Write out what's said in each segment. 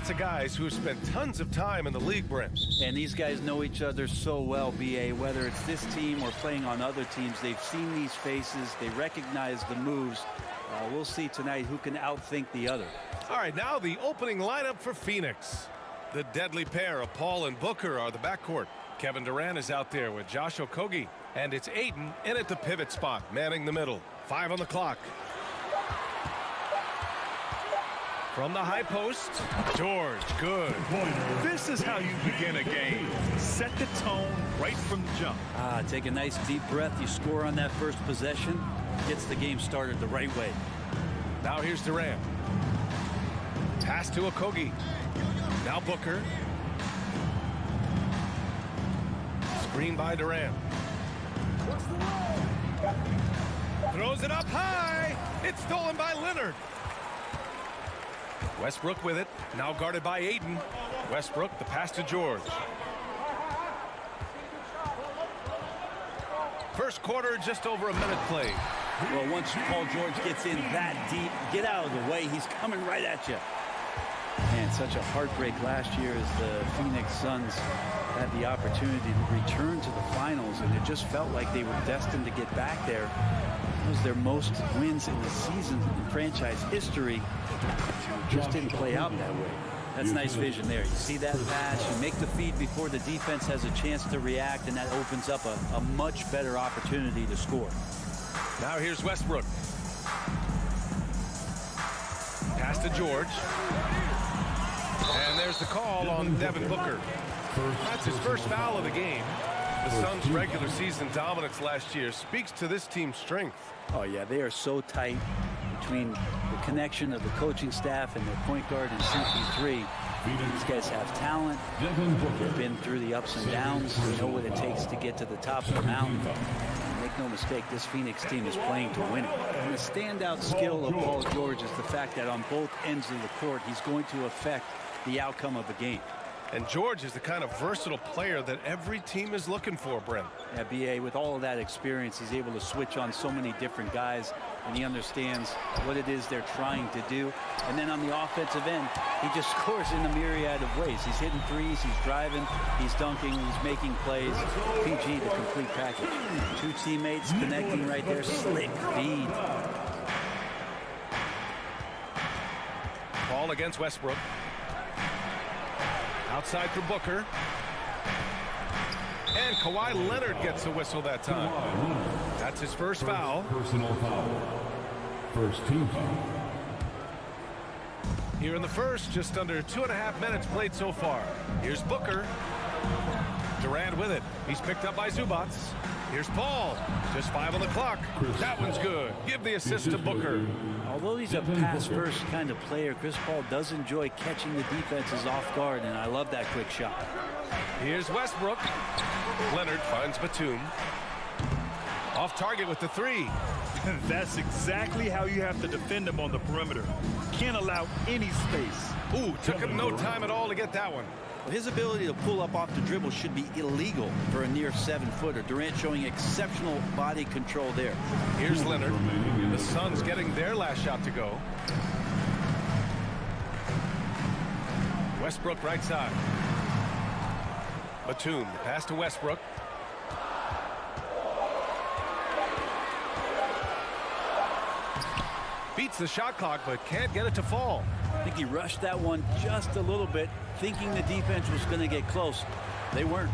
lots of guys who have spent tons of time in the league, Brent. And these guys know each other so well, B.A. Whether it's this team or playing on other teams, they've seen these faces. They recognize the moves. We'll see tonight who can outthink the other. All right, now the opening lineup for Phoenix. The deadly pair of Paul and Booker are the backcourt. Kevin Durant is out there with Josh Okogie. And it's Ayton in at the pivot spot, manning the middle. 5 on the clock. From the high post, George, good. This is how you begin a game. Set the tone right from the jump. Take a nice deep breath. You score on that first possession. Gets the game started the right way. Now here's Durant. Pass to Okogie. Now Booker. Screen by Durant. Throws it up high. It's stolen by Leonard. Westbrook with it. Now guarded by Ayton. Westbrook, the pass to George. First quarter, just over a minute played. Well, once Paul George gets in that deep, get out of the way. He's coming right at you. Man, such a heartbreak last year as the Phoenix Suns had the opportunity to return to the finals, and it just felt like they were destined to get back there. It was their most wins in the season in franchise history. It just didn't play out that way. That's nice vision there. You see that pass, you make the feed before the defense has a chance to react, and that opens up a much better opportunity to score. Now here's Westbrook. Pass to George. And there's the call on Devin Booker. That's his first foul of the game. The Suns' regular season dominance last year speaks to this team's strength. Oh, yeah, they are so tight between the connection of the coaching staff and their point guard and CP3. These guys have talent. They've been through the ups and downs. They know what it takes to get to the top of the mountain. And make no mistake, this Phoenix team is playing to win it. And the standout skill of Paul George is the fact that on both ends of the court, he's going to affect the outcome of the game. And George is the kind of versatile player that every team is looking for, Brent. Yeah, B.A., with all of that experience, he's able to switch on so many different guys, and he understands what it is they're trying to do. And then on the offensive end, he just scores in a myriad of ways. He's hitting threes, he's driving, he's dunking, he's making plays. PG, the complete package. Two teammates connecting right there. Slick feed. Paul against Westbrook. Outside for Booker. And Kawhi Leonard gets a whistle that time. That's his first foul. Personal foul. First team foul. Here in the first, just under 2.5 minutes played so far. Here's Booker. Durant with it. He's picked up by Zubac. Here's Paul. Just 5 on the clock. That one's good. Give the assist to Booker. Although he's a pass-first kind of player, Chris Paul does enjoy catching the defenses off guard, and I love that quick shot. Here's Westbrook. Leonard finds Batum. Off target with the 3. That's exactly how you have to defend him on the perimeter. Can't allow any space. Ooh, took him no time at all to get that one. Well, his ability to pull up off the dribble should be illegal for a near 7-footer. Durant showing exceptional body control there. Here's Leonard. The Suns getting their last shot to go. Westbrook right side. Batum, the pass to Westbrook. Beats the shot clock, but can't get it to fall. I think he rushed that one just a little bit, thinking the defense was going to get close. They weren't.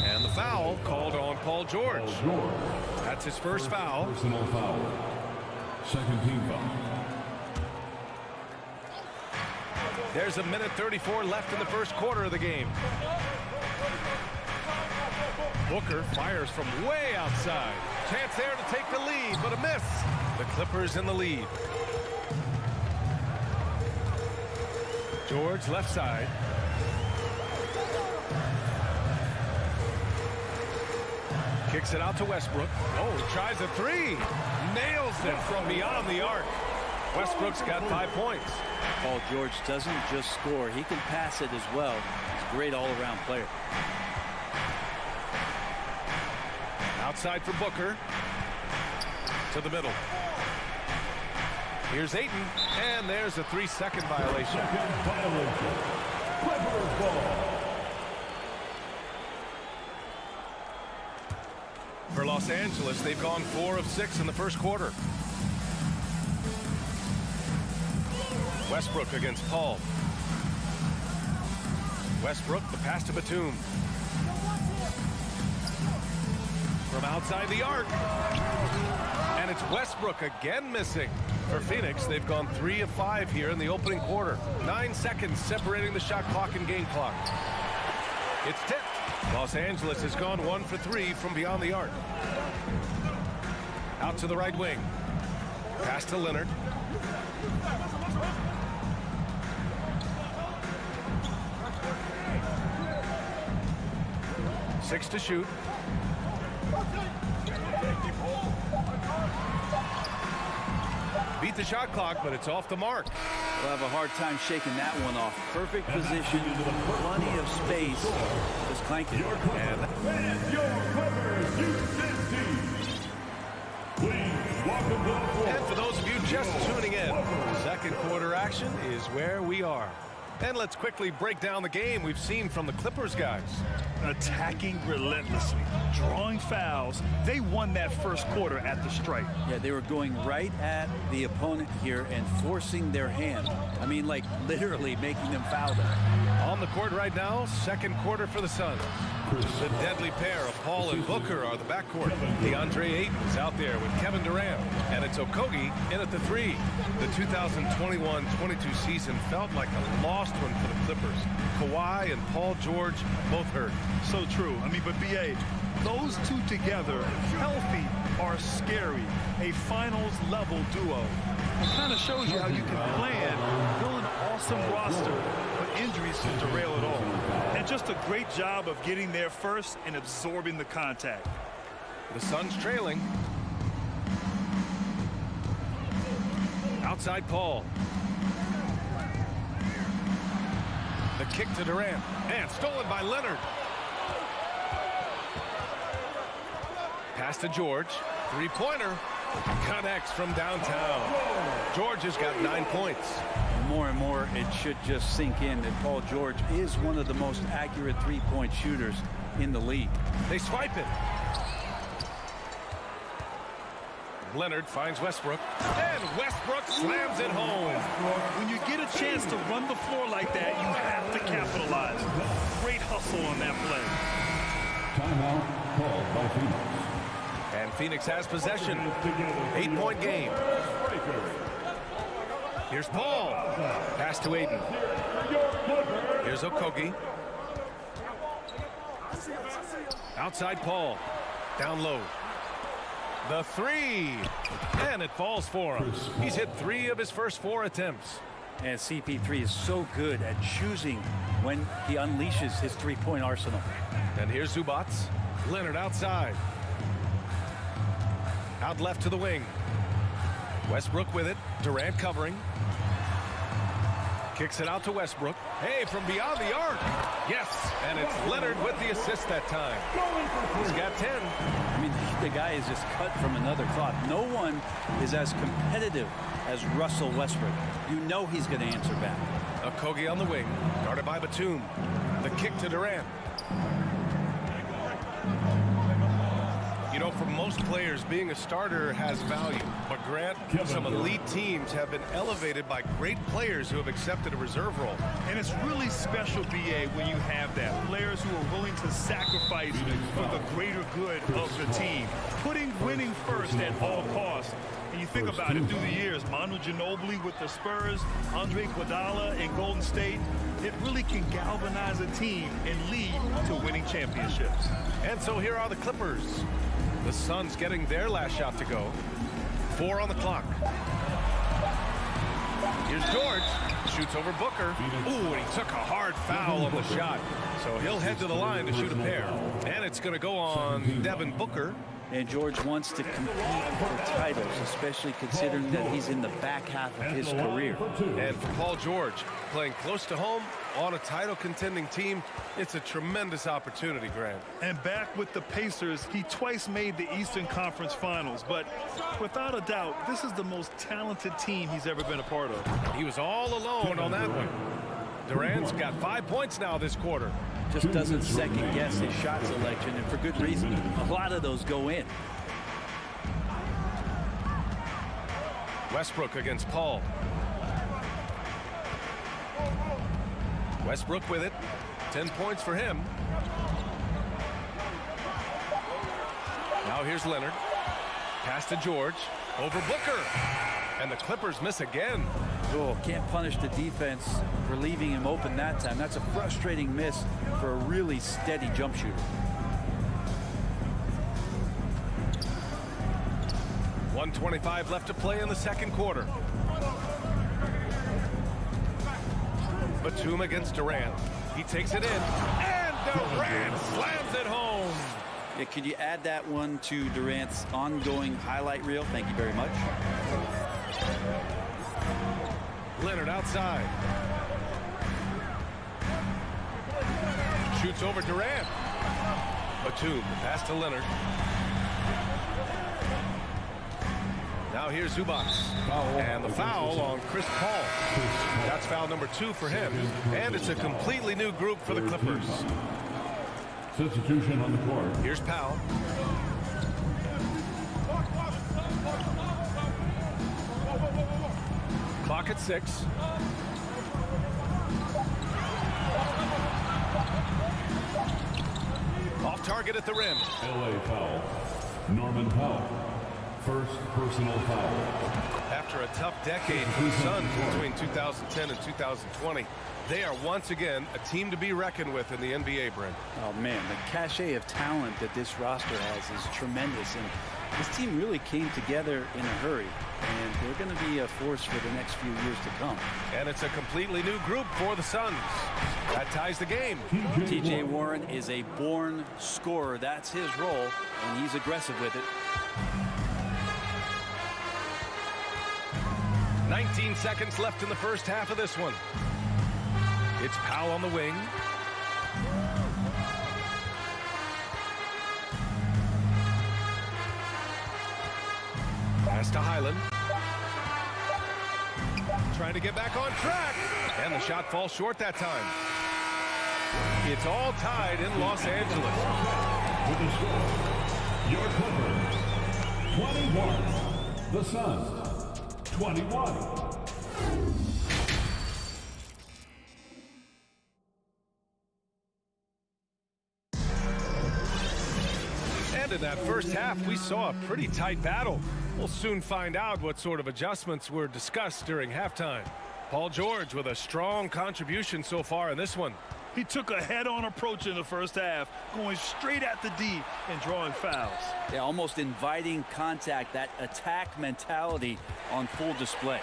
And the foul called on Paul George. That's his first foul. Personal foul. Second team foul. There's a minute 34 left in the first quarter of the game. Booker fires from way outside. Chance there to take the lead, but a miss. The Clippers in the lead. George left side. Kicks it out to Westbrook. Oh, tries a 3. Nails it from beyond the arc. Westbrook's got 5 points. Paul George doesn't just score. He can pass it as well. He's a great all-around player. Outside for Booker. To the middle. Here's Ayton, and there's a 3-second violation. Second violation. Clippers ball. For Los Angeles, they've gone 4 of 6 in the first quarter. Westbrook against Paul. Westbrook, the pass to Batum. From outside the arc. And it's Westbrook again missing. For Phoenix, they've gone 3 of 5 here in the opening quarter. 9 seconds separating the shot clock and game clock. It's tipped. Los Angeles has gone 1 for 3 from beyond the arc. Out to the right wing. Pass to Leonard. Six to shoot. Beat the shot clock, but it's off the mark. We'll have a hard time shaking that one off. Perfect position, plenty of space. Just clanking. And your Clippers Houston team. Please welcome to the floor. And for those of you just tuning in, second quarter action is where we are. And let's quickly break down the game we've seen from the Clippers guys. Attacking relentlessly, drawing fouls. They won that first quarter at the stripe. Yeah, they were going right at the opponent here and forcing their hand. I mean, like literally making them foul them. On the court right now, second quarter for the Suns. The deadly pair of Paul and Booker are the backcourt. DeAndre Ayton is out there with Kevin Durant. And it's Okogie in at the 3. The 2021-22 season felt like a lost one for the Clippers. Kawhi and Paul George both hurt. So true. I mean, but B.A., those two together, healthy, are scary. A finals-level duo. It kind of shows you how you can plan, build an awesome roster, but injuries can derail it all. And just a great job of getting there first and absorbing the contact. The Suns trailing. Outside Paul. The kick to Durant. And stolen by Leonard. Pass to George. Three-pointer. Connects from downtown. George has got 9 points. More and more, it should just sink in that Paul George is one of the most accurate three-point shooters in the league. They swipe it. Leonard finds Westbrook. And Westbrook slams it home. When you get a chance to run the floor like that, you have to capitalize. Great hustle on that play. Timeout called by Phoenix. And Phoenix has possession. 8-point game. Here's Paul. Pass to Ayton. Here's Okogie. Outside Paul. Down low. The 3. And it falls for him. He's hit 3 of his first 4 attempts. And CP3 is so good at choosing when he unleashes his three-point arsenal. And here's Zubac. Leonard outside. Out left to the wing. Westbrook with it. Durant covering. Kicks it out to Westbrook. Hey, from beyond the arc. Yes, and it's Leonard with the assist that time. He's got 10. I mean, the guy is just cut from another cloth. No one is as competitive as Russell Westbrook. You know he's going to answer back. Okogie on the wing. Guarded by Batum. The kick to Durant. You know, for most players, being a starter has value. But Grant, some elite teams have been elevated by great players who have accepted a reserve role. And it's really special, B.A., when you have that. Players who are willing to sacrifice for the greater good of the team. Putting winning first at all costs. And you think about it through the years, Manu Ginobili with the Spurs, Andre Iguodala in Golden State, it really can galvanize a team and lead to winning championships. And so here are the Clippers. The Suns getting their last shot to go. 4 on the clock. Here's George. Shoots over Booker. Ooh, and he took a hard foul on the shot. So he'll head to the line to shoot a pair. And it's going to go on Devin Booker. And George wants to compete for titles, especially considering that he's in the back half of his career. And for Paul George, playing close to home on a title contending team, it's a tremendous opportunity, Grant. And back with the Pacers, he twice made the Eastern Conference Finals. But without a doubt, this is the most talented team he's ever been a part of. He was all alone on that one. Durant's got 5 points now this quarter. Just doesn't second guess his shot selection, and for good reason. A lot of those go in. Westbrook against Paul. Westbrook with it. 10 points for him. Now here's Leonard. Pass to George. Over Booker. And the Clippers miss again. Oh, can't punish the defense for leaving him open that time. That's a frustrating miss for a really steady jump shooter. .125 left to play in the second quarter. Batum against Durant. He takes it in. And Durant slams it home. Yeah, could you add that one to Durant's ongoing highlight reel? Thank you very much. Leonard outside. Shoots over Durant. Batum, pass to Leonard. Now here's Zubac. And the foul on Chris Paul. That's foul number 2 for him. And it's a completely new group for the Clippers. Substitution on the court. Here's Powell. Clock at 6. Off target at the rim. LA foul. Norman Powell. First personal foul. After a tough decade for the Suns between 2010 and 2020, they are once again a team to be reckoned with in the NBA, Brent. Oh, man, the cachet of talent that this roster has is tremendous. And this team really came together in a hurry. And they're going to be a force for the next few years to come. And it's a completely new group for the Suns. That ties the game. T.J. Warren is a born scorer. That's his role, and he's aggressive with it. 19 seconds left in the first half of this one. It's Powell on the wing. Pass to Highland. Trying to get back on track. And the shot falls short that time. It's all tied in Los Angeles. With the score, your Clippers, 21. The Suns, 21. And in that first half, we saw a pretty tight battle. We'll soon find out what sort of adjustments were discussed during halftime. Paul George with a strong contribution so far in this one. He took a head-on approach in the first half, going straight at the D and drawing fouls. Yeah, almost inviting contact, that attack mentality on full display.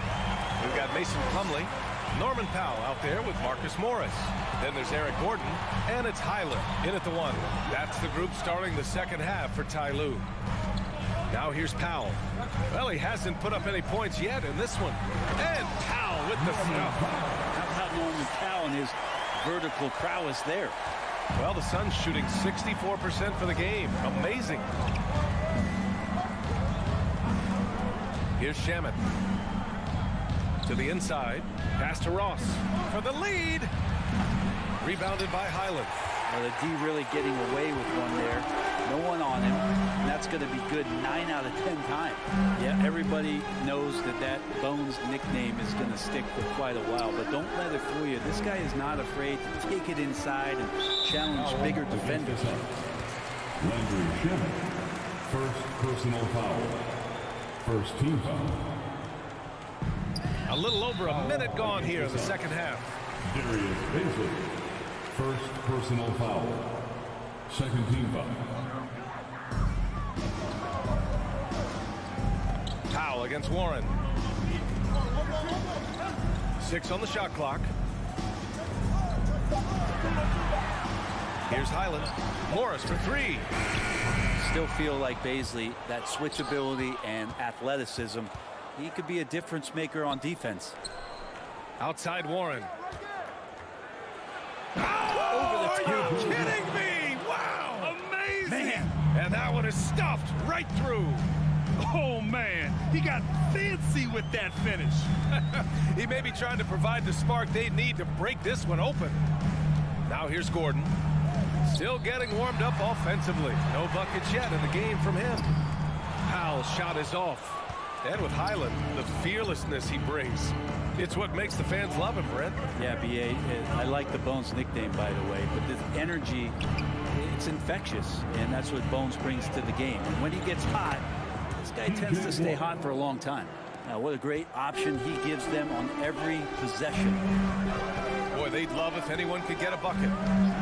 We've got Mason Plumlee, Norman Powell out there with Marcus Morris. Then there's Eric Gordon, and it's Highland in at the 1. That's the group starting the second half for Ty Lue. Now here's Powell. Well, he hasn't put up any points yet in this one. And Powell with the stuff. How about Norman Powell and his vertical prowess there? Well, the Suns shooting 64% for the game. Amazing. Here's Shamet. To the inside. Pass to Ross for the lead. Rebounded by Highland. Well, the D really getting away with one there. No one on him. And that's going to be good 9 out of 10 times. Yeah, everybody knows that Bones nickname is going to stick for quite a while. But don't let it fool you. This guy is not afraid to take it inside and challenge bigger defenders. Landry Shamet. First personal foul. First team foul. A little over a minute gone here in the second half. Darius Paisley. First personal foul. Second team foul. Powell against Warren. 6 on the shot clock. Here's Highland. Morris for 3. still feel like Baisley, that switchability and athleticism, he could be a difference maker on defense. Outside Warren. Are you kidding me? Wow! Amazing! Man, and that one is stuffed right through. Oh, man. He got fancy with that finish. He may be trying to provide the spark they need to break this one open. Now here's Gordon. Still getting warmed up offensively. No buckets yet in the game from him. Powell's shot is off. And with Highland, the fearlessness he brings. It's what makes the fans love him, Brent. Yeah, B.A., I like the Bones nickname, by the way, but this energy, it's infectious, and that's what Bones brings to the game. And when he gets hot, this guy tends to stay hot for a long time. Now, what a great option he gives them on every possession. Boy, they'd love if anyone could get a bucket.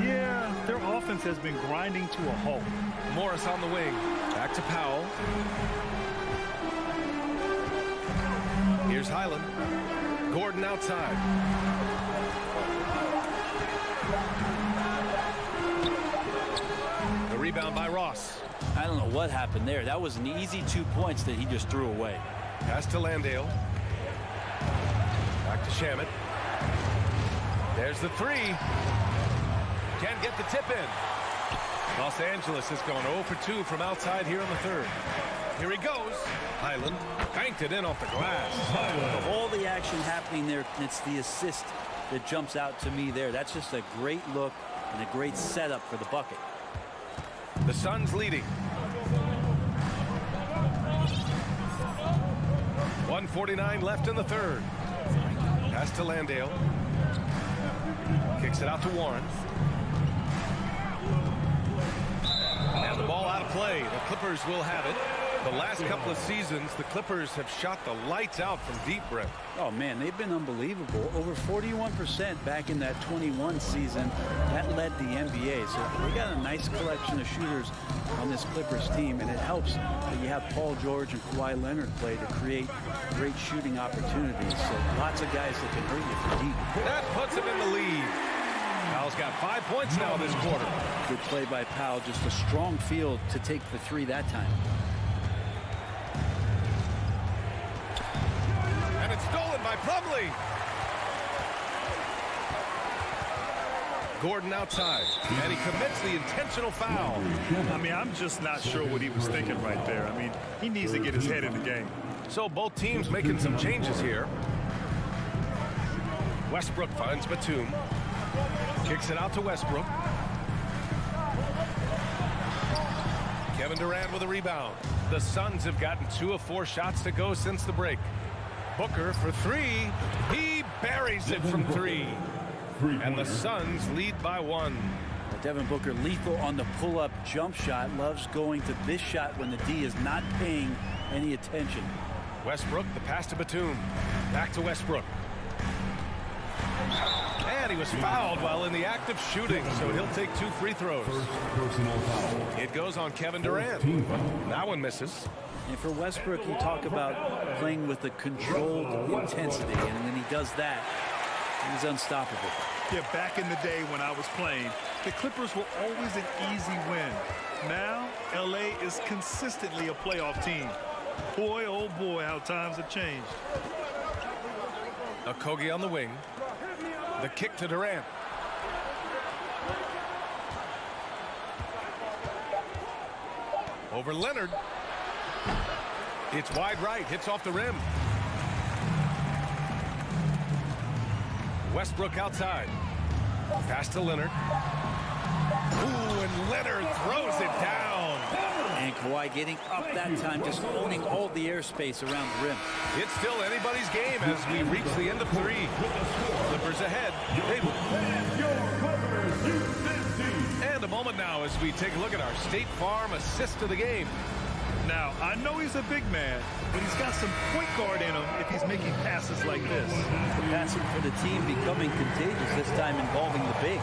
Yeah, their offense has been grinding to a halt. Morris on the wing. Back to Powell. Here's Highland. Gordon outside. The rebound by Ross. I don't know what happened there. That was an easy 2 points that he just threw away. Pass to Landale. Back to Shamet. There's the three. Can't get the tip in. Los Angeles has gone 0 for 2 from outside here in the third. Here he goes. Highland banked it in off the glass. Of all the action happening there, it's the assist that jumps out to me there. That's just a great look and a great setup for the bucket. The Suns leading. 1:49 left in the third. Pass to Landale. Kicks it out to Warren. And the ball out of play. The Clippers will have it. The last couple of seasons, the Clippers have shot the lights out from deep, Brent. Oh, man, they've been unbelievable. Over 41% back in that 21 season. That led the NBA. So they got a nice collection of shooters on this Clippers team, and it helps that you have Paul George and Kawhi Leonard play to create great shooting opportunities. So lots of guys that can hurt you from deep. That puts him in the lead. Powell's got 5 points now this quarter. Good play by Powell. Just a strong field to take the three that time. And it's stolen by Plumlee. Gordon outside, and he commits the intentional foul. I mean, I'm just not sure what he was thinking right there. I mean, he needs to get his head in the game. So both teams making some changes here. Westbrook finds Batum. Kicks it out to Westbrook. Kevin Durant with a rebound. The Suns have gotten 2 of 4 shots to go since the break. Booker for three. He buries it from three. And the Suns lead by 1. Devin Booker lethal on the pull-up jump shot. Loves going to this shot when the D is not paying any attention. Westbrook, the pass to Batum. Back to Westbrook. And he was fouled while in the act of shooting, so he'll take 2 free throws. It goes on Kevin Durant. That one misses. And for Westbrook, you talk about playing with a controlled intensity, and when he does that, he's unstoppable. Yeah, back in the day when I was playing, the Clippers were always an easy win. Now, LA is consistently a playoff team. Boy, oh boy, how times have changed. Okogie on the wing. The kick to Durant. Over Leonard. It's wide right, hits off the rim. Westbrook outside. Pass to Leonard. Ooh, and Leonard throws it down. And Kawhi getting up that time, just owning all the airspace around the rim. It's still anybody's game as we reach the end of 3. Clippers ahead. And a moment now as we take a look at our State Farm assist of the game. Now, I know he's a big man, but he's got some point guard in him if he's making passes like this. The passing for the team becoming contagious, this time involving the big.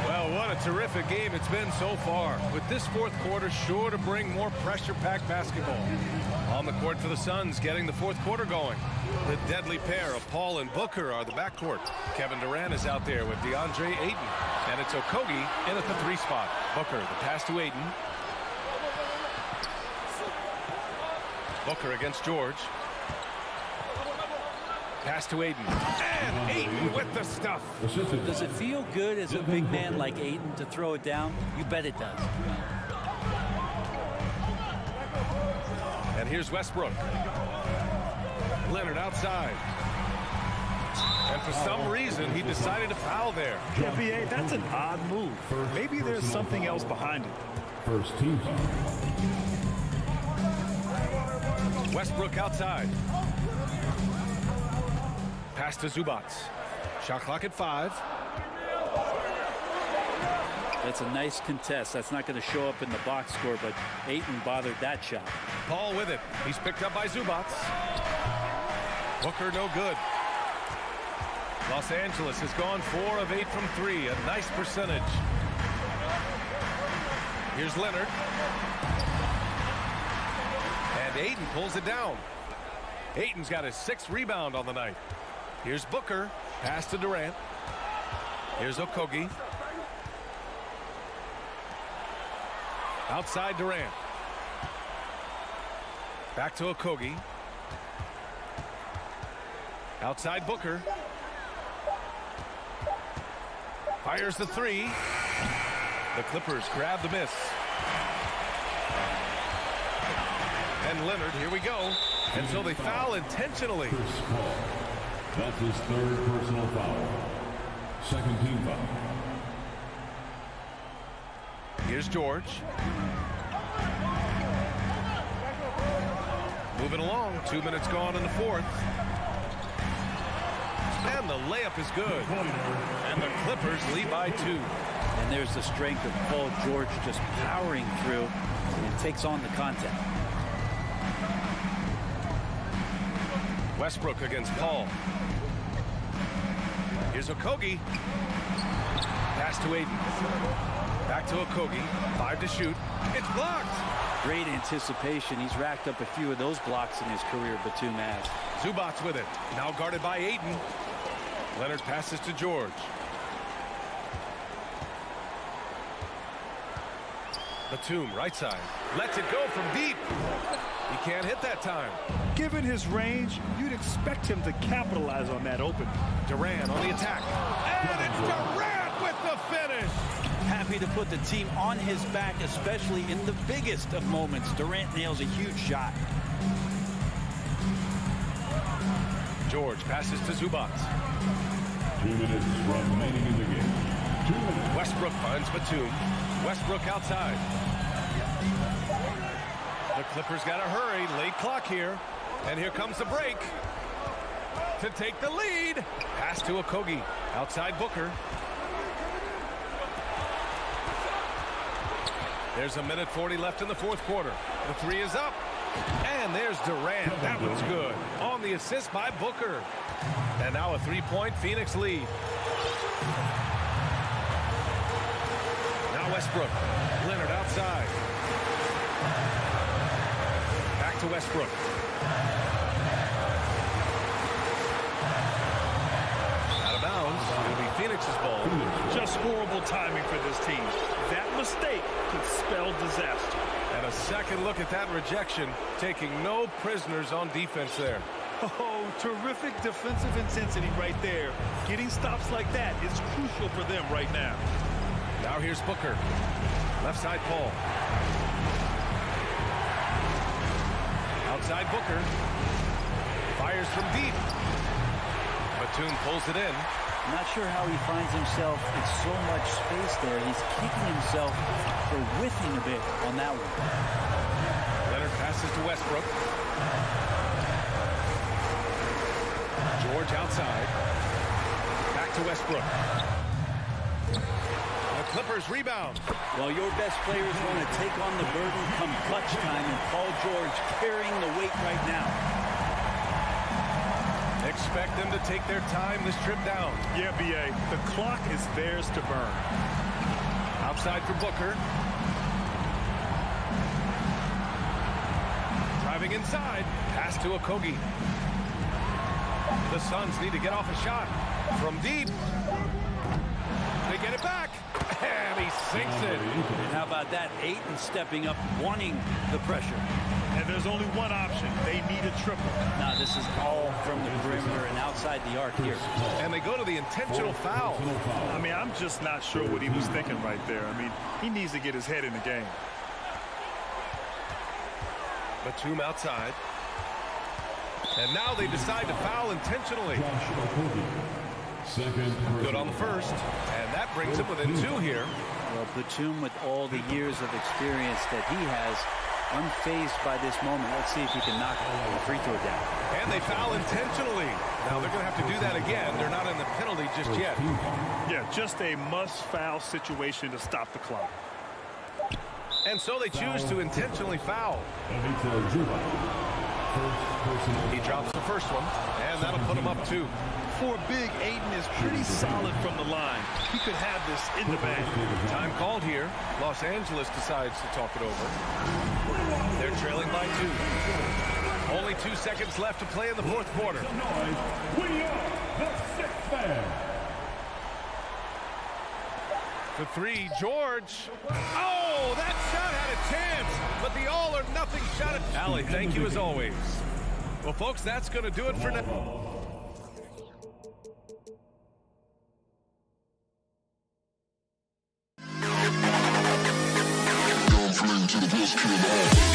Well, what a terrific game it's been so far. With this fourth quarter sure to bring more pressure-packed basketball. On the court for the Suns, getting the fourth quarter going. The deadly pair of Paul and Booker are the backcourt. Kevin Durant is out there with DeAndre Ayton. And it's Okogie in at the 3 spot. Booker, the pass to Ayton. Booker against George. Pass to Ayton. And Ayton with the stuff. Does it feel good as a big man like Ayton to throw it down? You bet it does. And here's Westbrook. Leonard outside. And for some reason, he decided to foul there. Yeah, B.A., that's an odd move. Maybe there's something else behind it. First team foul. Westbrook outside. Pass to Zubac. Shot clock at 5. That's a nice contest. That's not going to show up in the box score, but Ayton bothered that shot. Paul with it. He's picked up by Zubac. Booker no good. Los Angeles has gone 4 of 8 from 3. A nice percentage. Here's Leonard. And Ayton pulls it down. Ayton's got his 6th rebound on the night. Here's Booker. Pass to Durant. Here's Okogie. Outside Durant. Back to Okogie. Outside Booker. Fires the 3. The Clippers grab the miss. And Leonard, here we go. And so they foul intentionally. Chris Paul. That's his 3rd personal foul. 2nd team foul. Here's George. Moving along. 2 minutes gone in the 4th. And the layup is good. And the Clippers lead by 2. And there's the strength of Paul George just powering through and takes on the contact. Westbrook against Paul. Here's Okogie. Pass to Ayton. Back to Okogie. 5 to shoot. It's blocked. Great anticipation. He's racked up a few of those blocks in his career, Batum has. Zubac with it. Now guarded by Ayton. Leonard passes to George. Batum, right side. Lets it go from deep. He can't hit that time. Given his range, you'd expect him to capitalize on that open. Durant on the attack. And it's Durant with the finish. Happy to put the team on his back, especially in the biggest of moments. Durant nails a huge shot. George passes to Zubac. 2 minutes remaining in the game. 2 minutes. Westbrook finds Batum. Westbrook outside. The Clippers got to hurry. Late clock here. And here comes the break. To take the lead. Pass to Okogie. Outside Booker. There's 1:40 left in the 4th quarter. The 3 is up. And there's Durant. That one's good. On the assist by Booker. And now a 3-point Phoenix lead. Now Westbrook. Leonard outside. Back to Westbrook. Out of bounds. It'll be Phoenix's ball. Just horrible timing for this team. That mistake could spell disaster. And a second look at that rejection, taking no prisoners on defense there. Oh, terrific defensive intensity right there. Getting stops like that is crucial for them right now. Now here's Booker. Left side Paul. Outside Booker. Fires from deep. Batum pulls it in. I'm not sure how he finds himself in so much space there. He's kicking himself for whiffing a bit on that one. Leonard passes to Westbrook. George outside. Back to Westbrook. The Clippers rebound. Well, your best players want to take on the burden come clutch time, and Paul George carrying the weight right now. Expect them to take their time this trip down. Yeah, B.A., the clock is theirs to burn. Outside for Booker. Driving inside. Pass to Okogie. The Suns need to get off a shot. From deep. they get it back. And he sinks it. And how about that? Ayton stepping up, wanting the pressure. And there's only one option. They need a triple. Now this is all from the perimeter and outside the arc here. And they go to the intentional foul. I mean, I'm just not sure what he was thinking right there. I mean, he needs to get his head in the game. Batum outside. And now they decide to foul intentionally. Good on the first. And that brings him within 2 here. Well, Batum, with all the years of experience that he has, unfazed by this moment. Let's see if he can knock the free throw down. And they foul intentionally. Now they're going to have to do that again. They're not in the penalty just yet. Yeah, just a must-foul situation to stop the clock. And so they choose to intentionally foul. He drops the first one, and that'll put him up 2. For big, Ayton is pretty solid from the line. He could have this in the bag. Time called here. Los Angeles decides to talk it over. They're trailing by 2. Only 2 seconds left to play in the fourth quarter. We are the 6th man. For 3, George. Oh, that shot had a chance, but the all-or-nothing shot. Allie, thank you as always. Well, folks, that's going to do it for now. To the best in the hall.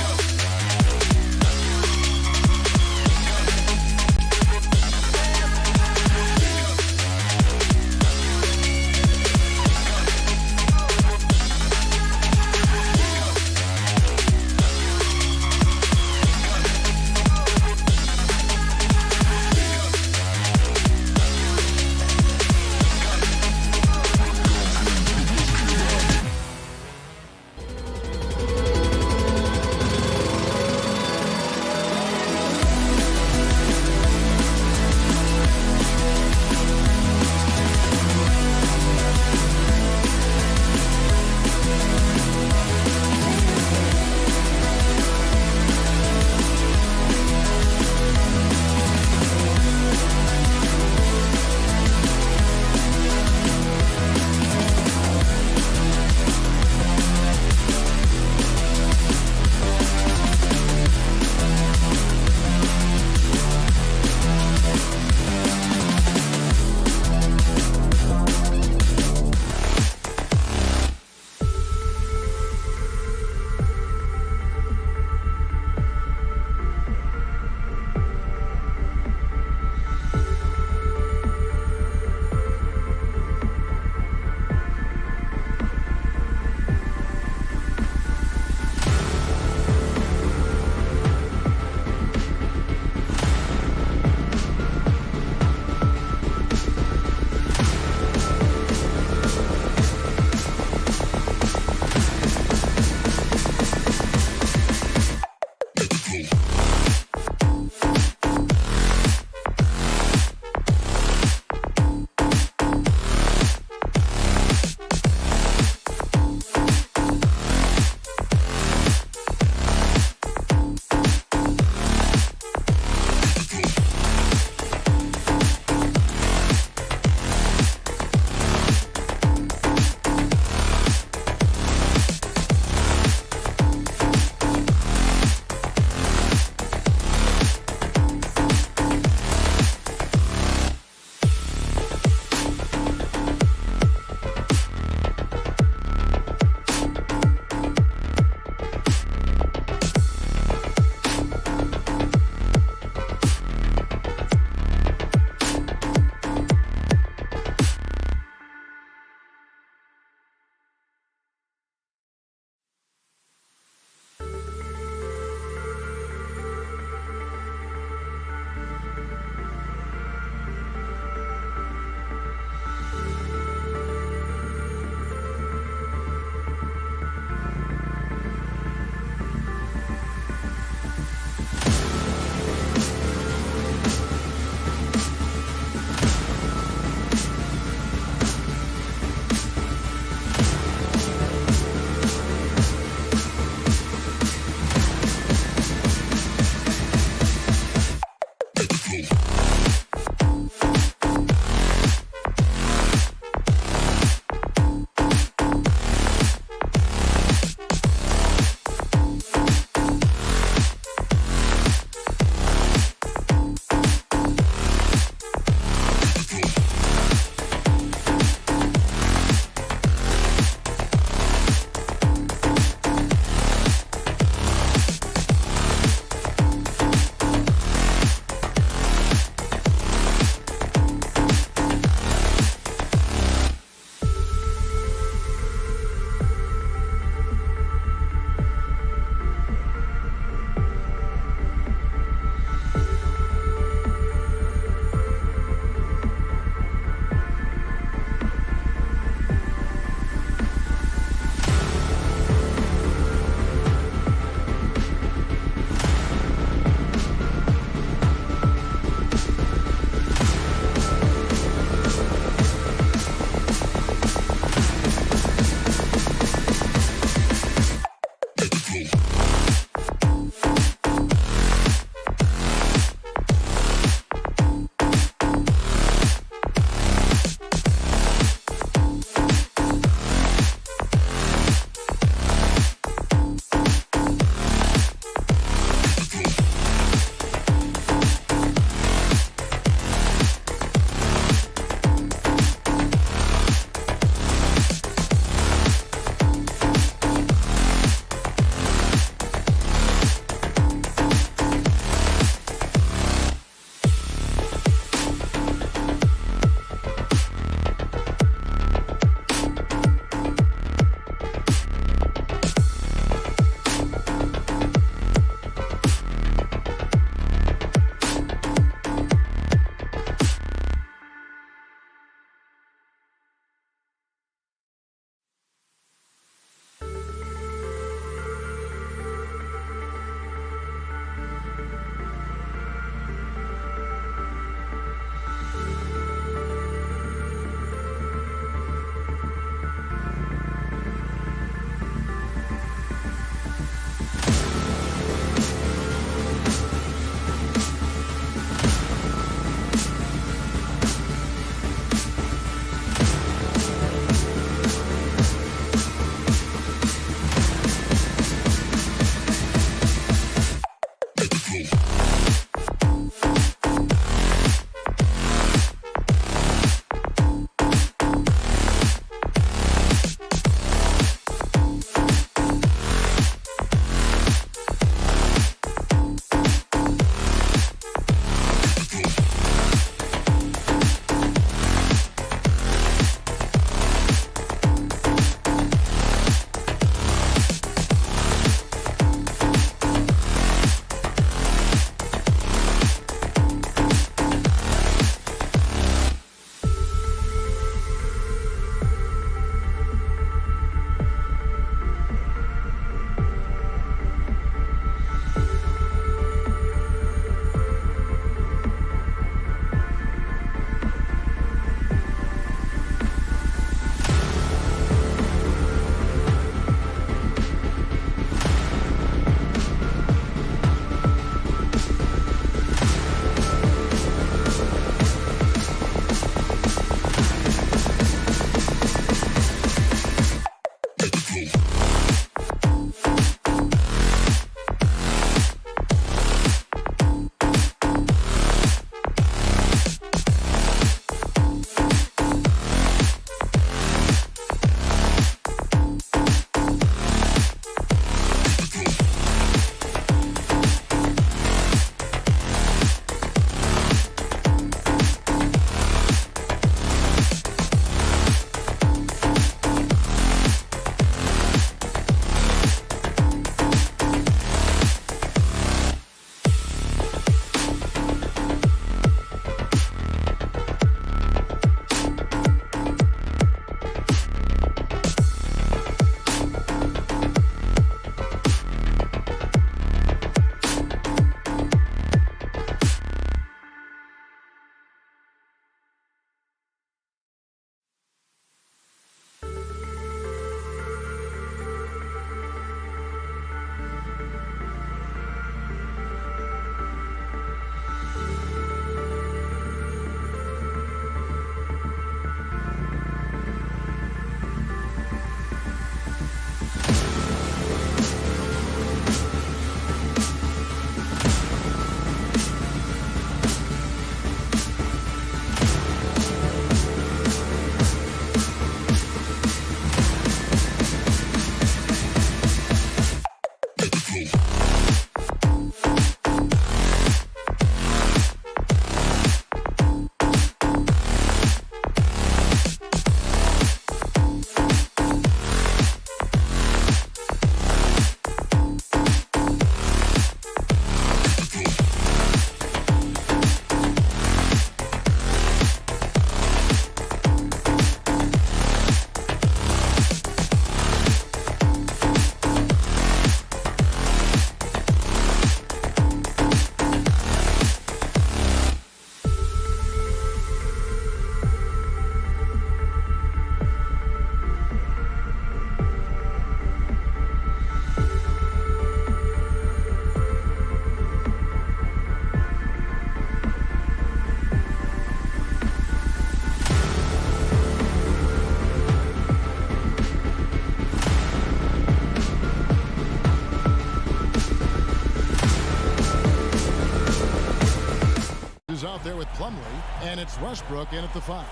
Out there with Plumlee, and it's Westbrook in at the 5.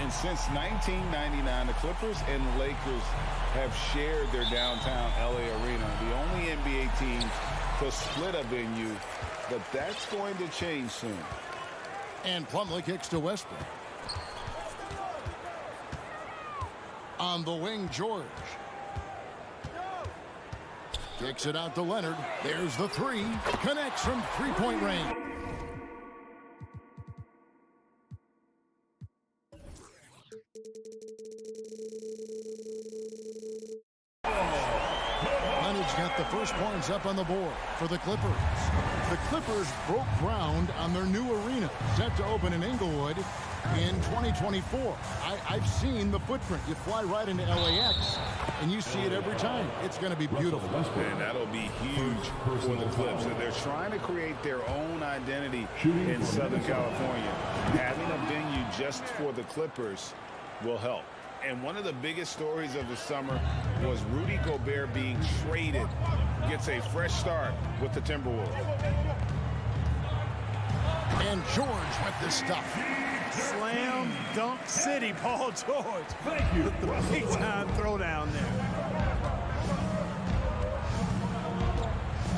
And since 1999, the Clippers and the Lakers have shared their downtown LA arena, the only NBA teams to split a venue, but that's going to change soon. And Plumlee kicks to Westbrook. On the wing, George. Kicks it out to Leonard. There's the 3. Connects from three-point range. Leonard's got the first points up on the board for the Clippers. The Clippers broke ground on their new arena, set to open in Inglewood in 2024. I've seen the footprint. You fly right into LAX, and you see it every time. It's going to be beautiful. And that'll be huge for the Clips. And they're trying to create their own identity in Southern California. Having a venue just for the Clippers will help. And one of the biggest stories of the summer was Rudy Gobert being traded. Gets a fresh start with the Timberwolves. And George with the stuff. Slam dunk city, Paul George. Thank you. With the big-time throwdown there.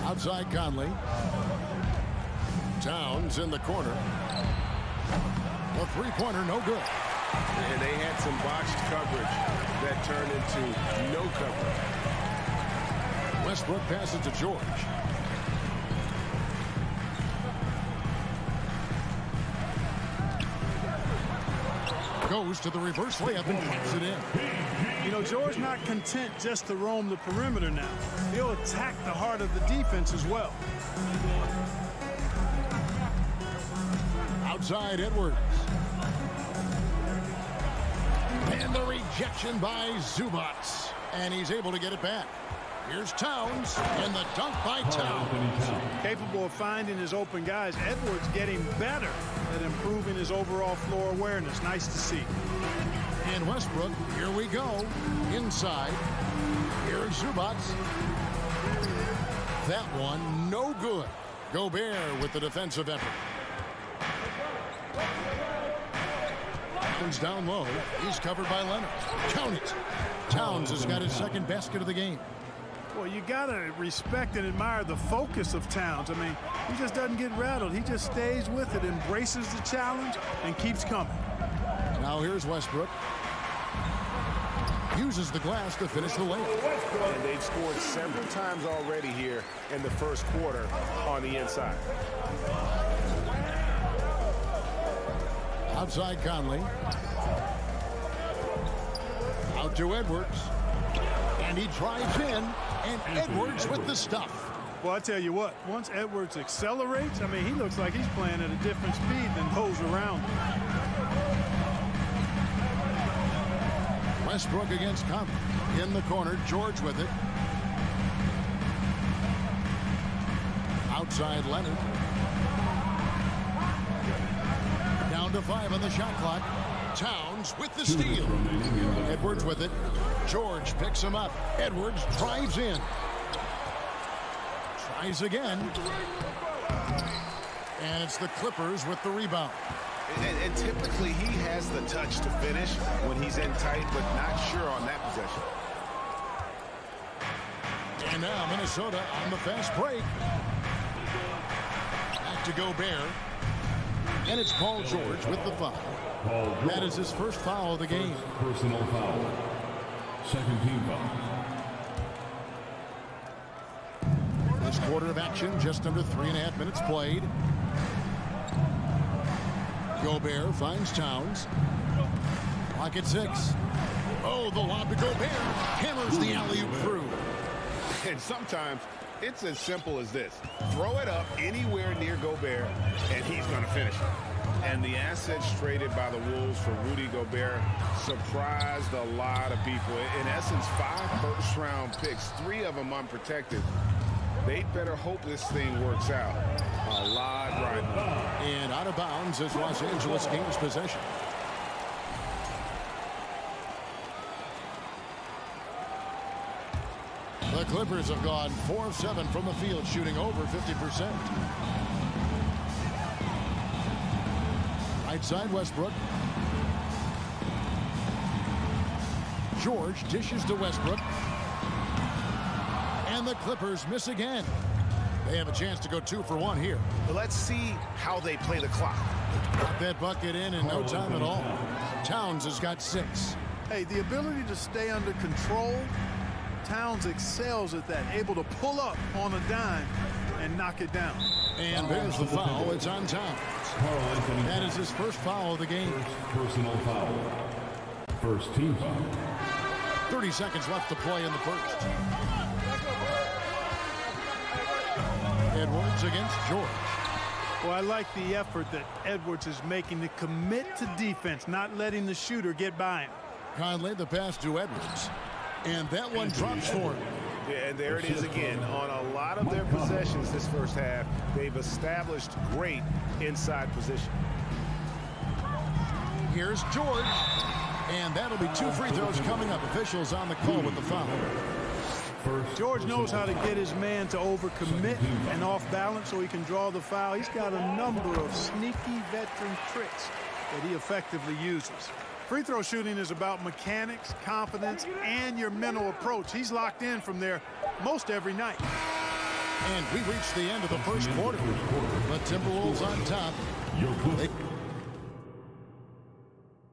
Outside Conley. Towns in the corner. A three-pointer, no good. And they had some botched coverage that turned into no coverage. Westbrook passes to George. Goes to the reverse layup and puts it in. You know, George not content just to roam the perimeter now. He'll attack the heart of the defense as well. Outside Edwards. And the rejection by Zubats. And he's able to get it back. Here's Towns, and the dunk by Towns. Capable of finding his open guys. Edwards getting better at improving his overall floor awareness. Nice to see. And Westbrook, here we go. Inside. Here's Zubats. That one, no good. Gobert with the defensive effort. Comes down low. He's covered by Leonard. Count it. Towns has got his second basket of the game. Well, you got to respect and admire the focus of Towns. I mean, he just doesn't get rattled. He just stays with it, embraces the challenge, and keeps coming. Now here's Westbrook. Uses the glass to finish the layup. And they've scored several times already here in the first quarter on the inside. Outside Conley. Out to Edwards. And he drives in. And Edwards with the stuff. Well, I tell you what, once Edwards accelerates, I mean, he looks like he's playing at a different speed than those around him. Westbrook against Conley. In the corner, George with it. Outside Leonard. Down to 5 on the shot clock. Towns with the steal. Edwards with it. George picks him up. Edwards drives in. Tries again. And it's the Clippers with the rebound. And typically he has the touch to finish when he's in tight, but not sure on that possession. And now Minnesota on the fast break. Back to Gobert. And it's Paul George with the foul. That is his first foul of the game. Personal foul. Second team foul. This quarter of action, just under 3.5 minutes played. Gobert finds Towns. Clock at 6. Oh, the lob to Gobert. Hammers the alley-oop through. And sometimes it's as simple as this. Throw it up anywhere near Gobert, and he's going to finish it. And the assets traded by the Wolves for Rudy Gobert surprised a lot of people. In essence, 5 first-round picks, 3 of them unprotected. They better hope this thing works out. A lot right now. And out of bounds as Los Angeles gains possession. The Clippers have gone 4 of 7 from the field, shooting over 50%. Right side Westbrook. George dishes to Westbrook. And the Clippers miss again. They have a chance to go 2 for 1 here. But let's see how they play the clock. Got that bucket in no time at all. Towns has got 6. Hey, the ability to stay under control, Towns excels at that, able to pull up on a dime and knock it down. And there's the foul. It's on Towns. That is his first foul of the game. Personal foul. First team foul. 30 seconds left to play in the first. Edwards against George. Well, I like the effort that Edwards is making to commit to defense, not letting the shooter get by him. Conley, the pass to Edwards. And that one drops for him. Yeah, and there it is again. On a lot of their possessions this first half, they've established great inside position. Here's George. And that'll be 2 free throws coming up. Officials on the call with the foul. George knows how to get his man to overcommit and off balance so he can draw the foul. He's got a number of sneaky veteran tricks that he effectively uses. Free throw shooting is about mechanics, confidence, and your mental approach. He's locked in from there most every night. And we reached the end of the first quarter. The Timberwolves on top.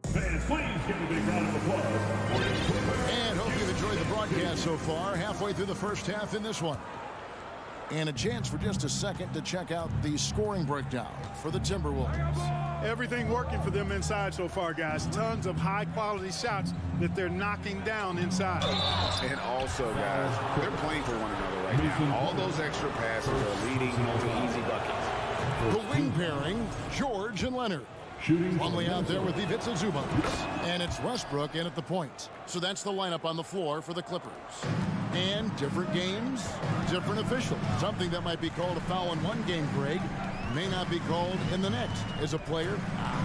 Fans, please give a big round of applause. And hope you've enjoyed the broadcast so far. Halfway through the first half in this one. And a chance for just a second to check out the scoring breakdown for the Timberwolves. Everything working for them inside so far, guys. Tons of high-quality shots that they're knocking down inside. And also, guys, they're playing for one another right now. All those extra passes are leading to easy buckets. The wing pairing, George and Leonard. Plumlee out there with Ivica Zubac. And it's Westbrook in at the point. So that's the lineup on the floor for the Clippers. And different games, different officials. Something that might be called a foul in one game, Greg, may not be called in the next. As a player,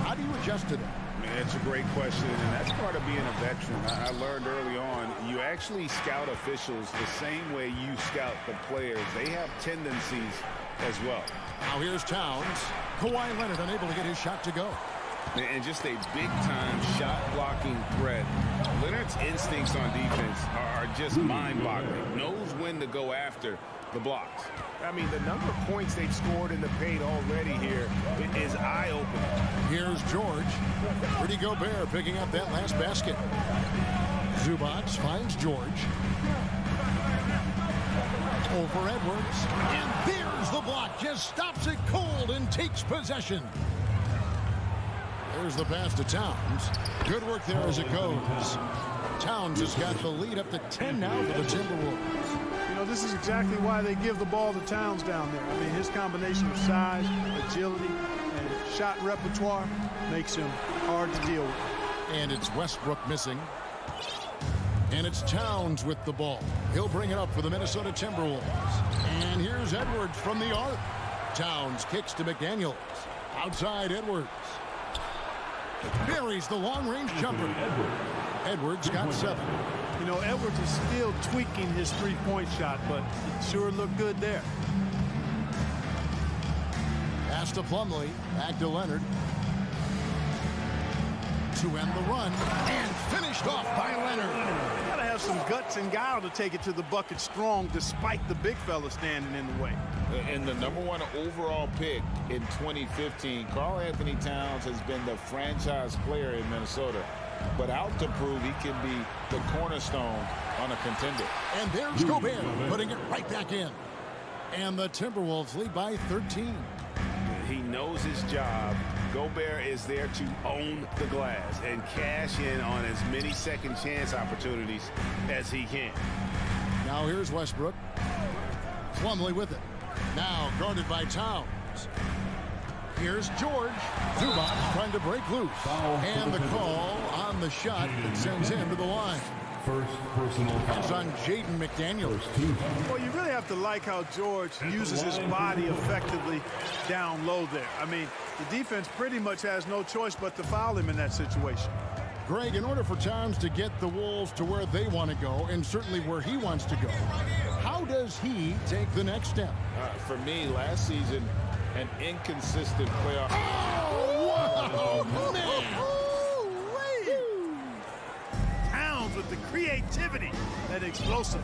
how do you adjust to that? It's a great question, and that's part of being a veteran. I learned early on, you actually scout officials the same way you scout the players. They have tendencies as well. Now here's Towns. Kawhi Leonard unable to get his shot to go. And just a big-time shot-blocking threat. Leonard's instincts on defense are just mind-boggling. Knows when to go after the blocks. I mean, the number of points they've scored in the paint already here is eye-opening. Here's George. Rudy Gobert picking up that last basket. Zubac finds George. Over Edwards. And there's the block. Just stops it cold and takes possession. There's the pass to Towns. Good work there as it goes. Towns has got the lead up to 10 now for the Timberwolves. You know, this is exactly why they give the ball to Towns down there. I mean, his combination of size, agility, and shot repertoire makes him hard to deal with. And it's Westbrook missing. And it's Towns with the ball. He'll bring it up for the Minnesota Timberwolves. And here's Edwards from the arc. Towns kicks to McDaniels. Outside Edwards. Buries the long-range jumper. Edwards got 7. You know, Edwards is still tweaking his three-point shot, but it sure looked good there. Pass to Plumlee. Back to Leonard. To end the run. And finished off by Leonard. You gotta have some guts and guile to take it to the bucket strong despite the big fella standing in the way. And the #1 overall pick in 2015, Karl Anthony Towns has been the franchise player in Minnesota, but out to prove he can be the cornerstone on a contender. And there's Gobert putting it right back in. And the Timberwolves lead by 13. He knows his job. Gobert is there to own the glass and cash in on as many second chance opportunities as he can. Now here's Westbrook. Plumlee with it. Now guarded by Towns. Here's George. Zubac trying to break loose. And the call on the shot that sends him to the line. First personal That's foul. on Jaden McDaniels. Well, you really have to like how George uses his body effectively down low there. I mean, the defense pretty much has no choice but to foul him in that situation. Greg, in order for Towns to get the Wolves to where they want to go, and certainly where he wants to go, how does he take the next step? For me, last season, an inconsistent playoff. Oh, wow, man! Towns with the creativity and explosive.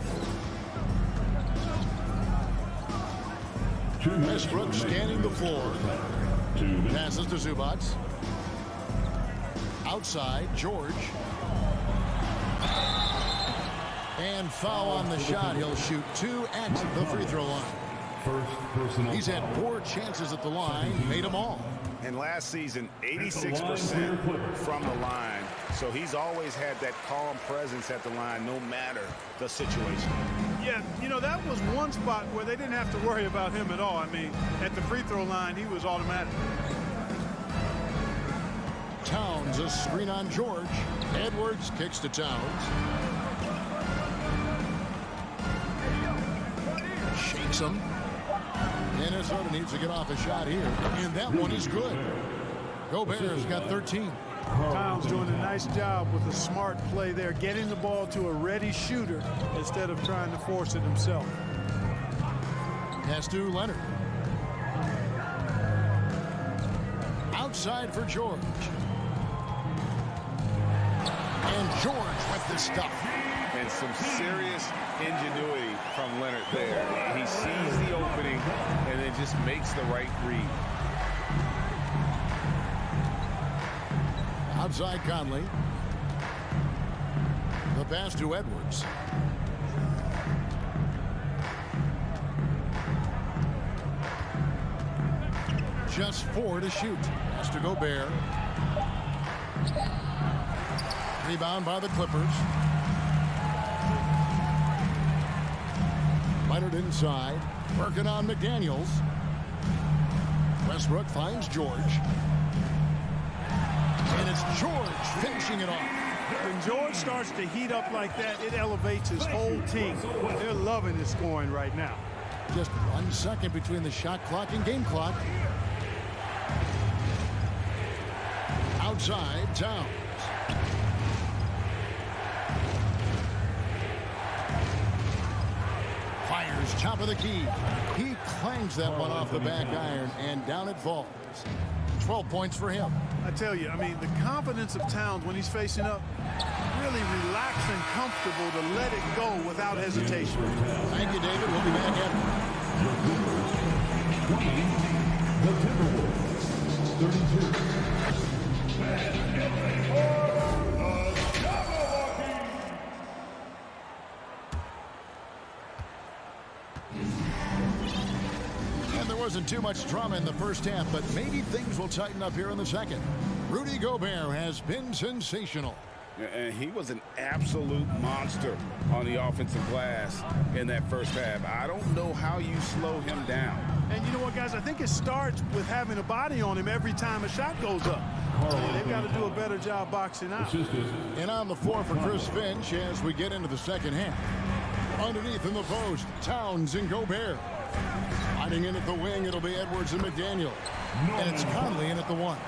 Westbrook scanning the floor. Passes to Zubac. Outside, George. And foul on the shot. He'll shoot 2 at the free throw line. First personal He's had 4 chances at the line, made them all. And last season, 86% from the line. So he's always had that calm presence at the line, no matter the situation. Yeah, you know, that was one spot where they didn't have to worry about him at all. I mean, at the free throw line, he was automatic. Towns, a screen on George. Edwards kicks to Towns. Shakes him. Minnesota needs to get off a shot here. And that one is good. Gobert's got 13. Towns doing a nice job with a smart play there, getting the ball to a ready shooter instead of trying to force it himself. Pass to Leonard. Outside for George. And George with the stuff. And some serious ingenuity from Leonard there. He sees the opening and then just makes the right read. Outside Conley. The pass to Edwards. Just 4 to shoot. Has to Gobert. Rebound by the Clippers. Leonard inside. Working on McDaniels. Westbrook finds George. And it's George finishing it off. When George starts to heat up like that, it elevates his whole team. They're loving his scoring right now. Just 1 second between the shot clock and game clock. Outside, Towns. Fires top of the key. He clangs that one off the back iron, and down it falls. 12 points for him. I tell you, I mean, the confidence of Towns when he's facing up, really relaxed and comfortable to let it go without hesitation. Thank you, David. We'll be back after. The Timberwolves, 32. And there wasn't too much drama in the first half, but maybe things will tighten up here in the second. Rudy Gobert has been sensational. And he was an absolute monster on the offensive glass in that first half. I don't know how you slow him down. And you know what, guys? I think it starts with having a body on him every time a shot goes up. They've got to do a better job boxing out. And on the floor for Chris Finch as we get into the second half. Underneath in the post, Towns and Gobert. Hiding in at the wing, it'll be Edwards and McDaniel. And it's Conley in at the 1.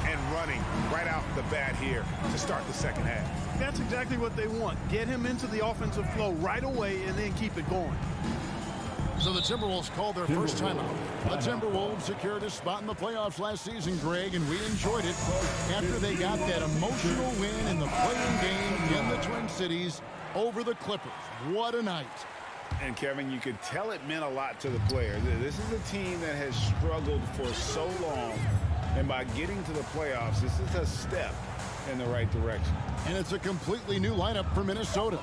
And running right out the bat here to start the second half. That's exactly what they want. Get him into the offensive flow right away and then keep it going. So the Timberwolves called their first timeout. The Timberwolves secured a spot in the playoffs last season, Greg, and we enjoyed it after they got that emotional win in the play-in game in the Twin Cities over the Clippers. What a night. And Kevin, you could tell it meant a lot to the players. This is a team that has struggled for so long. And by getting to the playoffs, this is a step in the right direction. And it's a completely new lineup for Minnesota.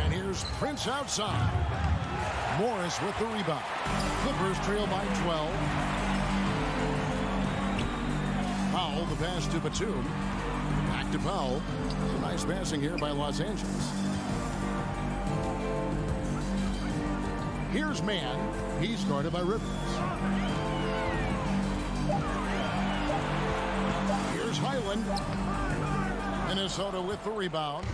And here's Prince outside. Morris with the rebound. Clippers trail by 12. Powell, the pass to Batum. Back to Powell. Some nice passing here by Los Angeles. Here's Mann. He's guarded by Rivers. Highland. Minnesota with the rebound.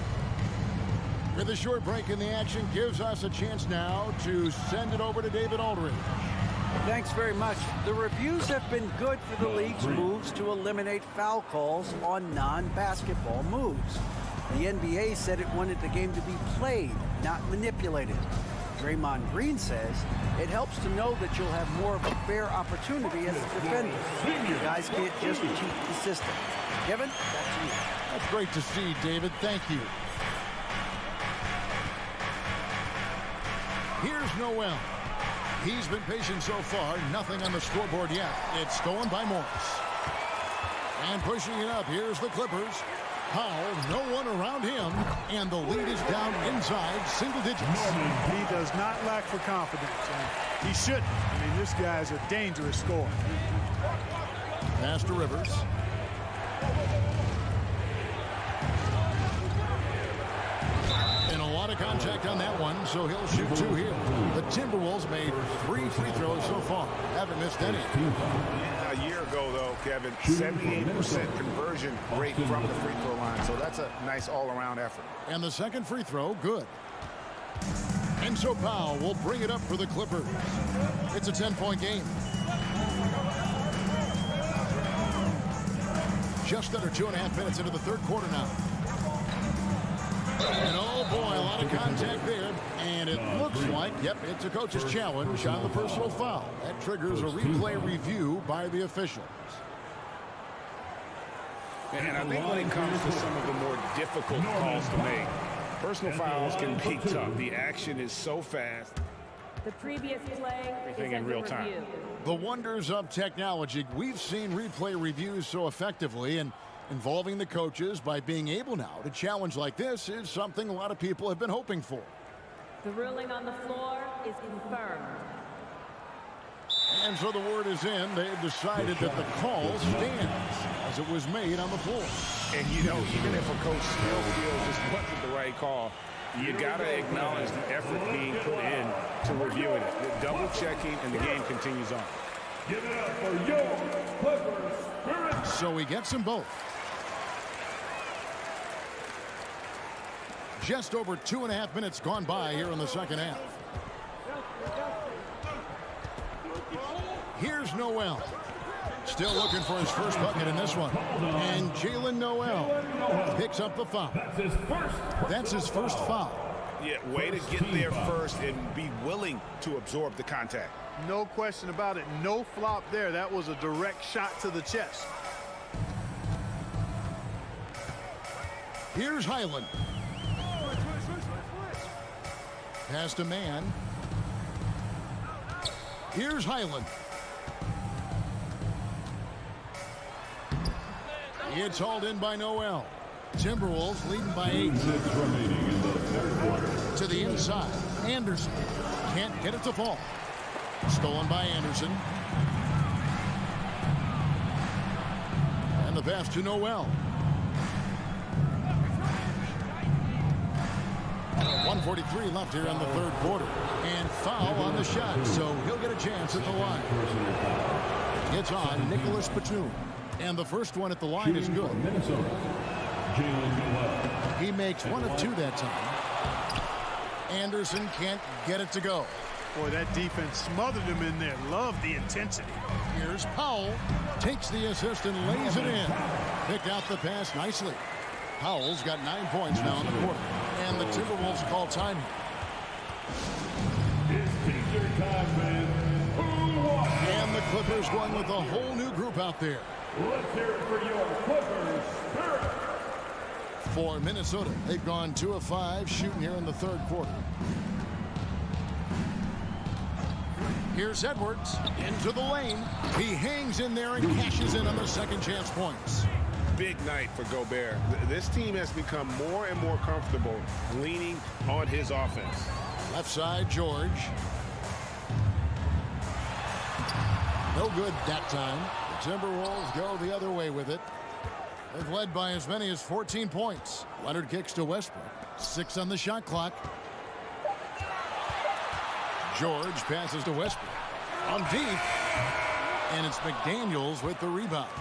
With a short break in the action, gives us a chance now to send it over to David Aldridge. Thanks very much. The reviews have been good for the league's moves to eliminate foul calls on non-basketball moves. The NBA said it wanted the game to be played, not manipulated. Draymond Green says it helps to know that you'll have more of a fair opportunity as a defender. You guys can't just cheat the system. Kevin, that's you. That's great to see, David. Thank you. Here's Noel. He's been patient so far. Nothing on the scoreboard yet. It's stolen by Morris. And pushing it up, here's the Clippers. Powell, no one around him, and the lead is down inside single digits. He does not lack for confidence, and he shouldn't. I mean, this guy's a dangerous scorer. Pass to Rivers. And a lot of contact on that one, so he'll shoot 2 here. The Timberwolves made 3 free throws so far. Haven't missed any. A year ago, though, Kevin, 78% conversion rate from the free throw line. So that's a nice all-around effort. And the second free throw, good. And so Powell will bring it up for the Clippers. It's a 10-point game. Just under 2.5 minutes into the third quarter now. And oh boy, a lot of contact there. And it looks like, yep, it's a coach's challenge on the personal foul. That triggers a replay review by the officials. And I think when it comes to some of the more difficult calls to make, personal fouls can be tough. The action is so fast. The previous play Everything is in under real time. review. The wonders of technology. We've seen replay reviews so effectively, and involving the coaches by being able now to challenge like this is something a lot of people have been hoping for. The ruling on the floor is confirmed. And so the word is in. They have decided that the call stands as it was made on the floor. And you know, even if a coach still feels this wasn't the right call, you got to acknowledge the effort being put in to reviewing it. The double checking, and the game continues on. Give it up for your Clippers Spirit. So he gets them both. Just over 2.5 minutes gone by here in the second half. Here's Noel. Still looking for his first bucket in this one. And Jalen Noel picks up the foul. That's his first foul. Yeah, way to get there first and be willing to absorb the contact. No question about it. No flop there. That was a direct shot to the chest. Here's Highland. Pass to man. Here's Highland. It's hauled in by Noel. Timberwolves leading by 8. 6 remaining in the third quarter. To the inside. Anderson can't get it to fall. Stolen by Anderson. And the pass to Noel. 1:43 left here in the third quarter. And foul on the shot, so he'll get a chance at the line. It's on Nicholas Batum. And the first one at the line is good. Minnesota. Jalen Noel. He makes 1 of 2 that time. Anderson can't get it to go. Boy, that defense smothered him in there. Love the intensity. Here's Powell. Takes the assist and lays it in. Picked out the pass nicely. Powell's got 9 points now in the quarter. And the Timberwolves call time. It's teacher time, man. Who won? And the Clippers going with a whole new group out there. Let's hear it for your Clippers Spirit. For Minnesota, they've gone 2 of 5 shooting here in the third quarter. Here's Edwards into the lane. He hangs in there and cashes in on the second chance points. Big night for Gobert. This team has become more and more comfortable leaning on his offense. Left side, George. No good that time. The Timberwolves go the other way with it. They've led by as many as 14 points. Leonard kicks to Westbrook. 6 on the shot clock. George passes to Westbrook. On deep. And it's McDaniels with the rebound.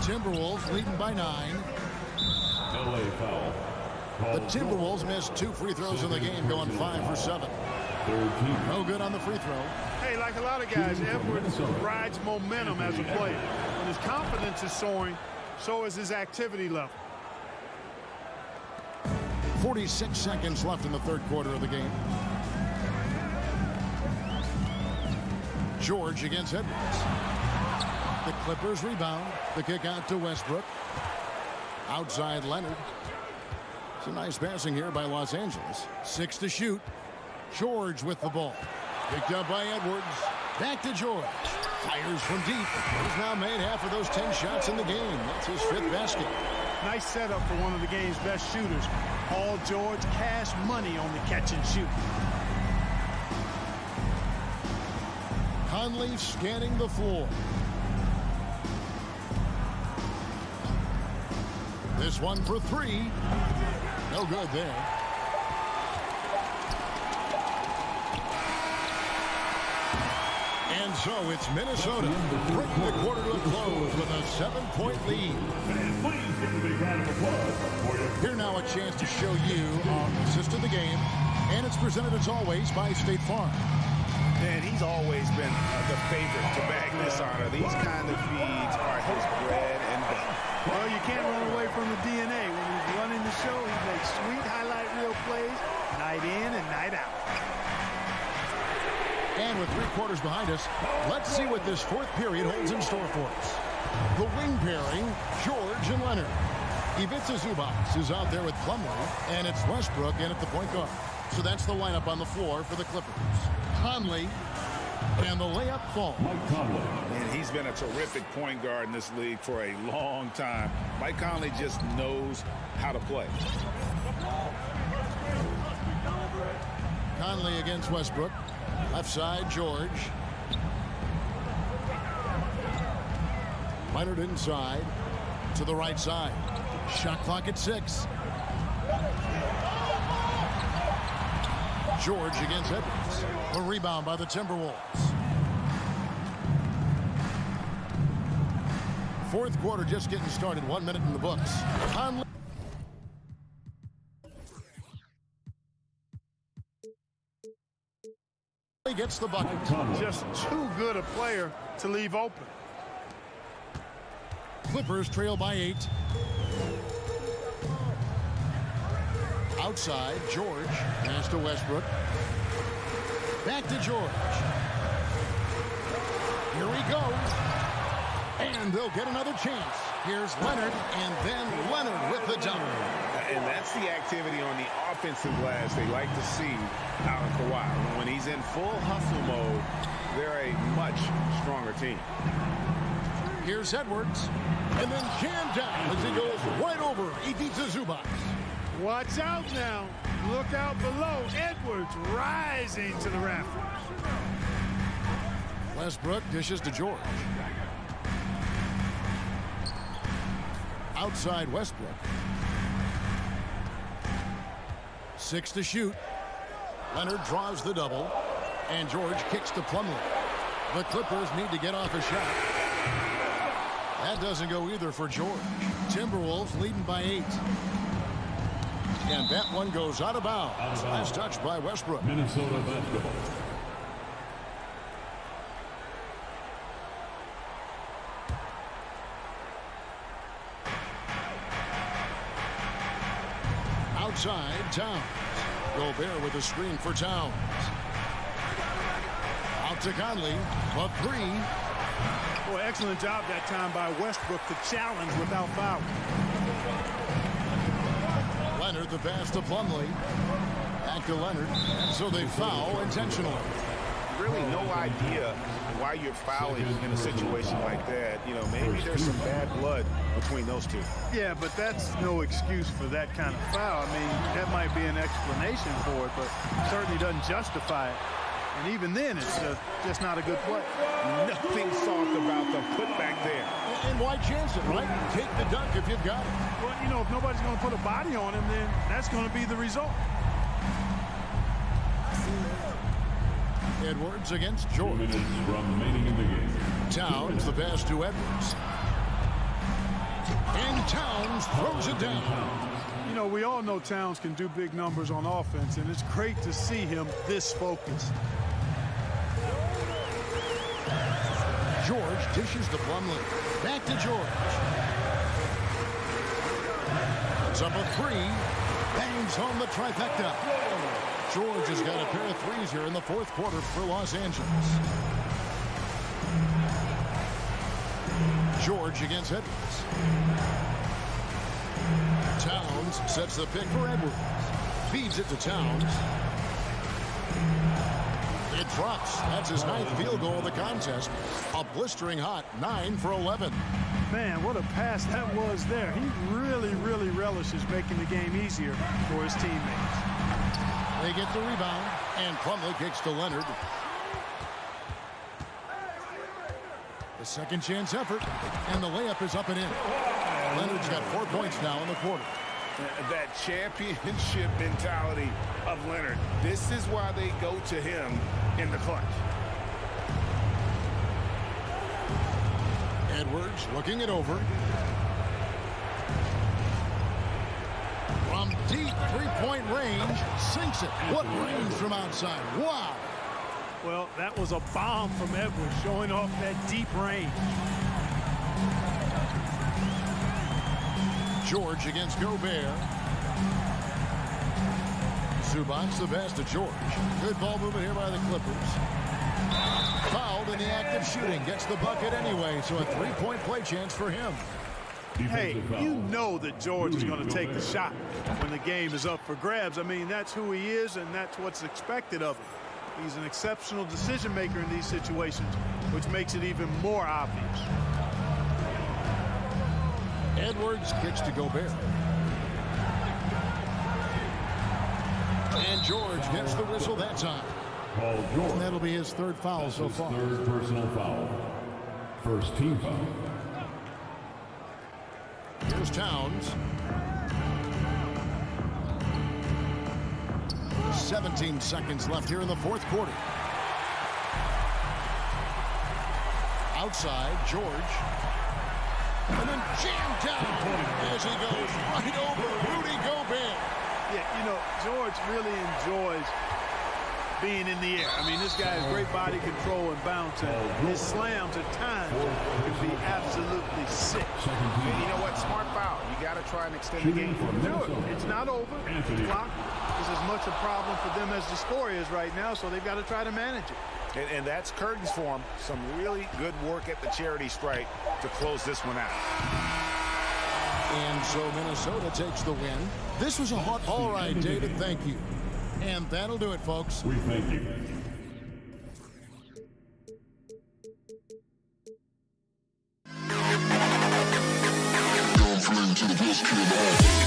Timberwolves leading by 9. LA foul. The Timberwolves missed 2 free throws in the game, going 5 for 7. No good on the free throw. Hey, like a lot of guys, Edwards rides momentum as a player. When his confidence is soaring, so is his activity level. 46 seconds left in the third quarter of the game. George against Edwards. The Clippers rebound. The kick out to Westbrook. Outside Leonard. It's a nice passing here by Los Angeles. 6 to shoot. George with the ball. Picked up by Edwards. Back to George. Fires from deep. He's now made half of those 10 shots in the game. That's his 5th basket. Nice setup for one of the game's best shooters. Paul George, cash money on the catch and shoot. Conley scanning the floor. This one for 3. No good there. And so it's Minnesota bringing the quarter to a close with a 7-point lead. And please give a big round of applause for your Here now a chance to show you our assist of the game. And it's presented as always by State Farm. Man, he's always been the favorite to bag this honor. These kind of feeds are his bread and butter. Well, you can't run away from the DNA. When he's running the show, he makes sweet highlight reel plays night in and night out. And with 3 quarters behind us, let's see what this fourth period holds in store for us. The wing pairing, George and Leonard. Ivica Zubac is out there with Plumlee, and it's Westbrook in at the point guard. So that's the lineup on the floor for the Clippers. Conley, and the layup falls. Mike Conley. And he's been a terrific point guard in this league for a long time. Mike Conley just knows how to play. Conley against Westbrook. Left side, George. Leonard inside to the right side. Shot clock at 6. George against Edwards. A rebound by the Timberwolves. Fourth quarter just getting started. 1 minute in the books. Conley gets the bucket. Just too good a player to leave open. Clippers trail by 8. Outside, George. Pass to Westbrook. Back to George. Here he goes. And they'll get another chance. Here's Leonard, and then Leonard with the dunk. And that's the activity on the offensive glass they like to see out of Kawhi. When he's in full hustle mode, they're a much stronger team. Here's Edwards. And then jammed down as he goes right over Ivica Zubac. Watch out now. Look out below. Edwards rising to the rafters. Westbrook dishes to George. Outside Westbrook. 6 to shoot. Leonard draws the double. And George kicks to Plumlee. The Clippers need to get off a shot. That doesn't go either for George. Timberwolves leading by 8. And that one goes out of bounds. Last touch by Westbrook. Minnesota basketball. Outside, Towns. Gobert with a screen for Towns. Out to Conley. A 3. Boy, excellent job that time by Westbrook to challenge without foul. Leonard, the pass to Plumlee. Back to Leonard. And so they foul intentionally. Really no idea why you're fouling in a situation like that. You know, maybe there's some bad blood between those two. Yeah, but that's no excuse for that kind of foul. I mean, that might be an explanation for it, but certainly doesn't justify it. And even then, it's just not a good play. Nothing soft about the putback there. And why chance it, right? Take the dunk if you've got it. Well, you know, if nobody's going to put a body on him, then that's going to be the result. Edwards against George. 2 minutes remaining in the game. Towns, the pass to Edwards. And Towns throws it down. You know, we all know Towns can do big numbers on offense, and it's great to see him this focused. George dishes to Plumlee. Back to George. It's up a 3. Bangs home the trifecta. George has got a pair of 3s here in the fourth quarter for Los Angeles. George against Edwards. Towns sets the pick for Edwards. Feeds it to Towns. It drops. That's his 9th field goal of the contest. A blistering hot 9 for 11. Man, what a pass that was there. He really, really relishes making the game easier for his teammates. They get the rebound, and Plumlee kicks to Leonard. The second chance effort, and the layup is up and in. Leonard's got 4 points now in the quarter. That championship mentality of Leonard. This is why they go to him in the clutch. Edwards looking it over. From deep three-point range, sinks it. What range from outside. Wow. Well, that was a bomb from Edwards, showing off that deep range. George against Gobert. Zubac's the pass to George. Good ball movement here by the Clippers. Fouled in the act of shooting. Gets the bucket anyway, so a three-point play chance for him. Hey, you know that George is going to take the shot when the game is up for grabs. I mean, that's who he is, and that's what's expected of him. He's an exceptional decision maker in these situations, which makes it even more obvious. Edwards kicks to Gobert. And George gets the whistle that time. Paul George. And that'll be his third foul so far. Third personal foul. First team foul. Here's Towns. 17 seconds left here in the fourth quarter. Outside, George. And then jammed down as he goes right over Rudy Gobert. Yeah, you know, George really enjoys being in the air. I mean, this guy has great body control and bounce, and his slams at times can be absolutely sick. And you know what? Smart foul. You got to try and extend the game for him. Do it. It's not over. The clock is as much a problem for them as the score is right now, so they've got to try to manage it. And that's curtains for him. Some really good work at the charity stripe to close this one out. And so Minnesota takes the win. This was a hot. All right, David, thank you. And that'll do it, folks. We thank you. Going flying to the Bulls kill them all.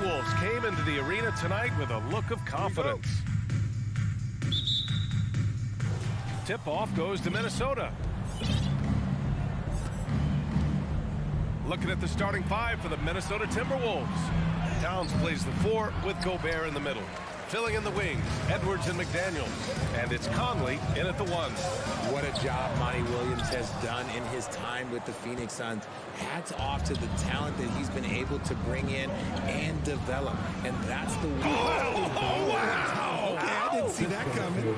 Wolves came into the arena tonight with a look of confidence. Tip-off goes to Minnesota. Looking at the starting five for the Minnesota Timberwolves. Towns plays the 4 with Gobert in the middle. Filling in the wings, Edwards and McDaniels. And it's Conley in at the 1. What a job Monty Williams has done in his time with the Phoenix Suns. Hats off to the talent that he's been able to bring in and develop. And that's the way. Oh, wow. Okay, I didn't see that coming.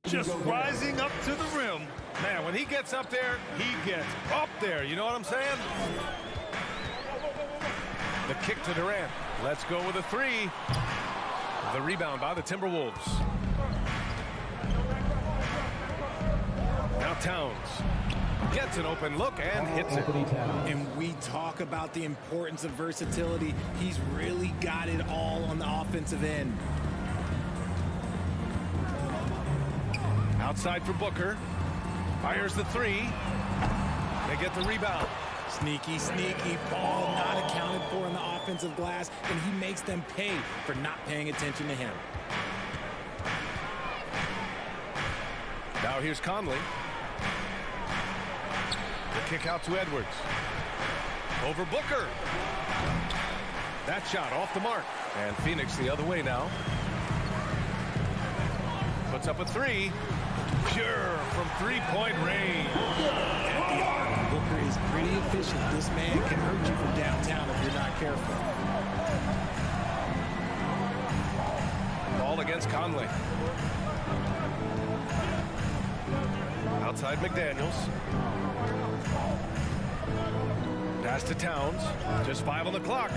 Just rising up to the rim. Man, when he gets up there, he gets up there. You know what I'm saying? The kick to Durant. Let's go with a 3. The rebound by the Timberwolves. Now Towns gets an open look and hits it. And we talk about the importance of versatility. He's really got it all on the offensive end. Outside for Booker. Fires the 3. They get the rebound. Sneaky, sneaky. Paul not accounted for on the offensive glass, and he makes them pay for not paying attention to him. Now here's Conley. The kick out to Edwards. Over Booker. That shot off the mark. And Phoenix the other way now. Puts up a 3. Pure from three-point range. At the arc, Booker is pretty efficient. This man can hurt you from downtown if you're not careful. Ball against Conley. Outside McDaniels. Pass to Towns. Just 5 on the clock.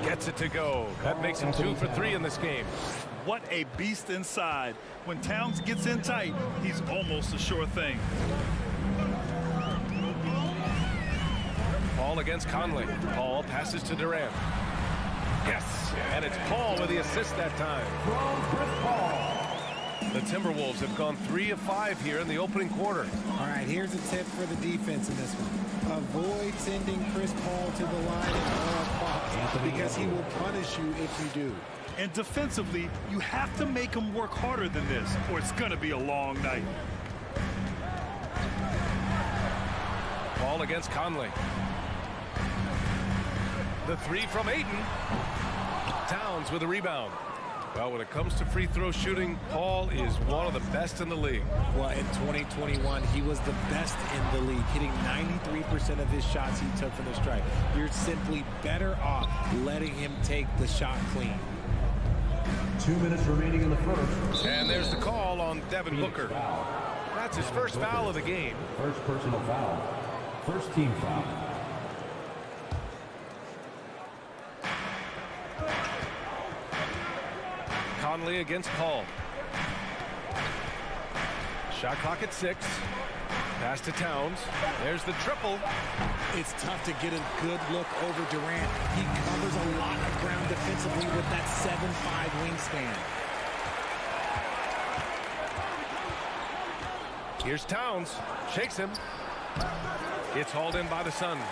Gets it to go. That makes him 2 for 3 in this game. What a beast inside. When Towns gets in tight, he's almost a sure thing. Paul against Conley. Paul passes to Durant. Yes, and it's Paul with the assist that time. The Timberwolves have gone 3 of 5 here in the opening quarter. All right, here's a tip for the defense in this one. Avoid sending Chris Paul to the line at all costs because he will punish you if you do. And defensively, you have to make him work harder than this, or it's going to be a long night. Paul against Conley. The 3 from Ayton. Towns with a rebound. Well, when it comes to free throw shooting, Paul is one of the best in the league. Well, in 2021, he was the best in the league, hitting 93% of his shots he took from the stripe. You're simply better off letting him take the shot clean. 2 minutes remaining in the first. And there's the call on Devin Booker. That's his first foul of the game. First personal foul. First team foul. Conley against Paul. Shot clock at 6. Pass to Towns. There's the triple. It's tough to get a good look over Durant. He covers a lot of ground defensively with that 7'5" wingspan. Here's Towns. Shakes him. It's hauled in by the Suns.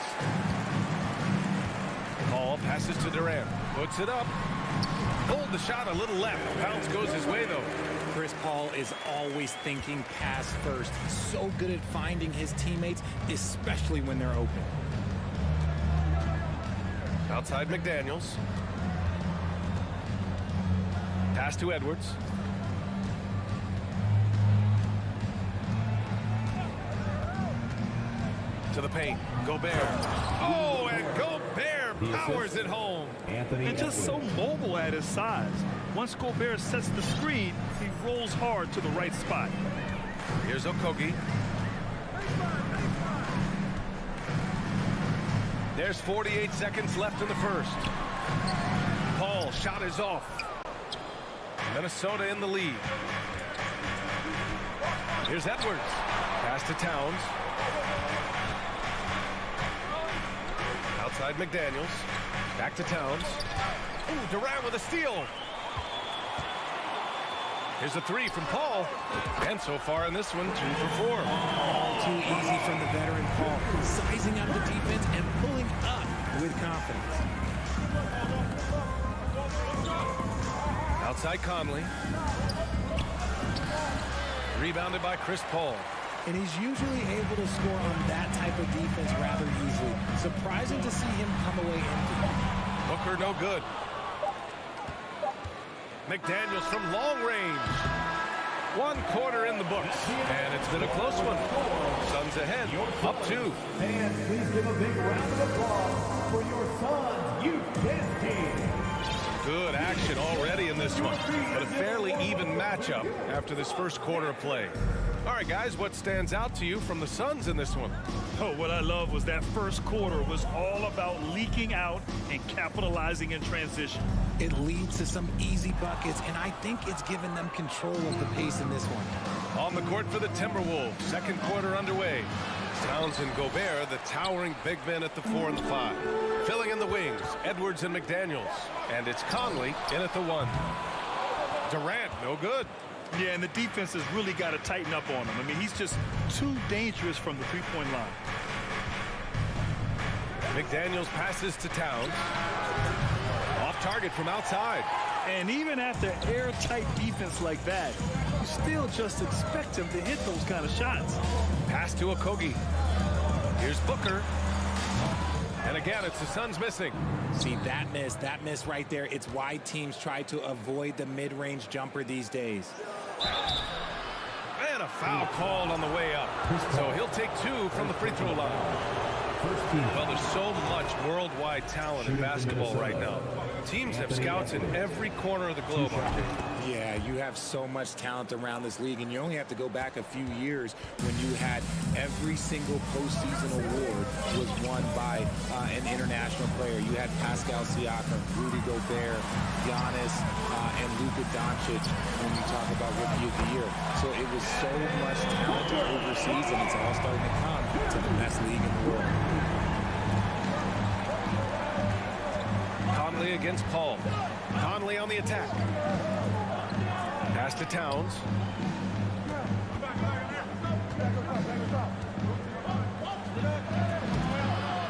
passes to Durant. Puts it up. Pulled the shot a little left. Bounce goes his way, though. Chris Paul is always thinking pass first. He's so good at finding his teammates, especially when they're open. Outside McDaniels. Pass to Edwards. To the paint. Gobert. Oh, and Gobert powers it home. And just so mobile at his size. Once Gobert sets the screen, he rolls hard to the right spot. Here's Okogie. There's 48 seconds left in the first. Paul, shot is off. Minnesota in the lead. Here's Edwards. Pass to Towns. Outside McDaniels. Back to Towns. Ooh, Durant with a steal. Here's a three from Paul. And so far in this one, 2 for 4. All too easy from the veteran Paul. Sizing up the defense and pulling up with confidence. Outside Conley. Rebounded by Chris Paul. And he's usually able to score on that type of defense rather easily. Surprising to see him come away empty. Booker no good. McDaniels from long range. 1 quarter in the books. And it's been a close one. Suns ahead. Up 2. Fans, please give a big round of applause for your Suns Youth Dance Team. Good action already in this one, but a fairly even matchup after this first quarter of play. All right, guys, what stands out to you from the Suns in this one? Oh, what I love was that first quarter was all about leaking out and capitalizing in transition. It leads to some easy buckets, and I think it's given them control of the pace in this one. On the court for the Timberwolves, second quarter underway. Towns and Gobert, the towering big men at the 4 and the 5. Filling in the wings, Edwards and McDaniels. And it's Conley in at the 1. Durant, no good. Yeah, and the defense has really got to tighten up on him. I mean, he's just too dangerous from the three-point line. McDaniels passes to Towns. Off target from outside. And even after airtight defense like that, you still just expect him to hit those kind of shots. Pass to Okogie. Here's Booker. And again, it's the Suns missing. See, that miss right there. It's why teams try to avoid the mid-range jumper these days. And a foul called on the way up. So he'll take 2 from the free throw line. Well, there's so much worldwide talent in basketball right now. Teams have scouts in every corner of the globe. Yeah, you have so much talent around this league, and you only have to go back a few years when you had every single postseason award was won by an international player. You had Pascal Siakam, Rudy Gobert, Giannis, and Luka Doncic when you talk about Rookie of the Year. So it was so much talent overseas, and it's all starting to come to the best league in the world. Conley against Paul. Conley on the attack. Pass to Towns.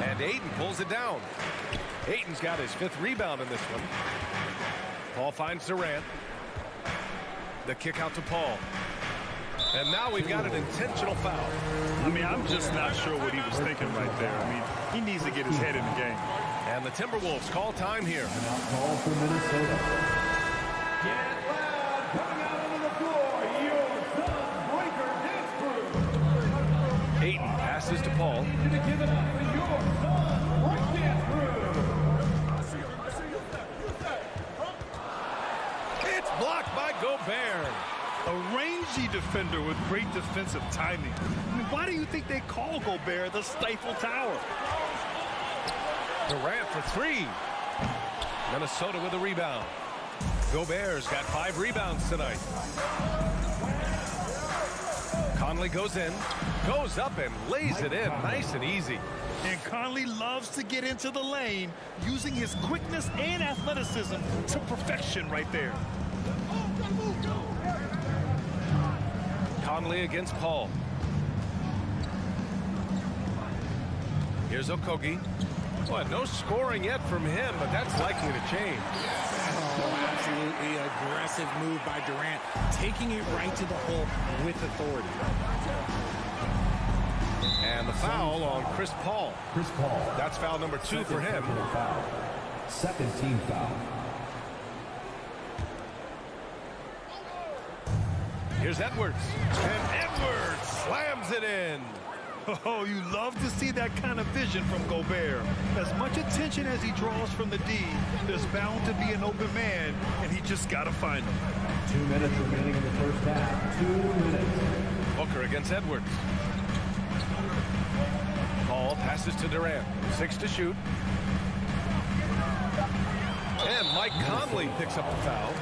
And Ayton pulls it down. Ayton's got his 5th rebound in this one. Paul finds Durant. The kick out to Paul. And now we've got an intentional foul. I mean, I'm just not sure what he was thinking right there. I mean, he needs to get his head in the game. And the Timberwolves call time here. Call for Minnesota. Get loud, coming out onto the floor, your Suns Breaker Dance Crew. Ayton passes to Paul. To give it up for your Suns Break Dance Crew. It's blocked by Gobert. A rangy defender with great defensive timing. I mean, why do you think they call Gobert the Stifle Tower? Durant for 3. Minnesota with a rebound. Gobert's got 5 rebounds tonight. Conley goes in, goes up and lays it in nice and easy. And Conley loves to get into the lane using his quickness and athleticism to perfection right there. Conley against Paul. Here's Okogie. Well, no scoring yet from him, but that's likely to change. Oh, absolutely aggressive move by Durant, taking it right to the hole with authority. And the foul on Chris Paul. Chris Paul. That's foul number 2 for him. Foul. Second team foul. Here's Edwards. And Edwards slams it in. Oh, you love to see that kind of vision from Gobert. As much attention as he draws from the D, there's bound to be an open man, and he just got to find him. 2 minutes remaining in the first half. 2 minutes. Booker against Edwards. Paul passes to Durant. 6 to shoot. And Mike Conley picks up the foul.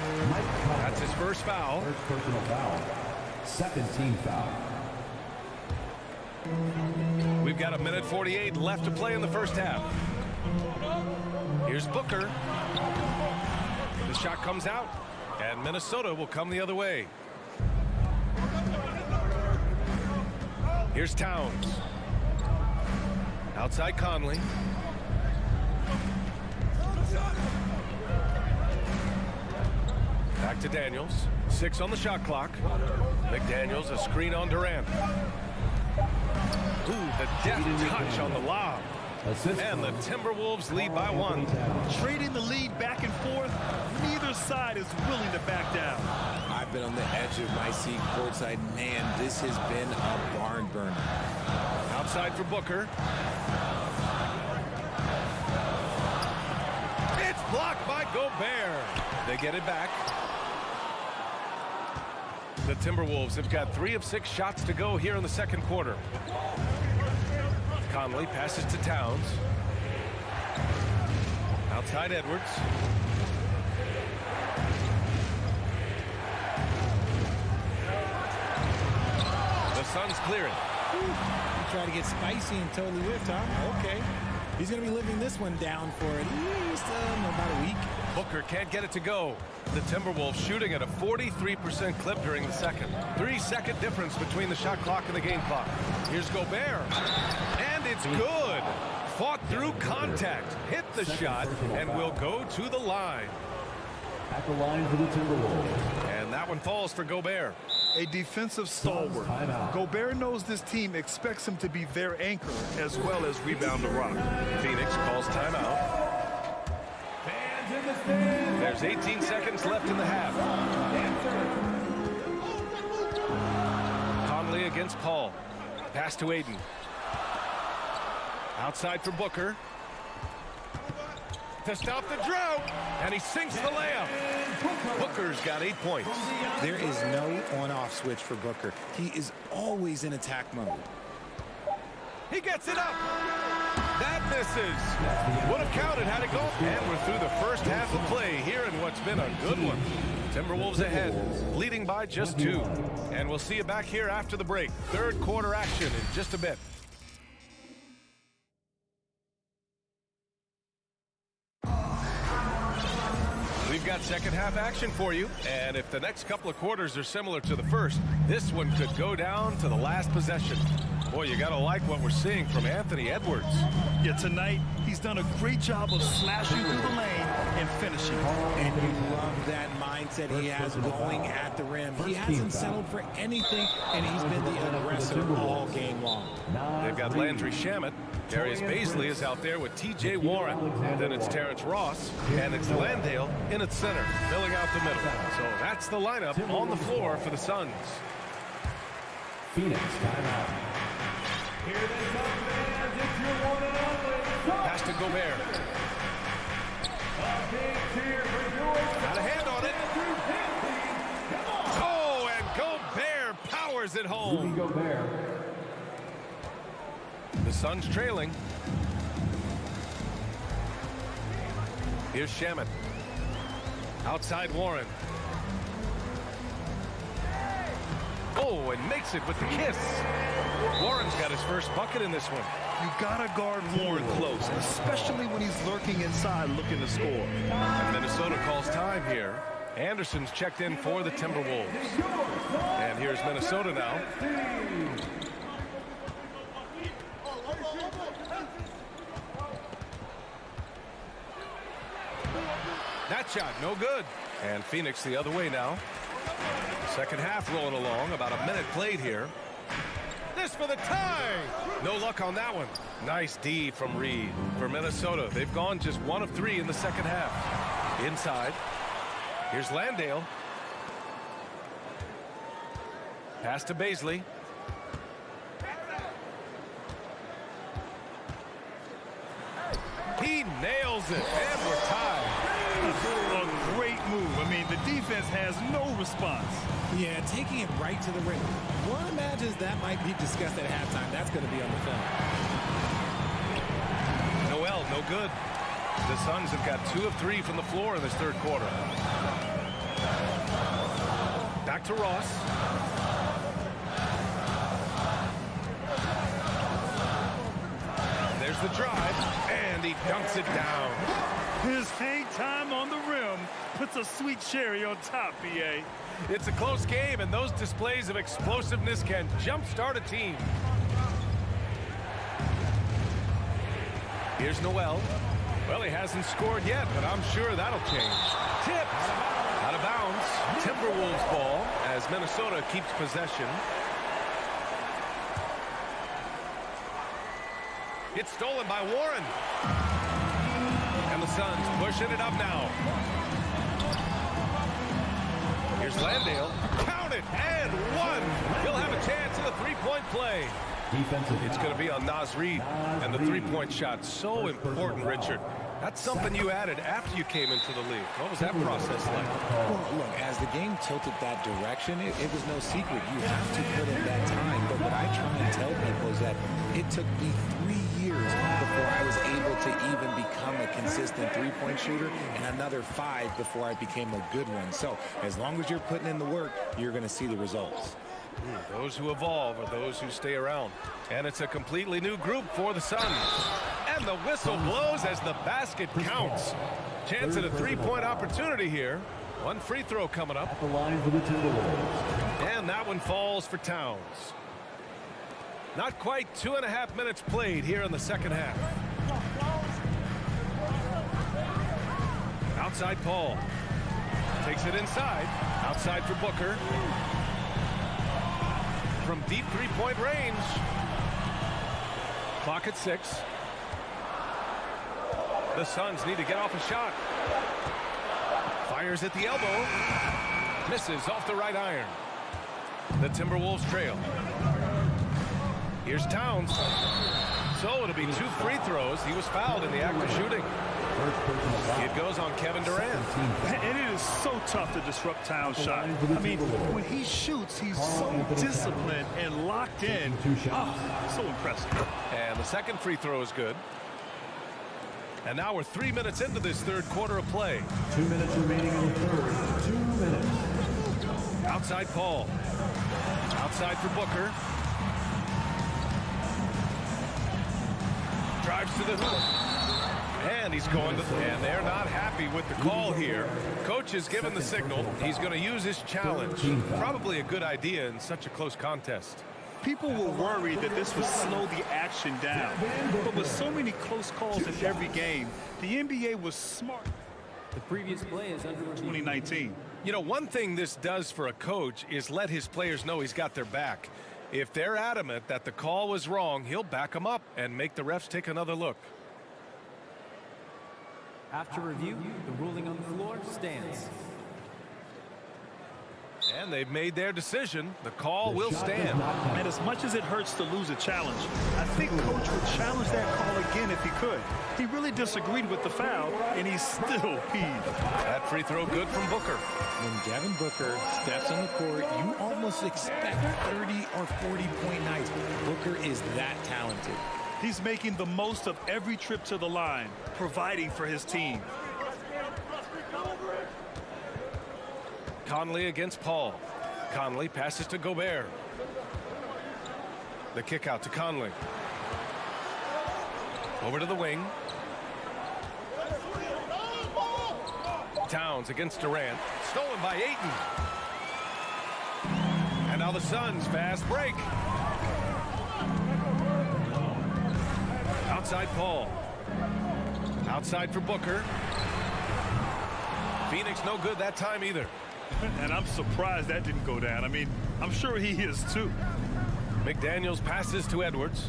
That's his first foul. First personal foul. Second team foul. We've got 1:48 left to play in the first half. Here's Booker. The shot comes out, and Minnesota will come the other way. Here's Towns. Outside Conley. Back to Daniels. 6 on the shot clock. McDaniels, a screen on Durant. Ooh, the deft touch on the lob. And the Timberwolves lead by 1. Trading the lead back and forth, neither side is willing to back down. I've been on the edge of my seat courtside. Man, this has been a barn burner. Outside for Booker. It's blocked by Gobert. They get it back. The Timberwolves have got 3 of 6 shots to go here in the second quarter. Conley passes to Towns. Outside Edwards. The Suns clear it. He tried to get spicy and totally whiffed, huh? Okay. He's going to be living this one down for at least about a week. Booker can't get it to go. The Timberwolves shooting at a 43% clip during the second. 3-second difference between the shot clock and the game clock. Here's Gobert. And it's good. Fought through contact. Hit the shot and will go to the line. At the line for the Timberwolves. And that one falls for Gobert. A defensive stalwart. Gobert knows this team expects him to be their anchor as well as rebound the rock. Phoenix calls timeout. There's 18 seconds left in the half. Conley against Paul. Pass to Aiden. Outside for Booker. To stop the drought. And he sinks the layup. Booker's got 8 points. There is no on-off switch for Booker. He is always in attack mode. He gets it up. That misses. Would have counted had it gone. And we're through the first half of play here in what's been a good one. Timberwolves ahead, leading by just 2. And we'll see you back here after the break. Third quarter action in just a bit. We've got second half action for you, and if the next couple of quarters are similar to the first, this one could go down to the last possession. Boy, you gotta like what we're seeing from Anthony Edwards. Yeah, tonight he's done a great job of slashing through the lane and finishing. And you love that mindset he has going at the rim. He hasn't settled for anything, and he's been the aggressor all game long. They've got Landry Shamet. Darius Baisley is out there with T.J. Warren. Then it's Terrence Ross, and it's Landale in its center, filling out the middle. So that's the lineup on the floor for the Suns. Phoenix timeout. Pass to Gobert. Got a hand on it. Oh, and Gobert powers it home. The Suns trailing. Here's Shamet. Outside Warren. Oh, and makes it with the kiss. Warren's got his first bucket in this one. You gotta guard Warren close, especially when he's lurking inside looking to score. And Minnesota calls time here. Anderson's checked in for the Timberwolves. And here's Minnesota now. That shot, no good. And Phoenix the other way now. Second half rolling along. About a minute played here. This for the tie. No luck on that one. Nice D from Reed. For Minnesota, they've gone just 1 of 3 in the second half. Inside. Here's Landale. Pass to Baisley. He nails it, and we're tied. A great move. I mean, the defense has no response. Yeah, taking it right to the rim. One imagines that might be discussed at halftime. That's going to be on the film. Noel, no good. The Suns have got 2 of 3 from the floor in this third quarter. Back to Ross. There's the drive, and he dunks it down. His hang time on the rim puts a sweet cherry on top, BA. It's a close game, and those displays of explosiveness can jumpstart a team. Here's Noel. Well, he hasn't scored yet, but I'm sure that'll change. Tipped. Out of bounds. Timberwolves ball as Minnesota keeps possession. It's stolen by Warren. And the Suns pushing it up now. Here's Landale. Count it, and 1. He'll have a chance in the three-point play. It's going to be on Naz Reid, and the three-point shot. So important, Richard. That's something you added after you came into the league. What was that process like? Well, look, as the game tilted that direction, it was no secret. You have to put in that time. But what I try and tell people is that it took me 3 years before I was able to even become a consistent three-point shooter, and another 5 before I became a good one. So as long as you're putting in the work, you're going to see the results. Those who evolve are those who stay around. And it's a completely new group for the Suns. And the whistle blows as the basket counts. Chance at a three-point opportunity here. 1 free throw coming up. At the line for the Timberwolves. And that one falls for Towns. Not quite 2.5 minutes played here in the second half. Outside Paul. Takes it inside. Outside for Booker. From deep three-point range. Clock at 6. The Suns need to get off a shot. Fires at the elbow. Misses off the right iron. The Timberwolves trail. Here's Towns. So it'll be 2 free throws. He was fouled in the act of shooting. It goes on Kevin Durant. And it is so tough to disrupt Towns' shot. I mean, when he shoots, he's so disciplined and locked in. Oh, so impressive. And the second free throw is good. And now we're 3 minutes into this third quarter of play. 2 minutes remaining in the third. 2 minutes. Outside Paul. Outside for Booker. Drives to the hoop. And he's going to, and they're not happy with the call here. Coach has given the signal. He's going to use his challenge. Probably a good idea in such a close contest. People were worried that this would slow the action down. But with so many close calls in every game, the NBA was smart. The previous play is under 2019. You know, one thing this does for a coach is let his players know he's got their back. If they're adamant that the call was wrong, he'll back them up and make the refs take another look. After review, the ruling on the floor stands. And they've made their decision. The call will stand. And as much as it hurts to lose a challenge, I think Coach would challenge that call again if he could. He really disagreed with the foul, and he's still peeved. That free throw good from Booker. When Devin Booker steps on the court, you almost expect 30 or 40-point nights. Booker is that talented. He's making the most of every trip to the line, providing for his team. Conley against Paul. Conley passes to Gobert. The kick out to Conley. Over to the wing. Towns against Durant. Stolen by Ayton. And now the Suns fast break. Outside Paul. Outside for Booker. Phoenix no good that time either. And I'm surprised that didn't go down. I mean, I'm sure he is too. McDaniels passes to Edwards.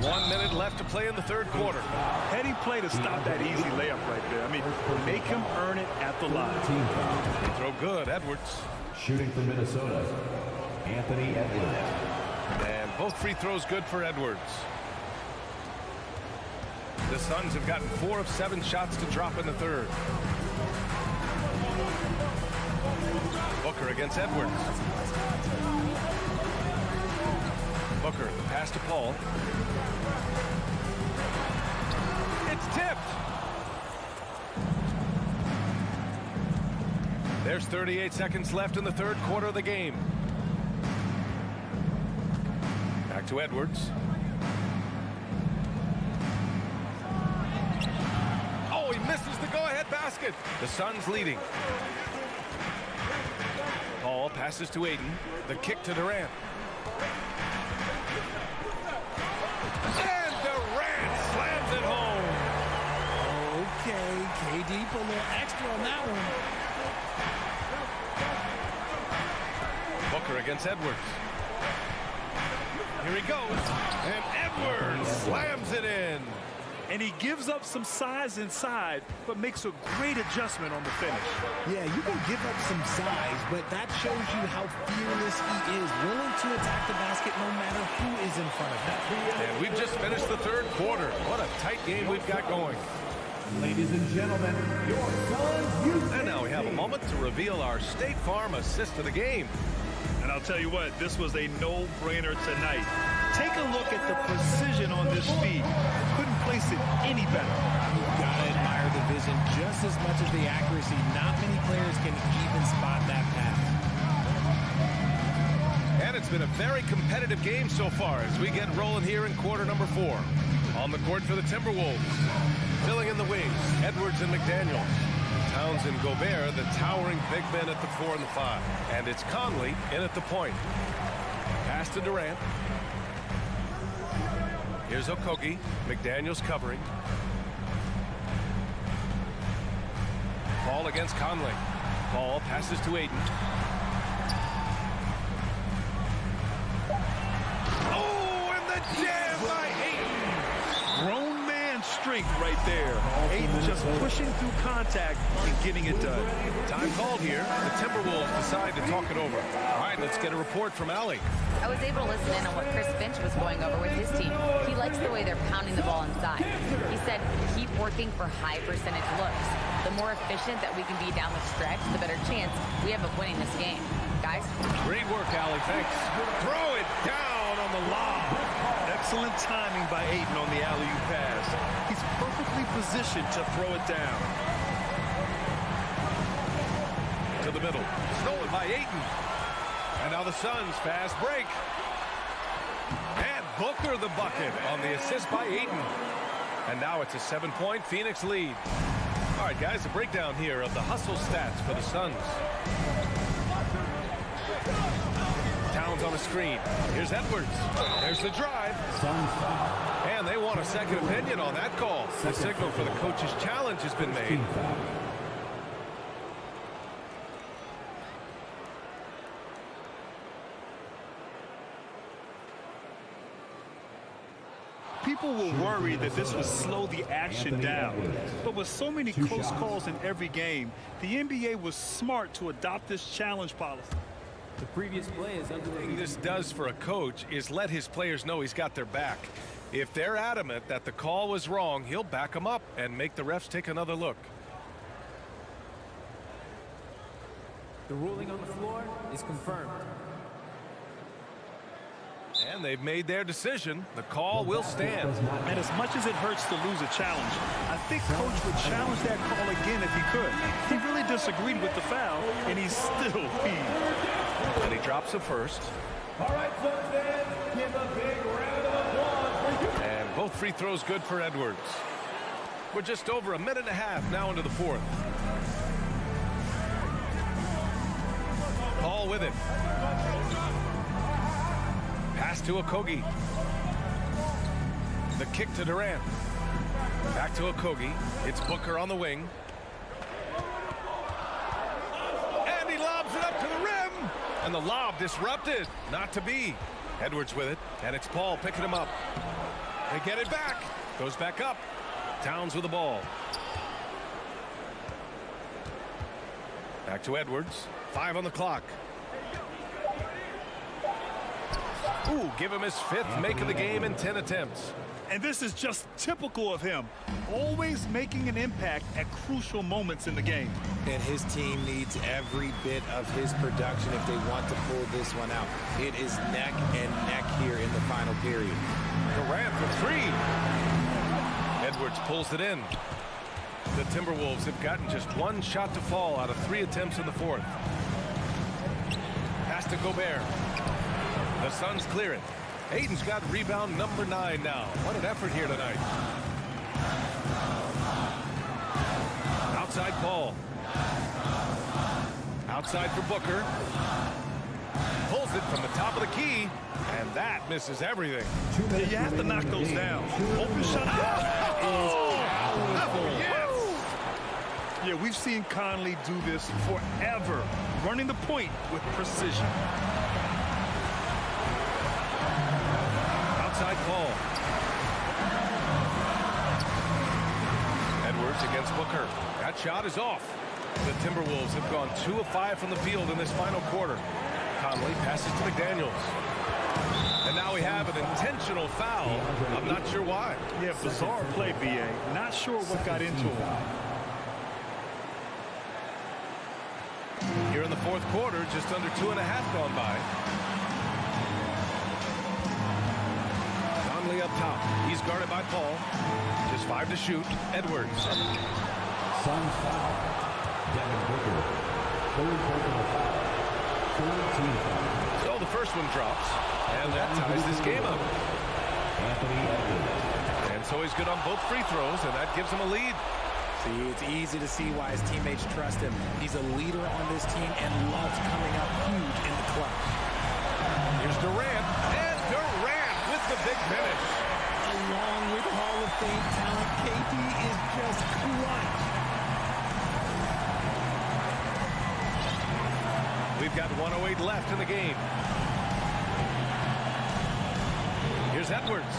1 minute left to play in the third quarter. Heady play to stop that easy layup right there. I mean, make him earn it at the line. Throw good, Edwards. Shooting for Minnesota, Anthony Edwards. And both free throws good for Edwards. The Suns have gotten 4 of 7 shots to drop in the third. Booker against Edwards. Booker, pass to Paul. It's tipped. There's 38 seconds left in the third quarter of the game. Back to Edwards. Oh, he misses the go-ahead basket. The Suns leading. Paul passes to Aiden. The kick to Durant. And Durant slams it home. Okay, KD put a little extra on that one. Booker against Edwards. Here he goes. And Edwards slams it in. And he gives up some size inside, but makes a great adjustment on the finish. Yeah, you can give up some size, but that shows you how fearless he is, willing to attack the basket no matter who is in front of him. And we've just finished the third quarter. What a tight game we've got going. Ladies and gentlemen, your Suns. And now we have a moment to reveal our State Farm assist of the game. And I'll tell you what, this was a no-brainer tonight. Take a look at the precision on this feed. Couldn't place it any better. You've got to admire the vision just as much as the accuracy. Not many players can even spot that pass. And it's been a very competitive game so far as we get rolling here in quarter number 4. On the court for the Timberwolves. Filling in the wings, Edwards and McDaniels. Towns and Gobert, the towering big men at the 4 and the 5. And it's Conley in at the point. Pass to Durant. Here's Okogie. McDaniels covering. Paul against Conley. Paul passes to Aiden. Oh, and the jam by Aiden. Grown man strength right there. Aiden just pushing through contact and getting it done. Time called here. The Timberwolves decide to talk it over. All right, let's get a report from Allie. I was able to listen in on what Chris Finch was going over with his team. He likes the way they're pounding the ball inside. He said, keep working for high percentage looks. The more efficient that we can be down the stretch, the better chance we have of winning this game. Guys? Great work, Allie. Thanks. Throw it down on the lob. Excellent timing by Aiden on the alley-oop pass. He's perfectly positioned to throw it down. To the middle. Stolen by Aiden. And now the Suns fast break. And Booker the bucket on the assist by Aiden. And now it's a 7-point Phoenix lead. All right, guys, a breakdown here of the hustle stats for the Suns. Towns on a screen. Here's Edwards. There's the drive. And they want a second opinion on that call. The signal for the coach's challenge has been made. People were worried that this would slow the action down. But with so many close calls in every game, the NBA was smart to adopt this challenge policy. The previous play is under What this does for a coach is let his players know he's got their back. If they're adamant that the call was wrong, he'll back them up and make the refs take another look. The ruling on the floor is confirmed. And they've made their decision. The call will stand. And as much as it hurts to lose a challenge, I think Coach would challenge that call again if he could. He really disagreed with the foul, and he's still peeved. And he drops it first. All right, Suns fans, give a big round of applause for you. And both free throws good for Edwards. We're just over a minute and a half now into the fourth. Paul with it. Pass to Okogie. The kick to Durant. Back to Okogie. It's Booker on the wing. And he lobs it up to the rim. And the lob disrupted. Not to be. Edwards with it. And it's Paul picking him up. They get it back. Goes back up. Towns with the ball. Back to Edwards. 5 on the clock. Ooh, give him his 5th make of the game in 10 attempts. And this is just typical of him. Always making an impact at crucial moments in the game. And his team needs every bit of his production if they want to pull this one out. It is neck and neck here in the final period. Durant for 3. Edwards pulls it in. The Timberwolves have gotten just 1 shot to fall out of 3 attempts in the 4th. Pass to Gobert. The Suns clear it. Aiden's got rebound number 9 now. What an effort here tonight. Outside Paul. Outside for Booker. Pulls it from the top of the key. And that misses everything. You have to knock those down. Open shot. Yes. Yeah, we've seen Conley do this forever. Running the point with precision. Outside Paul. Edwards against Booker. That shot is off. The Timberwolves have gone 2 of 5 from the field in this final quarter. Conley passes to McDaniels. And now we have an intentional foul. I'm not sure why. Yeah, bizarre play, B.A. Not sure what got into him. Here in the 4th quarter, just under 2.5 gone by. Conley up top. He's guarded by Paul. Just 5 to shoot. Edwards. Suns foul. Devin Booker. 3rd personal foul. 4th team foul. So the first one drops. And that ties this game up. Anthony Edwards. And so he's good on both free throws, and that gives him a lead. See, it's easy to see why his teammates trust him. He's a leader on this team and loves coming up huge in the clutch. Here's Durant, and Durant with the big finish. Along with Hall of Fame talent, KD is just clutch. We've got 1:08 left in the game. Here's Edwards.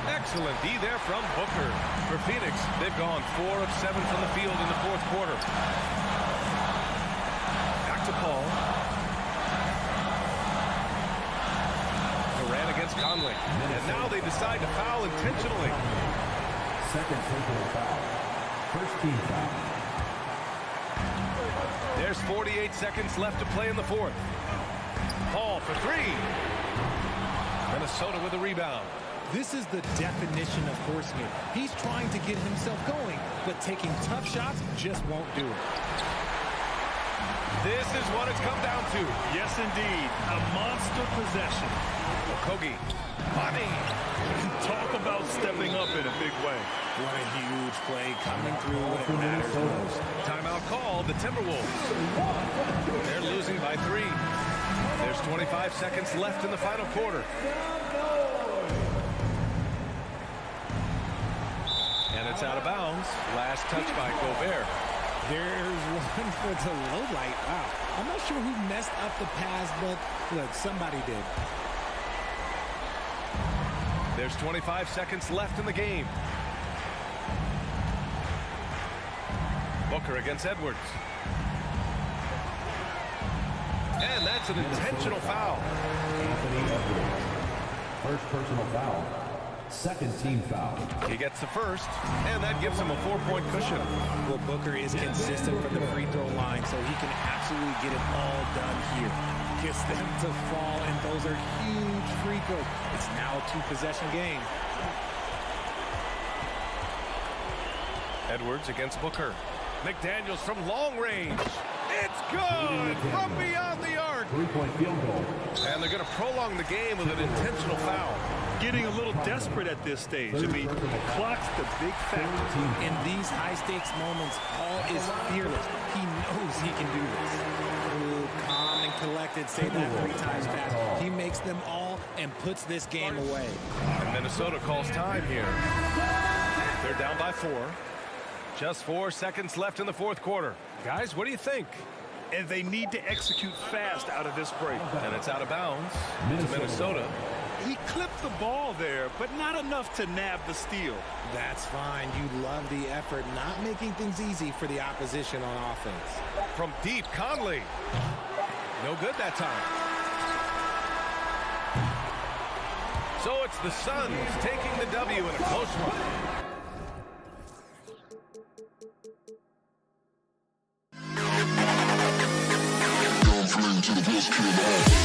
Excellent D there from Booker. For Phoenix, they've gone 4 of 7 from the field in the 4th quarter. Back to Paul. Durant against Conley. And now they decide to foul intentionally. 2nd personal foul. 1st team foul. There's 48 seconds left to play in the 4th. Paul for 3. Minnesota with a rebound. This is the definition of forcing it. He's trying to get himself going, but taking tough shots just won't do it. This is what it's come down to. Yes, indeed. A monster possession. Okogie. Money. Talk about stepping up in a big way. What a huge play coming through when it matters most. Timeout called. The Timberwolves. They're losing by 3. There's 25 seconds left in the final quarter. And it's out of bounds. Last touch by Gobert. There's one for the low light. Wow. I'm not sure who messed up the pass, but look, somebody did. There's 25 seconds left in the game. Booker against Edwards. And that's an intentional foul. Anthony Edwards. 1st personal foul. 2nd team foul. He gets the 1st, and that gives him a 4-point cushion. Well, Booker is consistent from the free throw line, so he can absolutely get it all done here. Gets them to fall, and those are huge free throws. It's now a 2-possession game. Edwards against Booker. McDaniels from long range. It's good from beyond the arc. 3-point field goal. And they're going to prolong the game with an intentional foul. Getting a little desperate at this stage. I mean, clock's the big factor. In these high-stakes moments, Paul is fearless. He knows he can do this. Ooh, calm and collected. Say that 3 times fast. He makes them all and puts this game away. And Minnesota calls time here. They're down by 4. Just 4 seconds left in the fourth quarter. Guys, what do you think? And they need to execute fast out of this break. And it's out of bounds to Minnesota. He clipped the ball there, but not enough to nab the steal. That's fine. You love the effort, not making things easy for the opposition on offense. From deep, Conley. No good that time. So it's the Suns taking the W in a close one. To the best kid.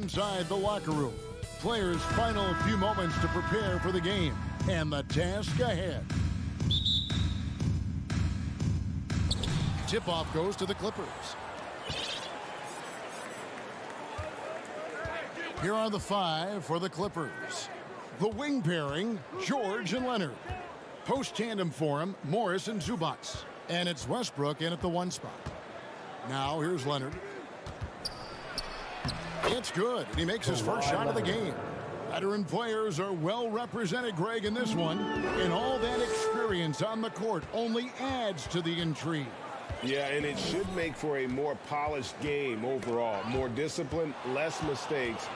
inside the locker room. Players' final few moments to prepare for the game and the task ahead. Tip-off goes to the Clippers. Here are the 5 for the Clippers. The wing pairing, George and Leonard. Post tandem for him, Morris and Zubats. And it's Westbrook in at the 1 spot. Now here's Leonard. It's good, and he makes his first shot of the game. Veteran players are well represented, Greg, in this one. And all that experience on the court only adds to the intrigue. Yeah, and it should make for a more polished game overall. More discipline, less mistakes,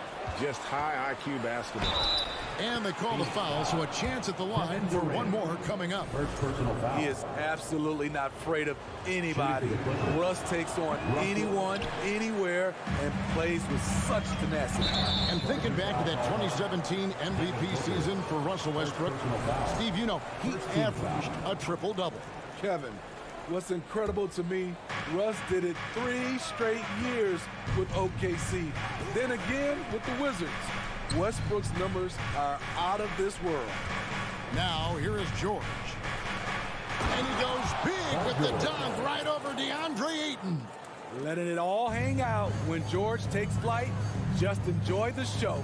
just high IQ basketball. And they call the foul, so a chance at the line for one more coming up. First personal foul. He is absolutely not afraid of anybody. Russ takes on anyone, anywhere, and plays with such tenacity. And thinking back to that 2017 MVP season for Russell Westbrook, Steve, you know, he averaged a triple-double. Kevin, what's incredible to me, Russ did it 3 straight years with OKC. Then again with the Wizards. Westbrook's numbers are out of this world. Now, here is George. And he goes big with the dunk right over DeAndre Ayton. Letting it all hang out when George takes flight. Just enjoy the show.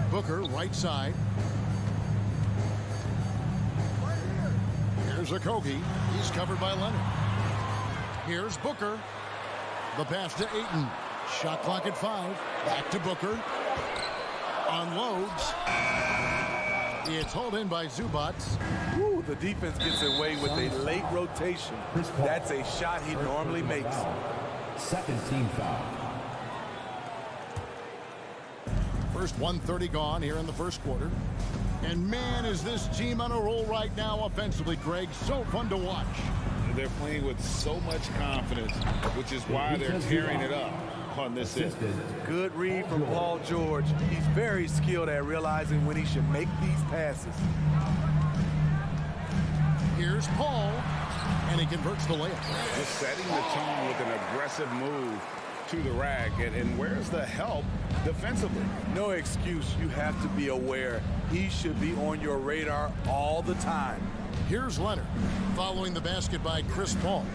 Booker, right side. Here's Okogie. He's covered by Leonard. Here's Booker. The pass to Ayton. Shot clock at 5. Back to Booker. Unloads. It's hauled in by Zubats. Woo, the defense gets away with a late rotation. That's a shot he normally makes. Second team foul. First 1:30 gone here in the first quarter. And man, is this team on a roll right now offensively, Greg. So fun to watch. They're playing with so much confidence, which is why they're tearing it up on this end. Good read from Paul George. He's very skilled at realizing when he should make these passes. Here's Paul, and he converts the layup. Just setting the tone with an aggressive move to the rack. And where's the help defensively? No excuse. You have to be aware. He should be on your radar all the time. Here's Leonard, following the basket by Chris Paul.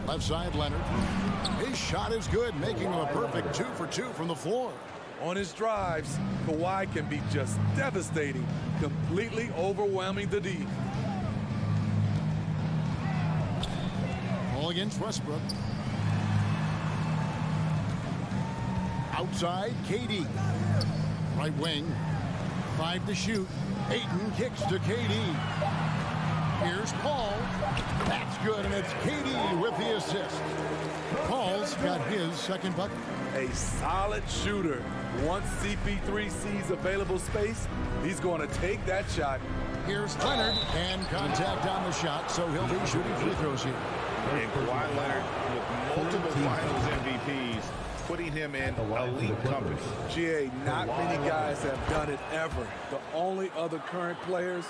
Left side, Leonard. His shot is good, making him a perfect 2 for 2 from the floor. On his drives, Kawhi can be just devastating, completely overwhelming the D. Ball against Westbrook. Outside, KD. Right wing. 5 to shoot. Ayton kicks to KD. Here's Paul. That's good, and it's KD with the assist. Paul's got his second bucket. A solid shooter. Once CP3 sees available space, he's going to take that shot. Here's Leonard, and contact on the shot, so he'll be shooting free throws here. And Kawhi Leonard with multiple finals MVPs, putting him in elite company. GA, not many guys have done it ever. The only other current players,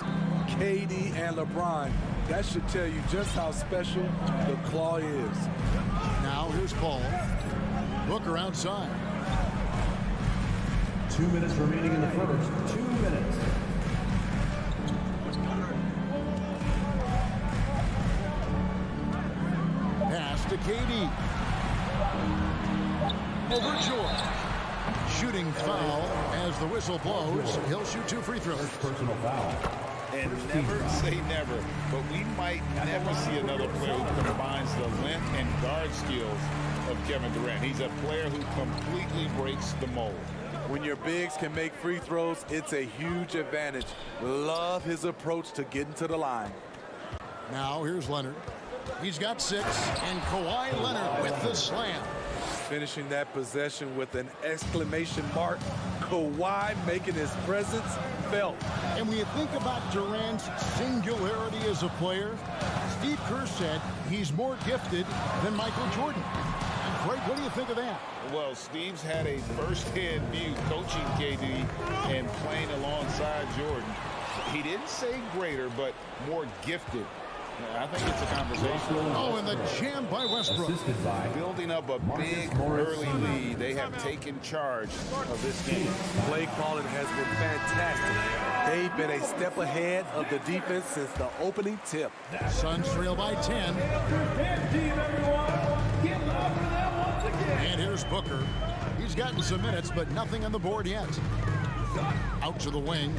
KD and LeBron. That should tell you just how special the Claw is. Now here's Paul. Booker outside. 2 minutes remaining in the first. 2 minutes. Pass to KD. Over George. Shooting foul as the whistle blows. He'll shoot 2 free throws. Personal foul. And never say never, but we might never see another player who combines the length and guard skills of Kevin Durant. He's a player who completely breaks the mold. When your bigs can make free throws, it's a huge advantage. Love his approach to getting to the line. Now here's Leonard. He's got 6, and Kawhi Leonard with the slam. Finishing that possession with an exclamation mark. Kawhi making his presence felt. And when you think about Durant's singularity as a player, Steve Kerr said he's more gifted than Michael Jordan. Greg, what do you think of that? Well, Steve's had a first-hand view coaching KD and playing alongside Jordan. He didn't say greater, but more gifted I think it's a conversation. Oh, and the jam by Westbrook. Building up a big early lead. They have taken charge of this game. Play calling has been fantastic. They've been a step ahead of the defense since the opening tip. Suns trail by 10. And here's Booker. He's gotten some minutes, but nothing on the board yet. Out to the wing.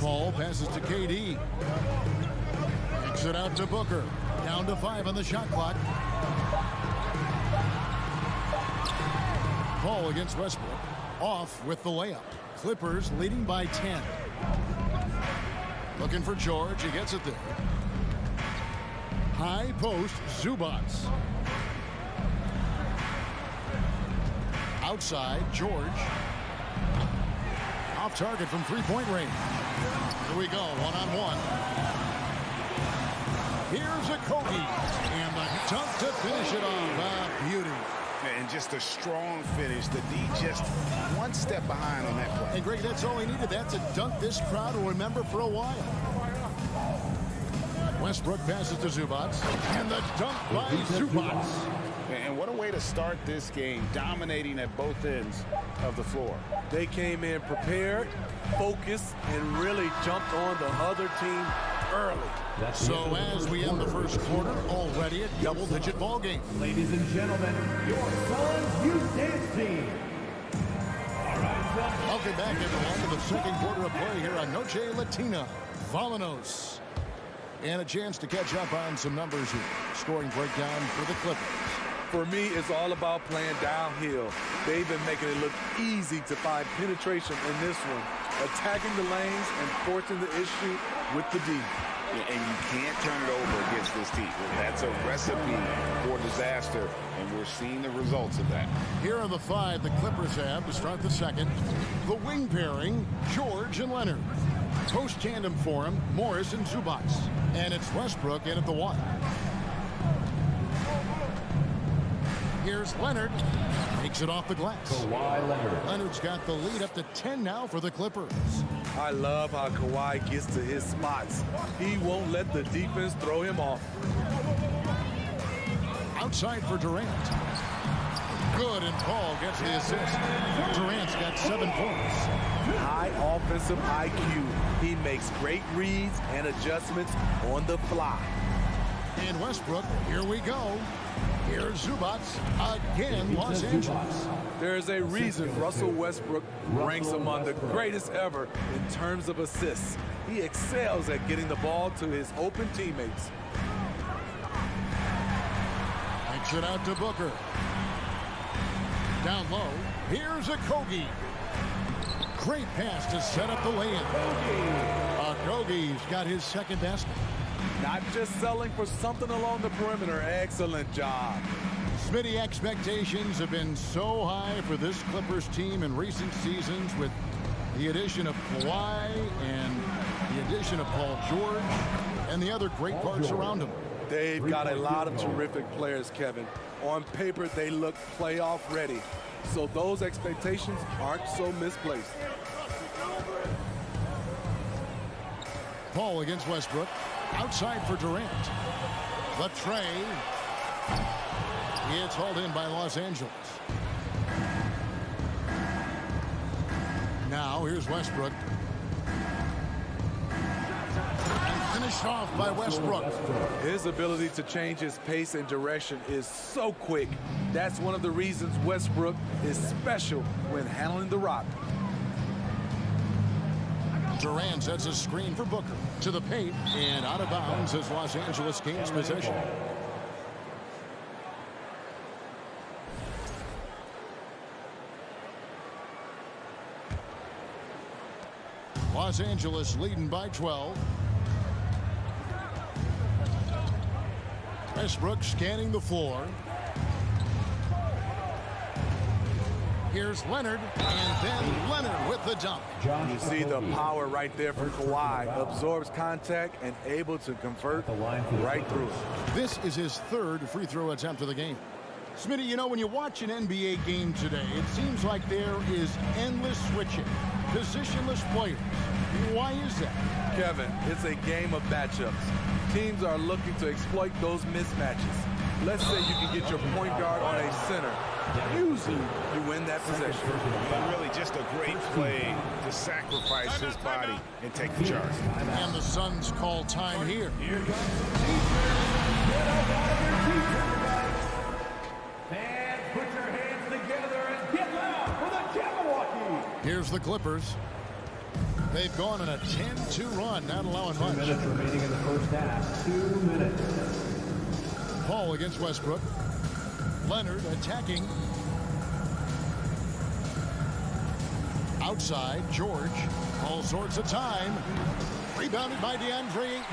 Paul passes to KD. Kicks it out to Booker. Down to 5 on the shot clock. Paul against Westbrook. Off with the layup. Clippers leading by 10. Looking for George. He gets it there. High post, Zubats. Outside, George. Off target from three-point range. Here we go, one-on-one. Here's a Kobe. And the dunk to finish it off. Beauty. And just a strong finish. The D just one step behind on that play. And Greg, that's all he needed. That's a dunk this crowd will remember for a while. Westbrook passes to Zubats. And the dunk by Zubats. And what a way to start this game, dominating at both ends of the floor. They came in prepared, focused, and really jumped on the other team early. So as we end the first quarter, already a double-digit ball game. Ladies and gentlemen, your Suns Youth Dance Team. Welcome back, everyone, to the second quarter of play here on Noche Latina. Vamanos. And a chance to catch up on some numbers here. Scoring breakdown for the Clippers. For me, it's all about playing downhill. They've been making it look easy to find penetration in this one, attacking the lanes and forcing the issue with the D. And you can't turn it over against this team. That's a recipe for disaster, and we're seeing the results of that. Here are the 5 the Clippers have to start the second. The wing pairing, George and Leonard. Post tandem for him, Morris and Zubats. And it's Westbrook in at the 1. Here's Leonard. Takes it off the glass. Kawhi Leonard. Leonard's got the lead up to 10 now for the Clippers. I love how Kawhi gets to his spots. He won't let the defense throw him off. Outside for Durant. Good, and Paul gets the assist. Durant's got 7 points. High offensive IQ. He makes great reads and adjustments on the fly. And Westbrook, here we go. Here's Zubats again, Los Angeles. There's a reason Russell Westbrook ranks among the greatest ever in terms of assists. He excels at getting the ball to his open teammates. Takes it out to Booker. Down low, here's a Kogi. Great pass to set up the lay-in. Kogi's got his second basket. Not just selling for something along the perimeter. Excellent job. Smitty, expectations have been so high for this Clippers team in recent seasons with the addition of Kawhi and the addition of Paul George and the other great parts around him. They've got a lot of terrific players, Kevin. On paper, they look playoff ready. So those expectations aren't so misplaced. Paul against Westbrook. Outside for Durant. The tray. It's hauled in by Los Angeles. Now here's Westbrook. And finished off by Westbrook. His ability to change his pace and direction is so quick. That's one of the reasons Westbrook is special when handling the rock. Durant sets a screen for Booker to the paint and out of bounds as Los Angeles gains possession. Los Angeles leading by 12. Westbrook scanning the floor. Here's Leonard, and then Leonard with the dunk. You see the power right there from Kawhi. Absorbs contact and able to convert right through it. This is his 3rd free throw attempt of the game. Smitty, you know, when you watch an NBA game today, it seems like there is endless switching, positionless players. Why is that? Kevin, it's a game of matchups. Teams are looking to exploit those mismatches. Let's say you can get your point guard on a center. Usually, you win that possession. And really just a great play to sacrifice his body and take the charge. And the Suns call time here. Fans, put your hands together and get loud for the Jabberwocky. Here's the Clippers. They've gone on a 10-2 run, not allowing much. 2 minutes remaining in the first half. 2 minutes. Paul against Westbrook. Leonard attacking. Outside, George. All sorts of time. Rebounded by DeAndre Ayton.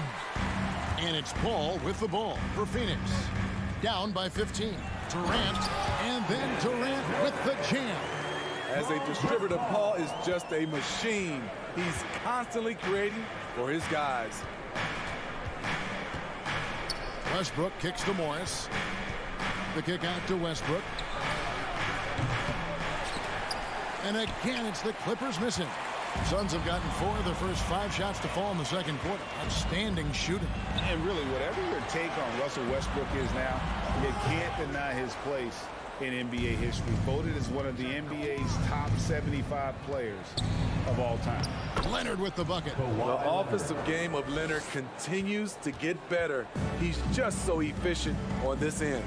And it's Paul with the ball for Phoenix. Down by 15. Durant, and then Durant with the jam. As a distributor, Paul is just a machine. He's constantly creating for his guys. Westbrook kicks to Morris. The kick out to Westbrook. And again, it's the Clippers missing. Suns have gotten 4 of their first 5 shots to fall in the second quarter. Outstanding shooting. And really, whatever your take on Russell Westbrook is now, you can't deny his place in NBA history. Voted as one of the NBA's top 75 players of all time. Leonard with the bucket. The offensive game of Leonard continues to get better. He's just so efficient on this end.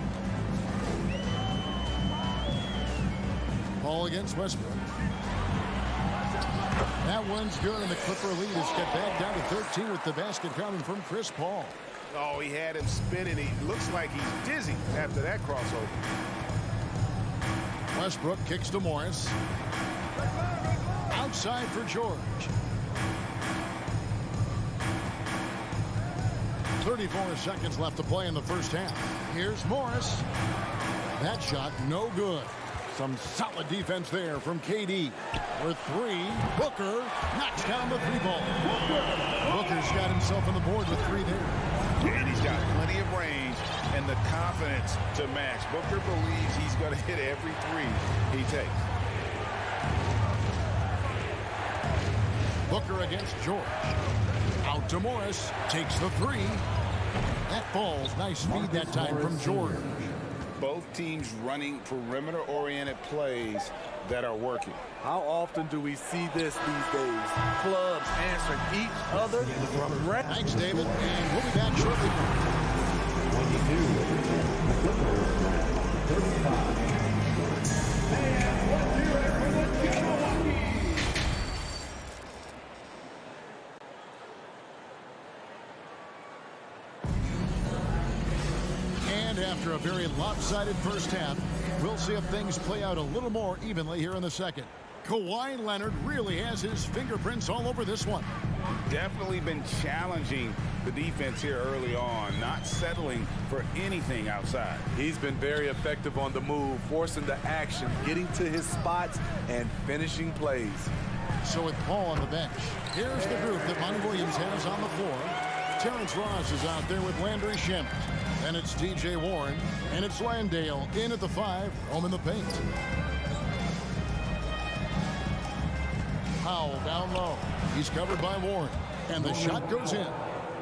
Paul against Westbrook. That one's good, and the Clipper lead is cut back down to 13 with the basket coming from Chris Paul. Oh, he had him spinning. He looks like he's dizzy after that crossover. Westbrook kicks to Morris. Outside for George. 34 seconds left to play in the first half. Here's Morris. That shot no good. Some solid defense there from KD. For 3, Booker knocks down the 3-ball. Booker's got himself on the board with 3 there. And he's got plenty of range and the confidence to match. Booker believes he's going to hit every 3 he takes. Booker against George. Out to Morris. Takes the 3. That falls. Nice feed that time from George. Both teams running perimeter-oriented plays that are working. How often do we see this these days? Clubs answering each other from range. Thanks, David, and we'll be back shortly. 22, 35. And let's hear it for the Jabberwocky. And after a very lopsided first half, we'll see if things play out a little more evenly here in the second. Kawhi Leonard really has his fingerprints all over this one. Definitely been challenging the defense here early on, not settling for anything outside. He's been very effective on the move, forcing the action, getting to his spots, and finishing plays. So with Paul on the bench, here's the group that Monty Williams has on the floor. Terrence Ross is out there with Landry Shamet. And it's TJ Warren. And it's Landale in at the 5, home in the paint. Powell down low. He's covered by Warren. And the shot goes in.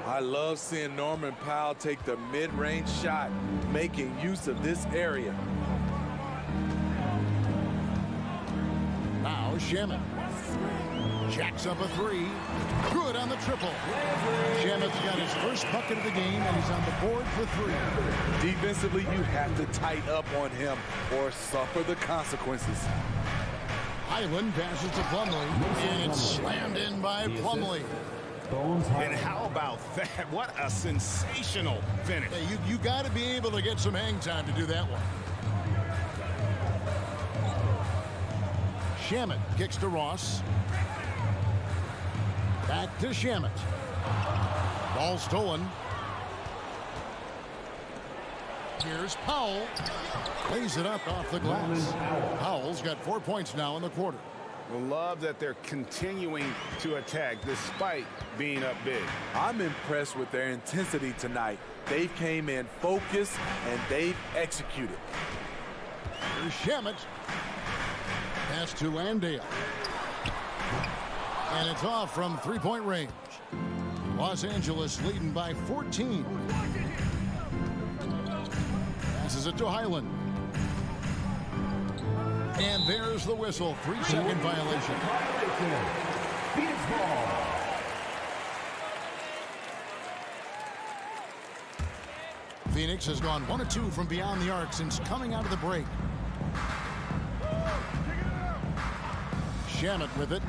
I love seeing Norman Powell take the mid-range shot, making use of this area. Now Shamet. Jacks up a 3. Good on the triple. Shamet's got his first bucket of the game, and he's on the board for 3. Defensively, you have to tighten up on him or suffer the consequences. Highland passes to Plumlee, and it's slammed in by Plumlee. And how about that? What a sensational finish. Hey, you got to be able to get some hang time to do that one. Shamet kicks to Ross. Back to Shamet. Ball stolen. Here's Powell. Lays it up off the glass. Powell's got 4 points now in the quarter. We'll love that they're continuing to attack despite being up big. I'm impressed with their intensity tonight. They came in focused and they've executed. Here's Shamet. Pass to Landale. And it's off from three-point range. Los Angeles leading by 14. Passes it to Highland. And there's the whistle. 3-second violation. Phoenix ball. Phoenix has gone 1 of 2 from beyond the arc since coming out of the break. Shamit with it.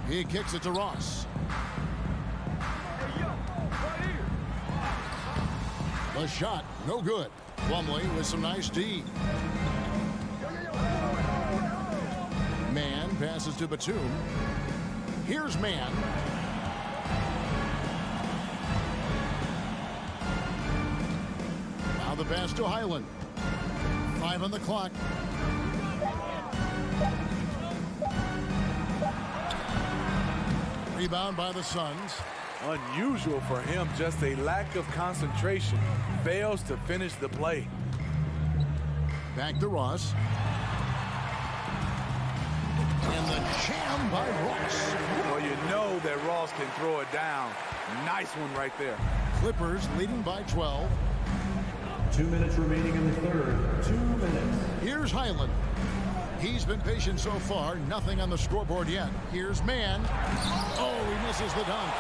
He kicks it to Ross. The shot, no good. Plumlee with some nice D. Mann passes to Batum. Here's Mann. Now the pass to Highland. 5 on the clock. Rebound by the Suns. Unusual for him, just a lack of concentration. Fails to finish the play. Back to Ross. And the jam by Ross. Well, you know that Ross can throw it down. Nice one right there. Clippers leading by 12. 2 minutes remaining in the third. 2 minutes. Here's Highland. He's been patient so far. Nothing on the scoreboard yet. Here's Mann. Oh, he misses the dunk.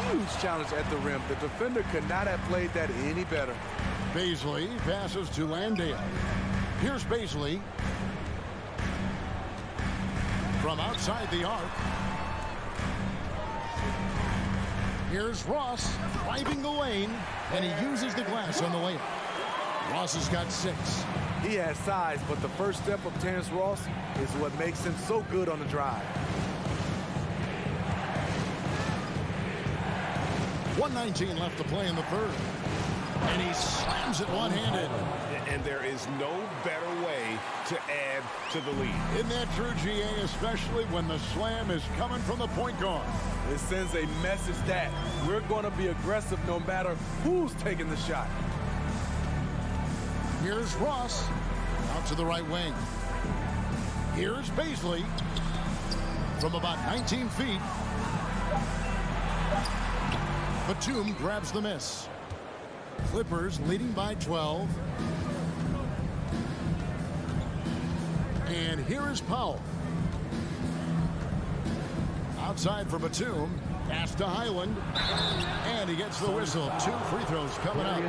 Huge challenge at the rim. The defender could not have played that any better. Baisley passes to Landale. Here's Baisley. From outside the arc. Here's Ross driving the lane, and he uses the glass on the layup. Ross has got 6. He has size, but the first step of Terrence Ross is what makes him so good on the drive. 1:19 left to play in the third. And he slams it one-handed. And there is no better way to add to the lead. Isn't that true, GA, especially when the slam is coming from the point guard? It sends a message that we're going to be aggressive no matter who's taking the shot. Here's Ross out to the right wing. Here's Baisley from about 19 feet. Batum grabs the miss. Clippers leading by 12. And here is Powell. Outside for Batum. Pass to Highland. And he gets the whistle. 2 free throws coming up.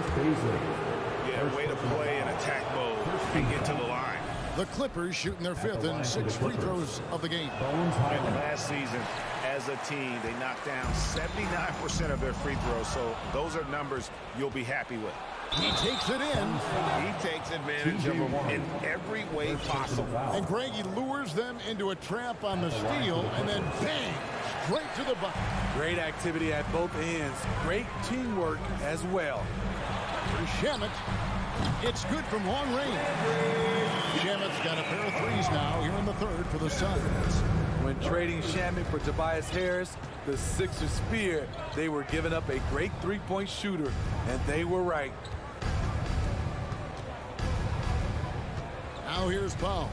Yeah, way to play in attack mode and get to the line. The Clippers shooting their 5th and 6 free throws of the game. And last season, as a team, they knocked down 79% of their free throws, so those are numbers you'll be happy with. He takes it in. He takes advantage of them in every way possible. And Greg, he lures them into a trap on the steal, and then bang, straight to the bucket. Great activity at both ends. Great teamwork as well. Shamit, it's good from long range. Shamit's got a pair of threes now here in the third for the Suns. When trading Shamit for Tobias Harris, the Sixers feared they were giving up a great three-point shooter, and they were right. Now here's Powell.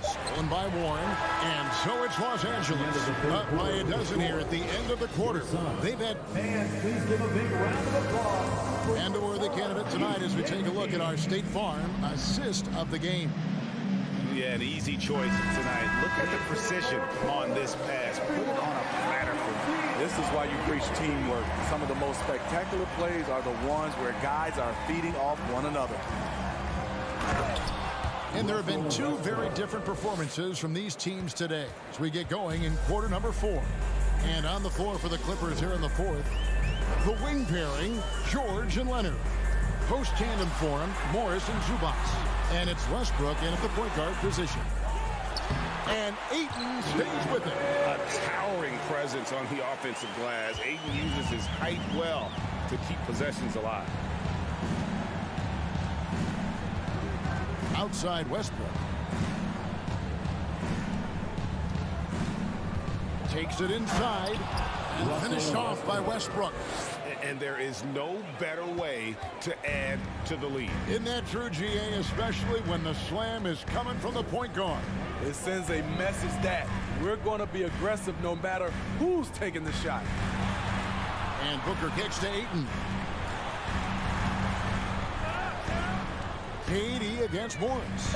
Stolen by Warren, and so it's Los Angeles. Up by a dozen here at the end of the quarter. They've had fans, please give a big round of applause. And we're the candidate tonight as we take a look at our State Farm assist of the game. Yeah, an easy choice tonight. Look at the precision on this pass. Put it on a platter for me. This is why you preach teamwork. Some of the most spectacular plays are the ones where guys are feeding off one another. And there have been 2 very different performances from these teams today as we get going in quarter number 4. And on the floor for the Clippers here in the 4th, the wing pairing, George and Leonard. Post tandem for him, Morris and Zubac. And it's Westbrook in at the point guard position. And Ayton stays with it. A towering presence on the offensive glass. Ayton uses his height well to keep possessions alive. Outside Westbrook. Takes it inside and finished off by Westbrook. and there is no better way to add to the lead. Isn't that true, GA, especially when the slam is coming from the point guard? It sends a message that we're going to be aggressive no matter who's taking the shot. And Booker kicks to Ayton. KD against Morris.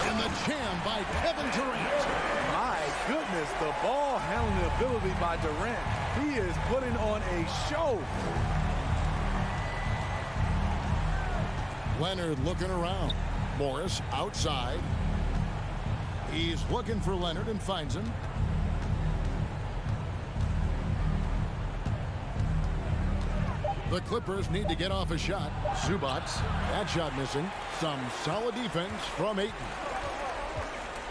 And the jam by Kevin Durant. My goodness, the ball handling ability by Durant. He is putting on a show. Leonard looking around. Morris outside. He's looking for Leonard and finds him. The Clippers need to get off a shot. Zubats, that shot missing. Some solid defense from Ayton.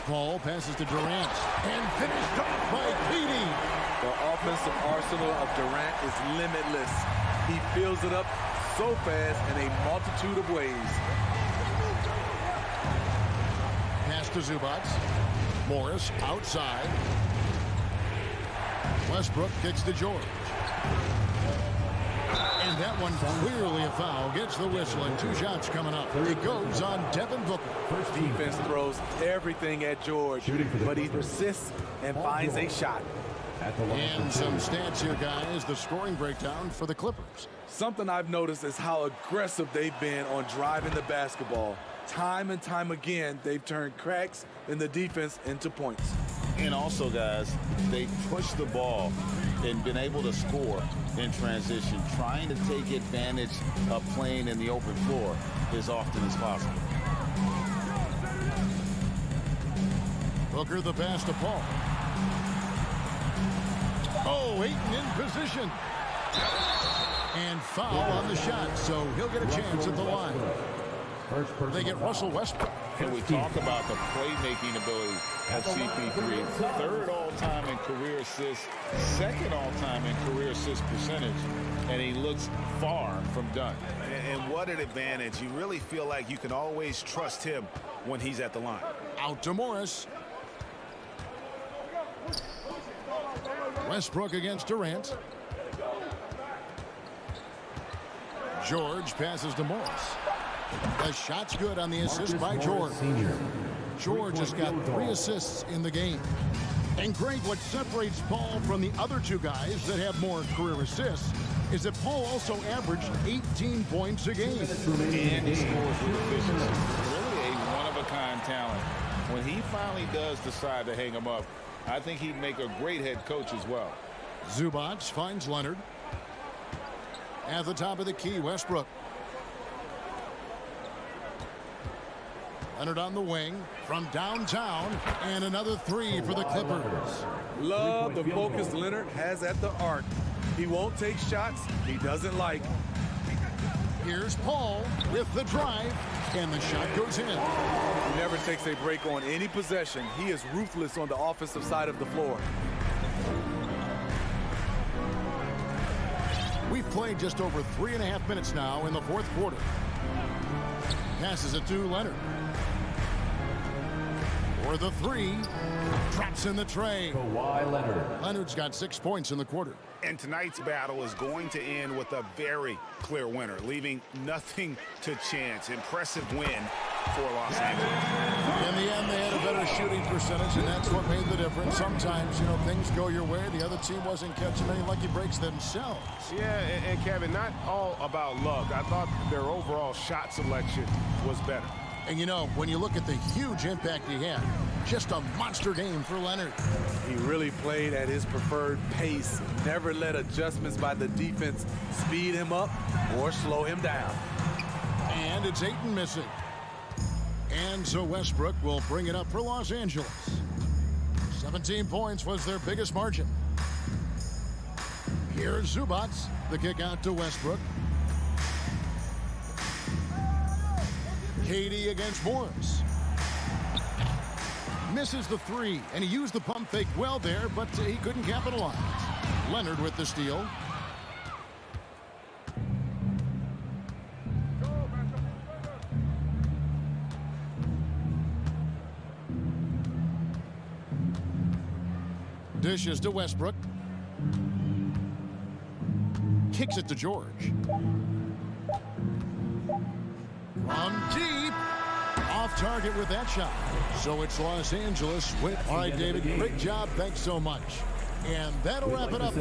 Paul passes to Durant and finished off by KD. The offensive arsenal of Durant is limitless. He fills it up so fast in a multitude of ways. Pass to Zubats. Morris outside. Westbrook kicks to George. And that one clearly a foul. Gets the whistle and 2 shots coming up. It goes on Devin Booker. First defense throws everything at George, but he persists and finds a shot. And some stats here, guys. The scoring breakdown for the Clippers. Something I've noticed is how aggressive they've been on driving the basketball. Time and time again, they've turned cracks in the defense into points. And also, guys, they push the ball and been able to score in transition, trying to take advantage of playing in the open floor as often as possible. Booker the pass to Paul. Oh, Ayton in position. And foul on the shot, so he'll get a chance at the line. They get Russell Westbrook. And we talk about the playmaking ability of CP3. 3rd all-time in career assists, 2nd all-time in career assist percentage, and he looks far from done. And what an advantage. You really feel like you can always trust him when he's at the line. Out to Morris. Westbrook against Durant. George passes to Morris. The shot's good on the assist by George. George has got 3 assists in the game. And Greg, what separates Paul from the other 2 guys that have more career assists is that Paul also averaged 18 points a game. And he scores with efficiency. Really a one-of-a-kind talent. When he finally does decide to hang him up, I think he'd make a great head coach as well. Zubats finds Leonard. At the top of the key, Westbrook. Leonard on the wing from downtown, and another 3 for the Clippers. Love the focus Leonard has at the arc. He won't take shots he doesn't like. Here's Paul with the drive, and the shot goes in. He never takes a break on any possession. He is ruthless on the offensive side of the floor. We've played just over 3.5 minutes now in the 4th quarter. Passes it to Leonard. For the 3, traps in the tray. Kawhi Leonard. Leonard's got 6 points in the quarter. And tonight's battle is going to end with a very clear winner, leaving nothing to chance. Impressive win for Los Angeles. In the end, they had a better shooting percentage, and that's what made the difference. Sometimes, things go your way. The other team wasn't catching any lucky breaks themselves. Yeah, and Kevin, not all about luck. I thought their overall shot selection was better. And when you look at the huge impact he had, just a monster game for Leonard. He really played at his preferred pace. Never let adjustments by the defense speed him up or slow him down. And it's Ayton missing. And so Westbrook will bring it up for Los Angeles. 17 points was their biggest margin. Here's Zubats. The kick out to Westbrook. KD against Morris. Misses the 3, and he used the pump fake well there, but he couldn't capitalize. Leonard with the steal. Dishes to Westbrook. kicks it to George. From deep. Off target with that shot. So it's Los Angeles with... All right, David, great job. Thanks so much. And that'll wrap it up.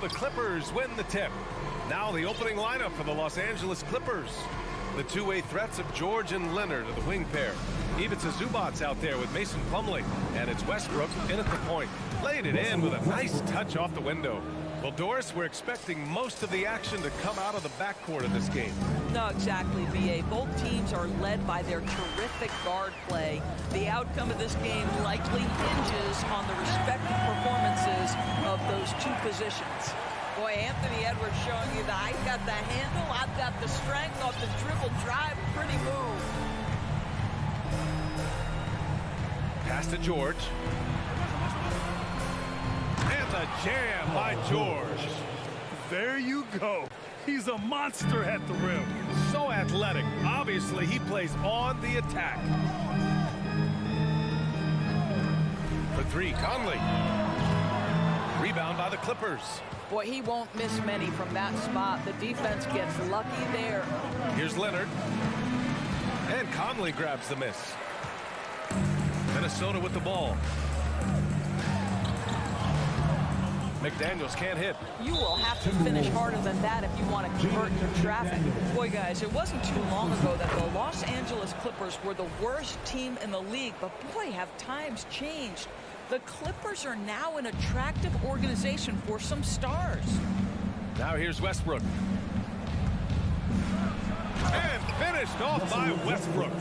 the Clippers win the tip. Now the opening lineup for the Los Angeles Clippers. The two-way threats of George and Leonard are the wing pair. Ivica Zubac's out there with Mason Plumlee. And it's Westbrook in at the point. Laid it in with a nice touch off the window. Well, Doris, we're expecting most of the action to come out of the backcourt of this game. No, exactly, B.A. Both teams are led by their terrific guard play. The outcome of this game likely hinges on the respective performances of those two positions. Boy, Anthony Edwards showing you that I've got the handle, I've got the strength off the dribble drive. Pretty move. Pass to George. And the jam by George. There you go. He's a monster at the rim. So athletic. Obviously, he plays on the attack. For three, Conley. Rebound by the Clippers. Boy, he won't miss many from that spot. The defense gets lucky there. Here's Leonard. And Conley grabs the miss. Minnesota with the ball. McDaniels can't hit. You will have to finish harder than that if you want to convert your traffic. Boy, guys, it wasn't too long ago that the Los Angeles Clippers were the worst team in the league. But boy, have times changed. The Clippers are now an attractive organization for some stars. Now here's Westbrook. And finished off by Westbrook.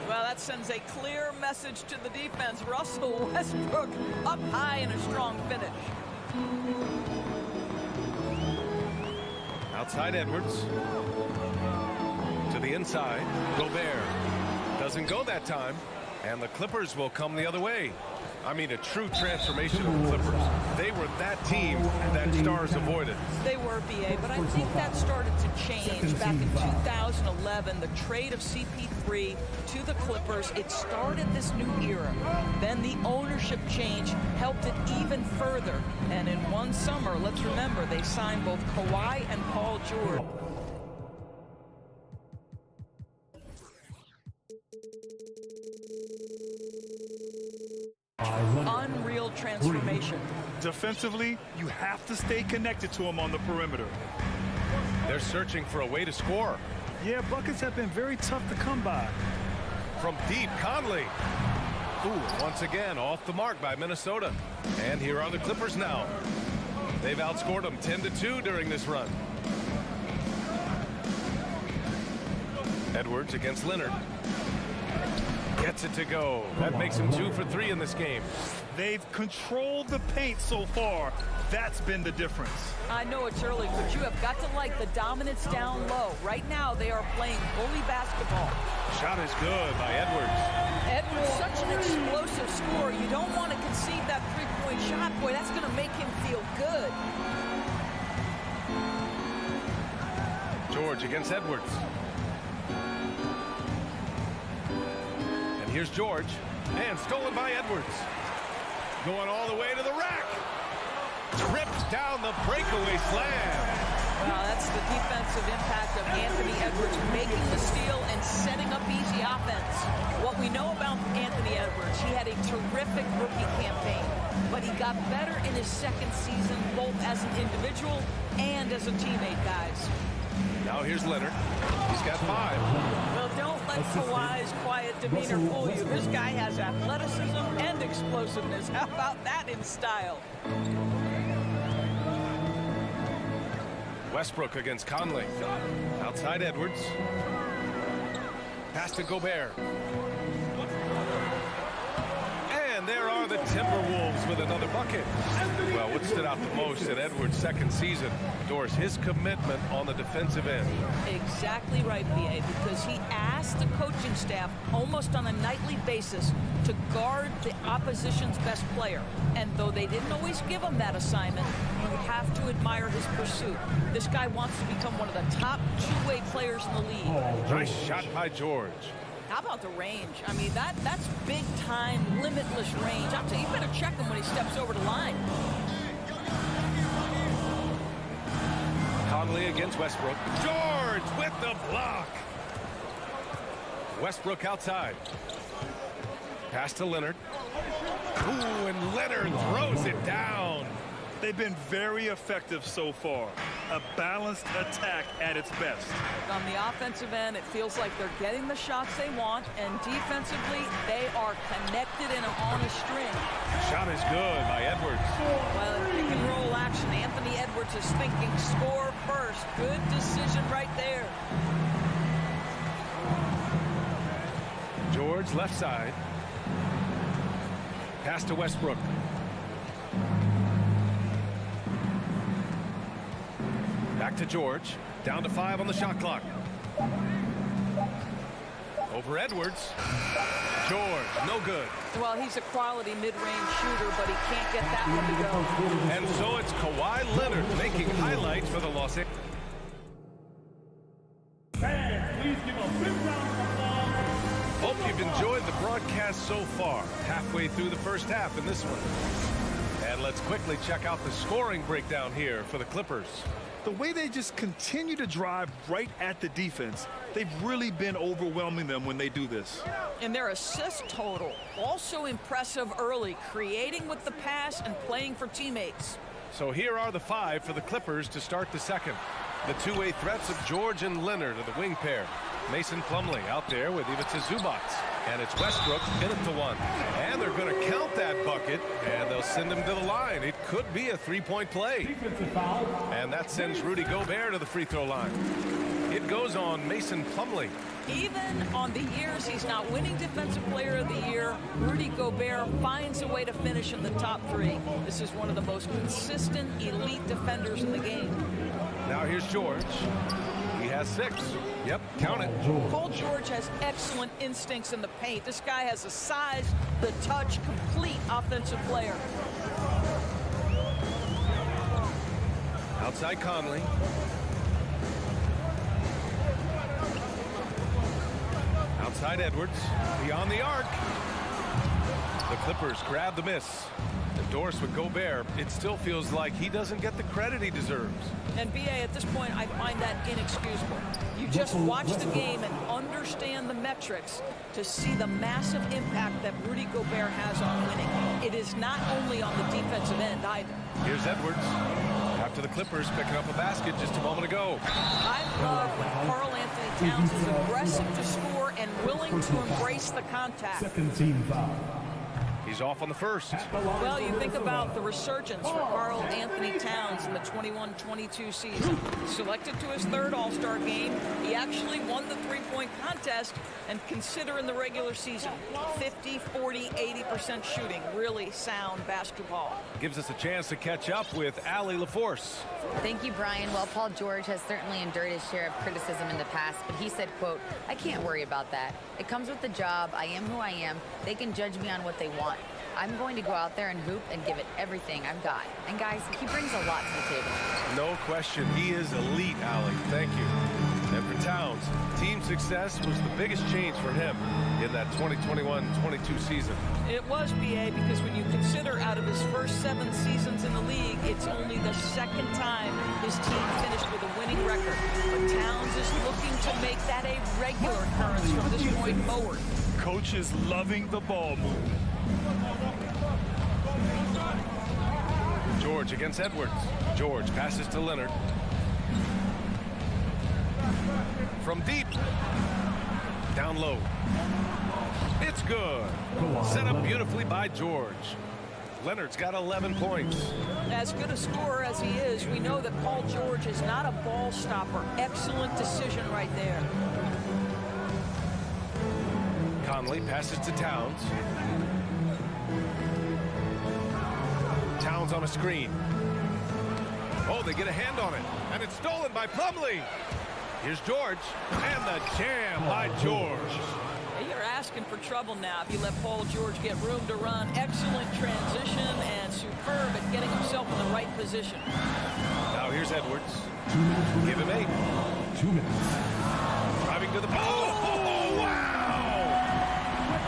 Well, that sends a clear message to the defense. Russell Westbrook up high in a strong finish. Outside Edwards. To the inside. Gobert. Doesn't go that time. And the Clippers will come the other way. I mean, a true transformation of the Clippers. They were that team that stars avoided. They were, B.A., but I think that started to change back in 2011. The trade of CP3 to the Clippers, it started this new era. Then the ownership change helped it even further. And in one summer, let's remember, they signed both Kawhi and Paul George. Unreal transformation. Defensively, you have to stay connected to him on the perimeter. They're searching for a way to score. Yeah, buckets have been very tough to come by. From deep, Conley. Ooh, once again, off the mark by Minnesota. And here are the Clippers now. They've outscored them 10-2 during this run. Edwards against Leonard. Gets it to go. That makes him 2 for 3 in this game. They've controlled the paint so far. That's been the difference. I know it's early, but you have got to like the dominance down low. Right now, they are playing bully basketball. Shot is good by Edwards. Edwards, such an explosive scorer. You don't want to concede that three-point shot. Boy, that's going to make him feel good. George against Edwards. Here's George, and stolen by Edwards. Going all the way to the rack. Trips down the breakaway slam. Wow, that's the defensive impact of Anthony Edwards making the steal and setting up easy offense. What we know about Anthony Edwards, he had a terrific rookie campaign, but he got better in his second season, both as an individual and as a teammate, guys. Now here's Leonard. He's got 5. Well, don't let Kawhi's quiet demeanor fool you. This guy has athleticism and explosiveness. How about that in style? Westbrook against Conley. Outside Edwards. Pass to Gobert. And there are the Timberwolves with another bucket. Well, what stood out the most in Edwards' second season, Doris, his commitment on the defensive end. Exactly right, B.A., because he asked the coaching staff almost on a nightly basis to guard the opposition's best player. And though they didn't always give him that assignment, you have to admire his pursuit. This guy wants to become one of the top two-way players in the league. Nice shot by George. How about the range? I mean, that's big-time, limitless range. I'll tell you, you better check him when he steps over the line. Conley against Westbrook. George with the block. Westbrook outside. Pass to Leonard. Ooh, and Leonard throws it down. They've been very effective so far. A balanced attack at its best. On the offensive end, it feels like they're getting the shots they want, and defensively, they are connected and on a string. Shot is good by Edwards. Well, in pick and roll action, Anthony Edwards is thinking score first. Good decision right there. George left side. Pass to Westbrook. Back to George. Down to 5 on the shot clock. Over Edwards. George, no good. Well, he's a quality mid-range shooter, but he can't get that one to go. And so it's Kawhi Leonard making highlights for the Los Angeles. Fans, please give a big round of applause. Hope you've enjoyed the broadcast so far. Halfway through the first half in this one. And let's quickly check out the scoring breakdown here for the Clippers. The way they just continue to drive right at the defense, they've really been overwhelming them when they do this. And their assist total, also impressive early, creating with the pass and playing for teammates. So here are the 5 for the Clippers to start the second. The two-way threats of George and Leonard are the wing pair. Mason Plumlee out there with Ivica Zubac. And it's Westbrook in it to 1. And they're going to count that bucket, and they'll send him to the line. It could be a three-point play. And that sends Rudy Gobert to the free throw line. It goes on Mason Plumlee. Even on the years he's not winning Defensive Player of the Year, Rudy Gobert finds a way to finish in the top 3. This is one of the most consistent elite defenders in the game. Now here's George. He has 6. Yep, count it. Paul George has excellent instincts in the paint. This guy has the size, the touch, complete offensive player. Outside Conley. Outside Edwards. Beyond the arc. The Clippers grab the miss. Endorsed with Gobert, it still feels like he doesn't get the credit he deserves. And BA, at this point, I find that inexcusable. You just watch the game and understand the metrics to see the massive impact that Rudy Gobert has on winning. It is not only on the defensive end either. Here's Edwards. After the Clippers picking up a basket just a moment ago. I love when Karl Anthony Towns is aggressive to score and willing to embrace the contact. Second team foul. He's off on the first. Well, you think about the resurgence for Karl Anthony Towns in the 21-22 season. Selected to his 3rd All-Star game, he actually won the three-point contest, and consider in the regular season, 50, 40, 80% shooting. Really sound basketball. Gives us a chance to catch up with Allie LaForce. Thank you, Brian. Well, Paul George has certainly endured his share of criticism in the past, but he said, quote, "I can't worry about that. It comes with the job. I am who I am. They can judge me on what they want. I'm going to go out there and hoop and give it everything I've got." And guys, he brings a lot to the table. No question, he is elite, Allie. Thank you. And for Towns, team success was the biggest change for him in that 2021-22 season. It was, BA, because when you consider out of his first 7 seasons in the league, it's only the 2nd time his team finished with a winning record. But Towns is looking to make that a regular occurrence from this point forward. Coach is loving the ball movement. George against Edwards. George passes to Leonard. From deep. Down low. It's good. Set up beautifully by George. Leonard's got 11 points. As good a scorer as he is, we know that Paul George is not a ball stopper. Excellent decision right there. Conley passes to Towns. Towns on a screen. Oh, they get a hand on it. And it's stolen by Plumlee. Here's George. And the jam by George. You're asking for trouble now if you let Paul George get room to run. Excellent transition and superb at getting himself in the right position. Now here's Edwards. Give him 8. 2 minutes. Driving to the ball. Oh, wow!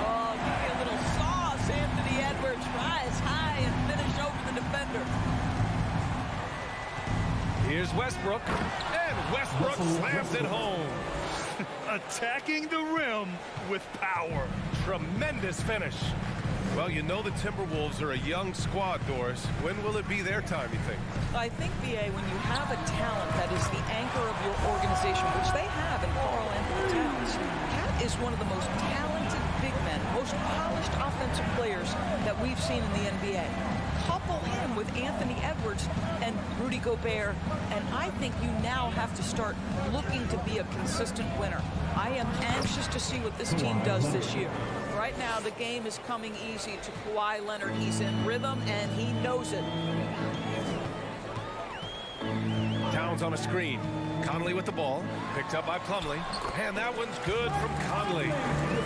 Oh, give me a little sauce. Anthony Edwards rise high and finish over the defender. Here's Westbrook. And Westbrook slams it home. Attacking the rim with power. Tremendous finish. Well, you know the Timberwolves are a young squad, Doris. When will it be their time, you think? I think, B.A., when you have a talent that is the anchor of your organization, which they have in Karl Anthony Towns, Cat is one of the most talented big men, most polished offensive players that we've seen in the NBA. Couple him with Anthony Edwards and Rudy Gobert, and I think you now have to start looking to be a consistent winner. I am anxious to see what this team does this year. Right now, the game is coming easy to Kawhi Leonard. He's in rhythm, and he knows it. Towns on a screen. Conley with the ball. Picked up by Plumlee. And that one's good from Conley.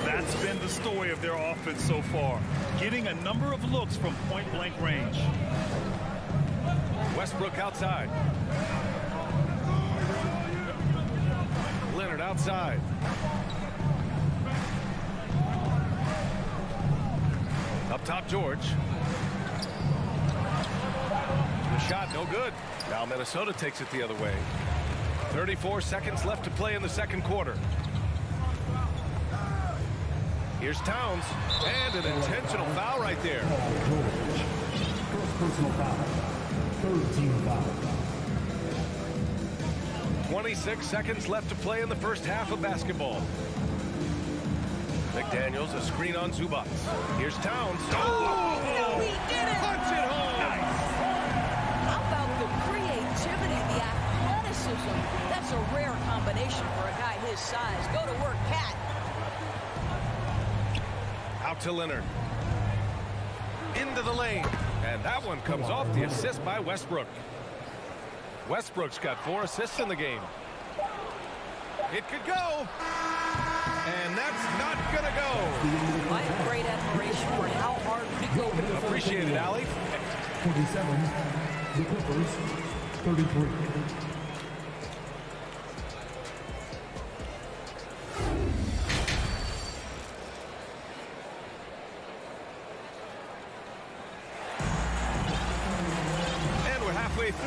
That's been the story of their offense so far. Getting a number of looks from point-blank range. Westbrook outside. Leonard outside. Up top, George. The shot, no good. Now Minnesota takes it the other way. 34 seconds left to play in the second quarter. Here's Towns, and an intentional foul right there. George. First personal foul. Third team foul. 26 seconds left to play in the first half of basketball. McDaniels, a screen on Zubats. Here's Towns. Oh, no, he did it! Punch it home! Nice. How about the creativity, the athleticism? That's a rare combination for a guy his size. Go to work, Cat. Out to Leonard. Into the lane. And that one comes off the assist by Westbrook. Westbrook's got 4 assists in the game. It could go. And that's not going to go. I have great admiration for how hard we go. Appreciate it, Allie. 47. The Clippers, 33.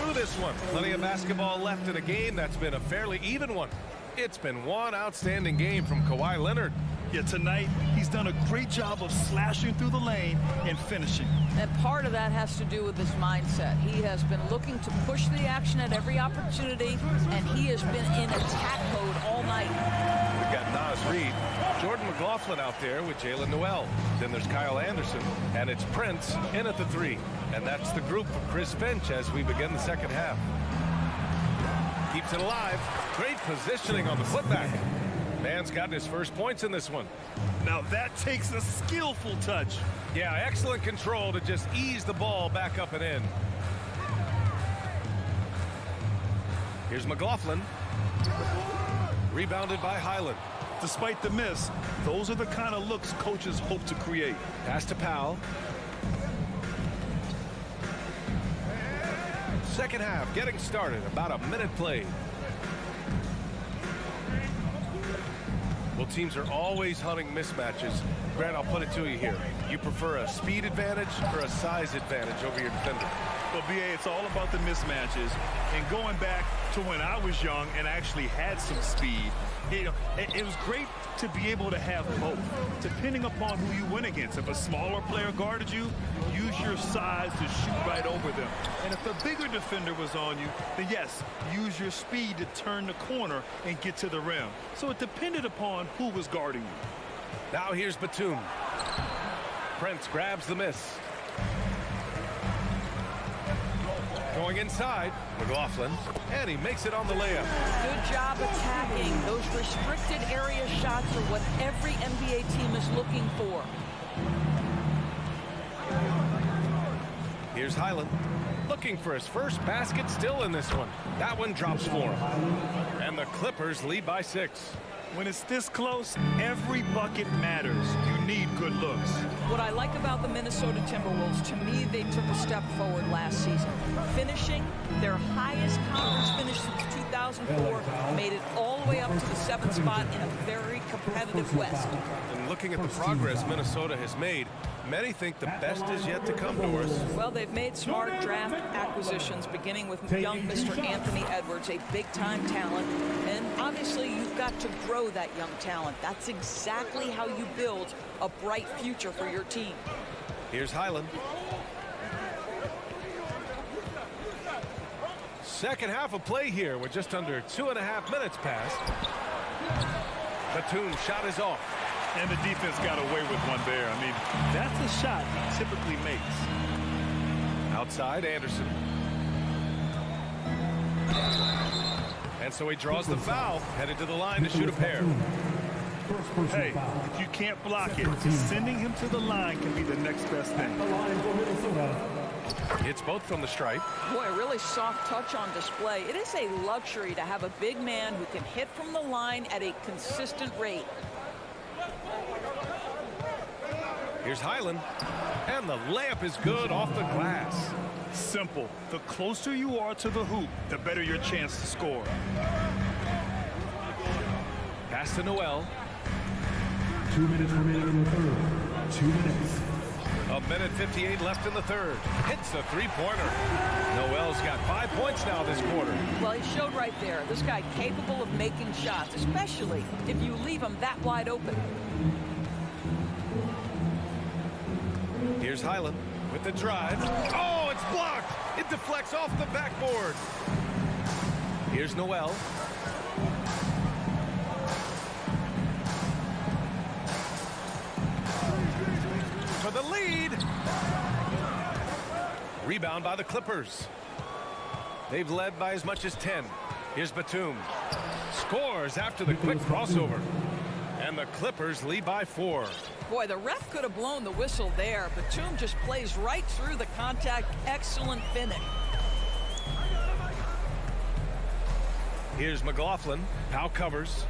Through this one. Plenty of basketball left in a game that's been a fairly even one. It's been one outstanding game from Kawhi Leonard. Yeah, tonight he's done a great job of slashing through the lane and finishing. And part of that has to do with his mindset. He has been looking to push the action at every opportunity, and he has been in attack mode all night. We've got Nas Reed, Jordan McLaughlin out there with Jalen Noel. Then there's Kyle Anderson, and it's Prince in at the 3. And that's the group for Chris Finch as we begin the second half. Keeps it alive. Great positioning on the putback. Man's gotten his first points in this one. Now that takes a skillful touch. Yeah, excellent control to just ease the ball back up and in. Here's McLaughlin. Rebounded by Highland. Despite the miss, those are the kind of looks coaches hope to create. Pass to Powell. Second half getting started. About a minute played. Well, teams are always hunting mismatches. Grant, I'll put it to you here. You prefer a speed advantage or a size advantage over your defender? Well, B.A., it's all about the mismatches. And going back to when I was young and actually had some speed, it was great to be able to have both, depending upon who you went against. If a smaller player guarded you, use your size to shoot right over them. And if a bigger defender was on you, then yes, use your speed to turn the corner and get to the rim. So it depended upon who was guarding you. Now here's Batum. Prince grabs the miss. Going inside, McLaughlin, and he makes it on the layup. Good job attacking. Those restricted area shots are what every NBA team is looking for. Here's Highland, looking for his first basket still in this one. That one drops for him. And the Clippers lead by 6. When it's this close, every bucket matters. You need good looks. What I like about the Minnesota Timberwolves, to me, they took a step forward last season. Finishing their highest conference finish since 2004, made it all the way up to the 7th spot in a very competitive West. And looking at the progress Minnesota has made, many think the best is yet to come, Doris. Well, they've made smart draft acquisitions, beginning with young Mr. Anthony Edwards, a big-time talent. And obviously, you've got to grow that young talent. That's exactly how you build a bright future for your team. Here's Highland. Second half of play here with just under 2.5 minutes passed. Batum shot is off. And the defense got away with one there. I mean, that's a shot he typically makes. Outside, Anderson. And so he draws the foul, headed to the line to shoot a pair. Hey, if you can't block it, sending him to the line can be the next best thing. It's both from the stripe. Boy, a really soft touch on display. It is a luxury to have a big man who can hit from the line at a consistent rate. Here's Highland, and the layup is good off the glass. Simple. The closer you are to the hoop, the better your chance to score. Pass to Noel. 2 minutes remaining in the third. 2 minutes. 1:58 left in the third. Hits a three-pointer. Noel's got 5 points now this quarter. Well, he showed right there. This guy capable of making shots, especially if you leave him that wide open. Here's Highland with the drive. Oh, it's blocked. It deflects off the backboard. Here's Noel. For the lead. Rebound by the Clippers. They've led by as much as 10. Here's Batum. Scores after the quick crossover. And the Clippers lead by 4. Boy, the ref could have blown the whistle there. Batum just plays right through the contact. Excellent finish. Here's McLaughlin. Powell covers.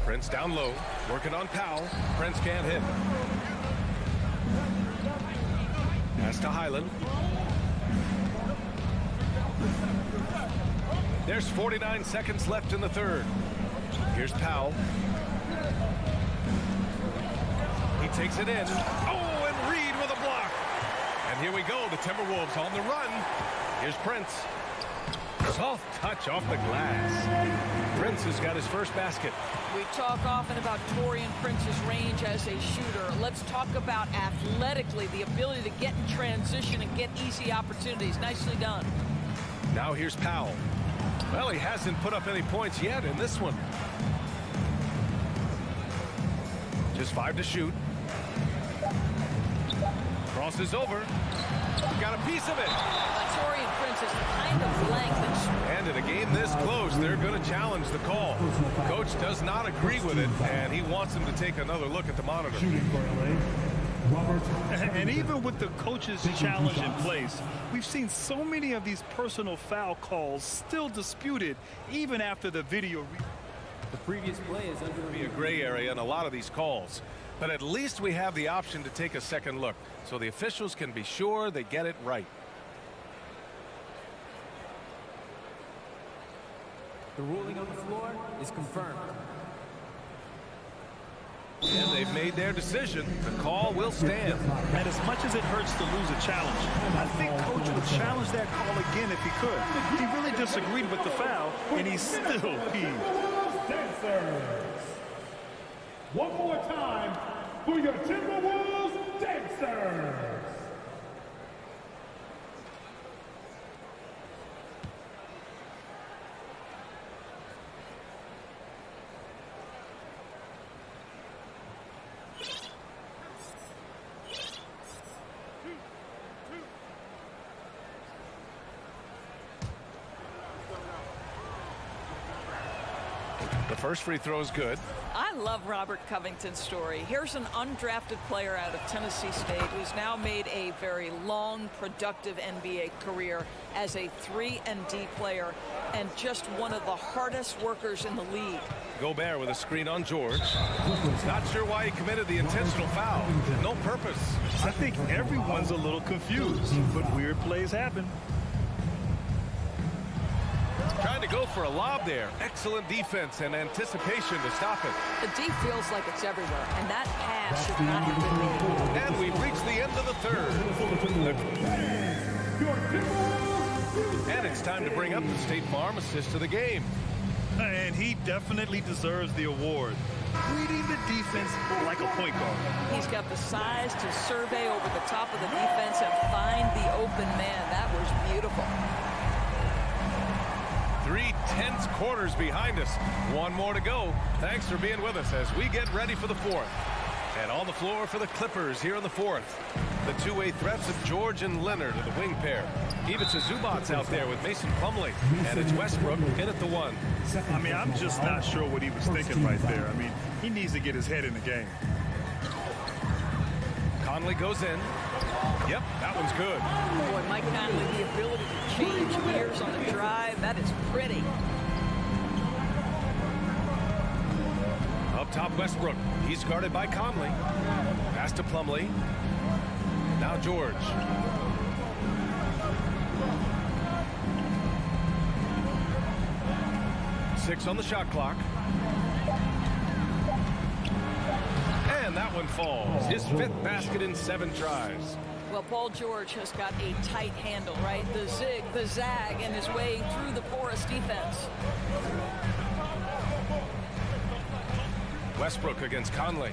Prince down low. Working on Powell. Prince can't hit. Pass to Highland. There's 49 seconds left in the third. Here's Powell. He takes it in. Oh, and Reed with a block. And here we go. The Timberwolves on the run. Here's Prince. Soft touch off the glass. Prince has got his first basket. We talk often about Taurean Prince's range as a shooter. Let's talk about athletically the ability to get in transition and get easy opportunities. Nicely done. Now here's Powell. Well, he hasn't put up any points yet in this one. Just 5 to shoot. Crosses over. Got a piece of it. Taurean Prince is the kind of length and in a game this close, they're going to challenge the call. Coach does not agree with it, and he wants him to take another look at the monitor. And even with the coach's challenge in place, we've seen so many of these personal foul calls still disputed even after the video. The previous play is under be a gray area in a lot of these calls, but at least we have the option to take a second look so the officials can be sure they get it right. The ruling on the floor is confirmed. And they've made their decision. The call will stand. And as much as it hurts to lose a challenge, I think Coach would challenge that call again if he could. He really disagreed with the foul, and he's still peeved. One more time for your Timberwolves dancers. The first free throw is good. I love Robert Covington's story. Here's an undrafted player out of Tennessee State who's now made a very long, productive NBA career as a 3-and-D player and just one of the hardest workers in the league. Gobert with a screen on George. Not sure why he committed the intentional foul. No purpose. I think everyone's a little confused, but weird plays happen. Trying to go for a lob there. Excellent defense and anticipation to stop it. The D feels like it's everywhere, and that pass should not have been made. And we've reached the end of the third. And it's time to bring up the State Farm assist of the game. And he definitely deserves the award. reading the defense like a point guard. He's got the size to survey over the top of the defense and find the open man. That was beautiful. 3 tense quarters behind us. One more to go. Thanks for being with us as we get ready for the fourth. And on the floor for the Clippers here in the fourth. The two-way threats of George and Leonard are the wing pair. Even Zubats out there with Mason Plumlee. And it's Westbrook in at the 1. I mean, I'm just not sure what he was thinking right there. I mean, he needs to get his head in the game. Conley goes in. Yep, that one's good. Boy, Mike Conley, the ability to change gears on the drive, that is pretty. Up top, Westbrook. He's guarded by Conley. Pass to Plumlee. Now George. Six on the shot clock. And that one falls. His 5th basket in 7 tries. Well, Paul George has got a tight handle, right? The zig, the zag, and his way through the porous defense. Westbrook against Conley.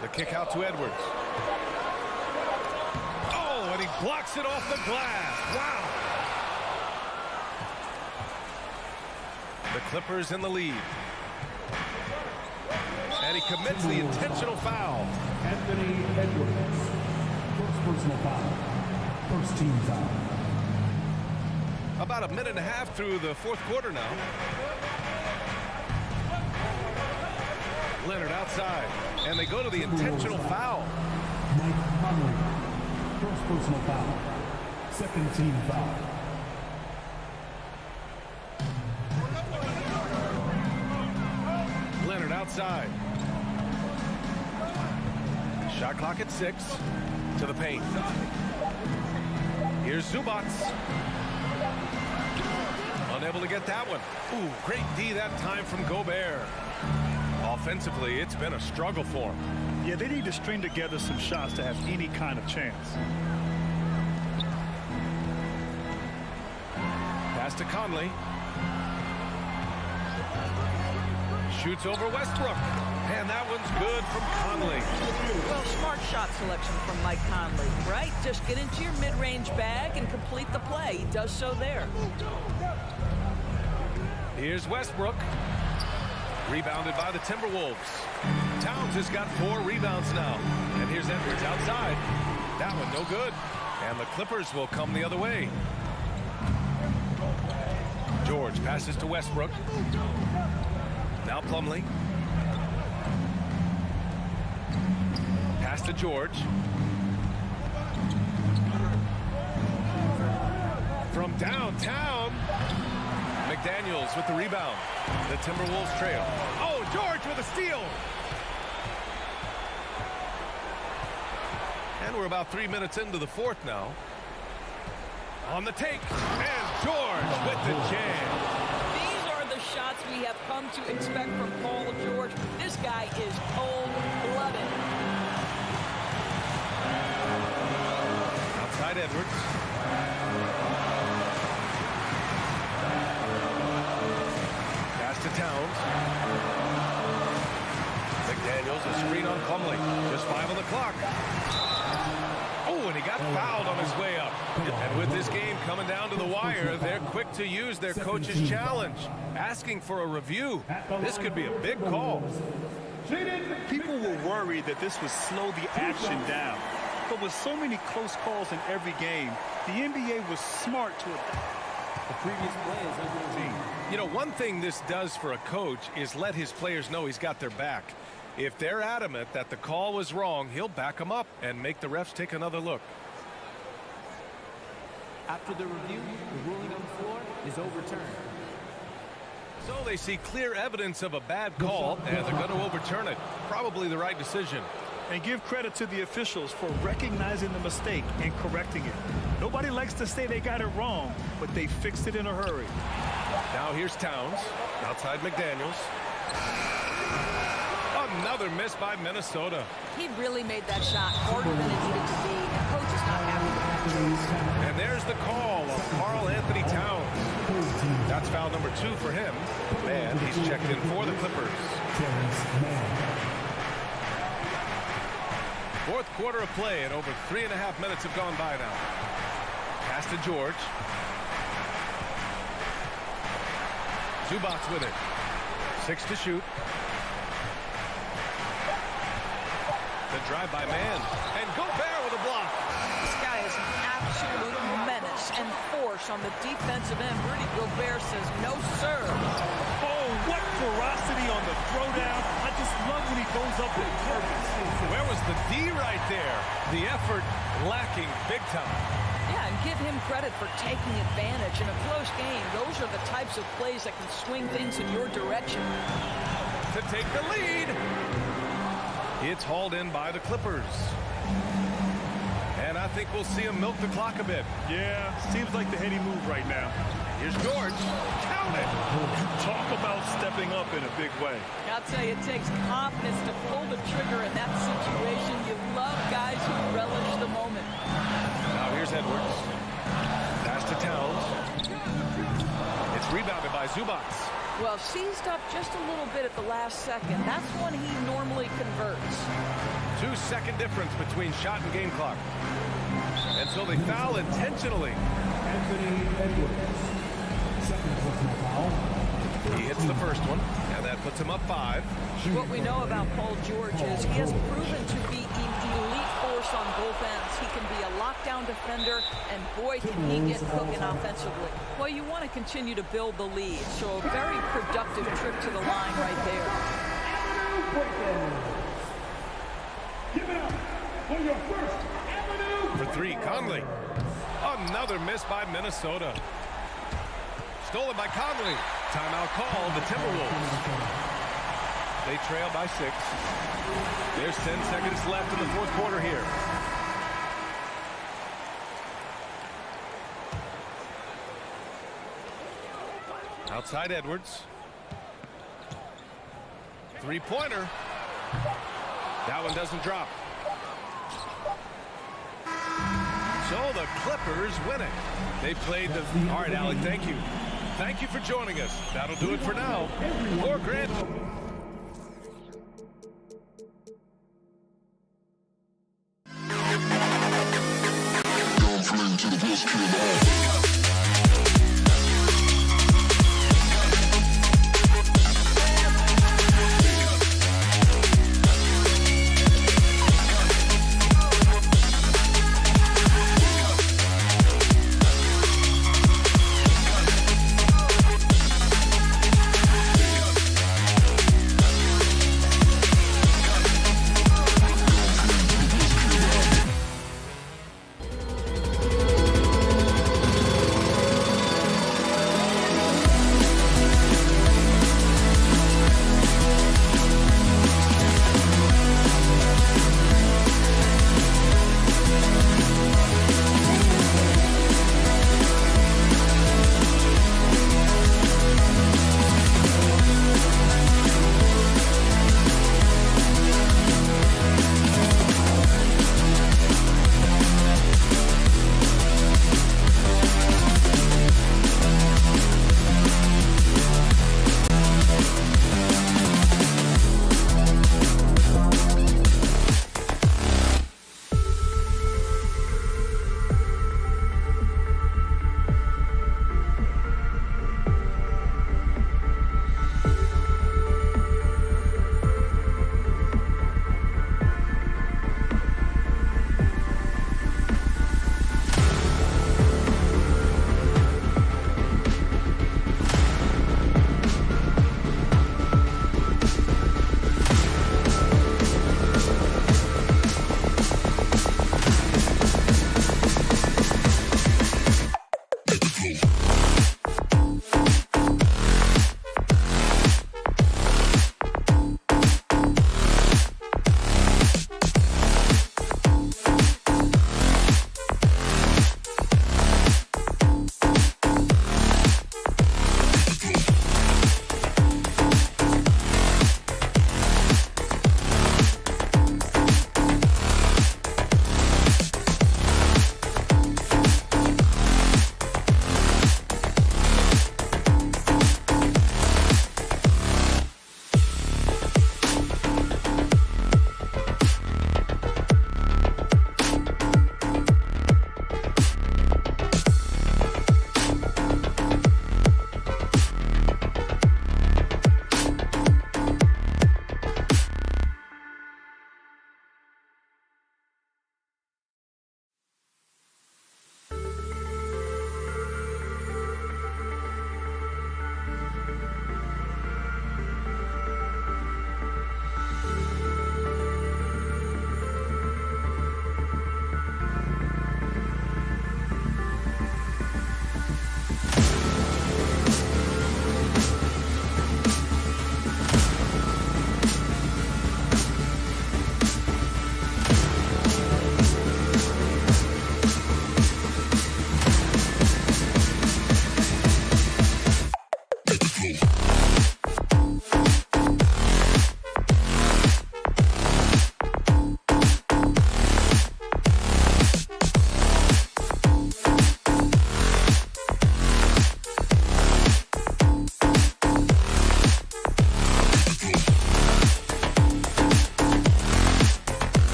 The kick out to Edwards. Oh, and he blocks it off the glass. Wow. The Clippers in the lead. And he commits the intentional foul. Anthony Edwards. First personal foul. First team foul. About a minute and a half through the fourth quarter now. Leonard outside. And they go to the intentional foul. Mike Conley. First personal foul. Second team foul. Leonard outside. Shot clock at 6. To the paint. Here's Zubats. Unable to get that one. Ooh, great D that time from Gobert. Offensively, it's been a struggle for him. Yeah, they need to string together some shots to have any kind of chance. Pass to Conley. Shoots over Westbrook. And that one's good from Conley. Well, smart shot selection from Mike Conley, right? Just get into your mid-range bag and complete the play. He does so there. Here's Westbrook. Rebounded by the Timberwolves. Towns has got 4 rebounds now. And here's Edwards outside. That one no good. And the Clippers will come the other way. George passes to Westbrook. Now Plumlee. Pass to George. From downtown. McDaniels with the rebound. The Timberwolves trail. Oh, George with a steal. And we're about 3 minutes into the fourth now. On the take. And George with the jam. These are the shots we have come to expect from Paul George. This guy is cold-blooded. Outside Edwards. To Towns. McDaniels, a screen on Plumlee. Just 5 on the clock. Oh, and he got fouled on his way up. And with this game coming down to the wire, they're quick to use their coach's challenge, asking for a review. This could be a big call. People were worried that this would slow the action down. But with so many close calls in every game, the NBA was smart to adapt. The previous play is under the team. You know, one thing this does for a coach is let his players know he's got their back. If they're adamant that the call was wrong, he'll back them up and make the refs take another look. After the review, the ruling on the floor is overturned. So they see clear evidence of a bad call, and they're going to overturn it. Probably the right decision. And give credit to the officials for recognizing the mistake and correcting it. Nobody likes to say they got it wrong, but they fixed it in a hurry. Now here's Towns. Outside McDaniels. Another miss by Minnesota. He really made that shot harder than it needed to be. The coach is not happy with that. And there's the call of Karl Anthony Towns. That's foul number 2 for him. And he's checked in for the Clippers. Fourth quarter of play, and over 3.5 minutes have gone by now. Pass to George. Zubats with it. 6 to shoot. The drive by man. And Gobert with a block. This guy is an absolute menace and force on the defensive end. Rudy Gobert says, no, sir. Oh, what ferocity on the throwdown. I just love when he goes up with purpose. Where was the D right there? The effort lacking big time. Yeah, and give him credit for taking advantage in a close game. Those are the types of plays that can swing things in your direction. To take the lead. It's hauled in by the Clippers. And I think we'll see him milk the clock a bit. Yeah, seems like the heady move right now. Here's George. Count it. Talk about stepping up in a big way. I'll tell you, it takes confidence to pull the trigger in that situation. You love guys who relish the moment. Now here's Edwards. Pass to Towns. It's rebounded by Zubats. Well, seized up just a little bit at the last second. That's when he normally converts. 2-second difference between shot and game clock. And so they foul intentionally. Anthony Edwards. Second personal foul. He hits the first one, and that puts him up 5. What we know about Paul George is he has proven to be an elite force on both ends. He can be a lockdown defender, and boy, can he get cooking offensively. Well, you want to continue to build the lead, so a very productive trip to the line right there. Give it up for your first Avenue. For 3, Conley. Another miss by Minnesota. Stolen by Conley. Timeout called the Timberwolves. They trail by 6. There's 10 seconds left in the fourth quarter here. Outside Edwards. 3-pointer. That one doesn't drop. So the Clippers win it. They played the... All right, Alec, thank you. Thank you for joining us. That'll do it for now. For Grant. To the best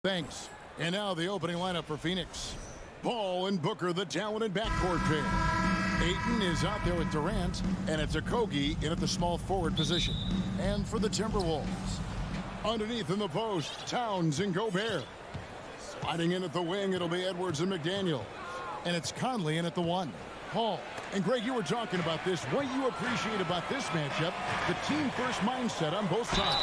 Thanks. And now the opening lineup for Phoenix. Ball and Booker, the talented backcourt pair. Ayton is out there with Durant, and it's Okogie in at the small forward position. And for the Timberwolves, underneath in the post, Towns and Gobert. Sliding in at the wing, it'll be Edwards and McDaniel. And it's Conley in at the 1. Hall. And Greg, you were talking about this. What you appreciate about this matchup, the team-first mindset on both sides.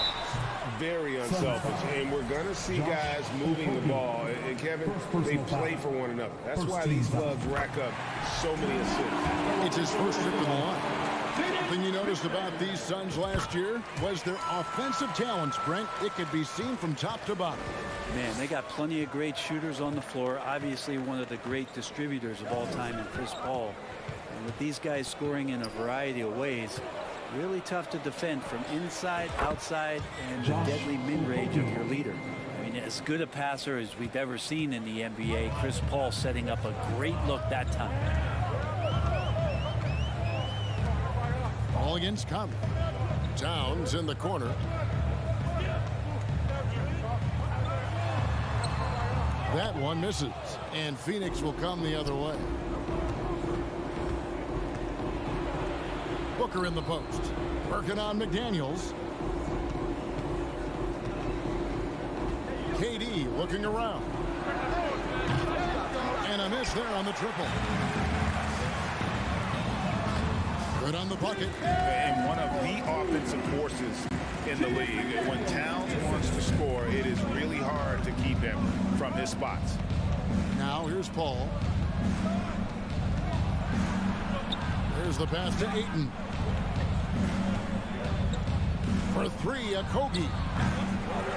Very unselfish, and we're going to see guys moving the ball. And Kevin, they play for one another. That's why these thugs rack up so many assists. It's his first trip to the line. One thing you noticed about these Suns last year was their offensive talents, Brent. It could be seen from top to bottom. Man, they got plenty of great shooters on the floor. Obviously, one of the great distributors of all time in Chris Paul. And with these guys scoring in a variety of ways, really tough to defend from inside, outside, and the deadly mid-range of your leader. I mean, as good a passer as we've ever seen in the NBA, Chris Paul setting up a great look that time. Ball against Conley. Towns in the corner. That one misses, and Phoenix will come the other way. Booker in the post, working on McDaniels. KD looking around. And a miss there on the triple. Good on the bucket. And one of the offensive forces in the league. When Towns wants to score, it is really hard to keep him from his spots. Now here's Paul. There's the pass to Ayton. For three, Okogie.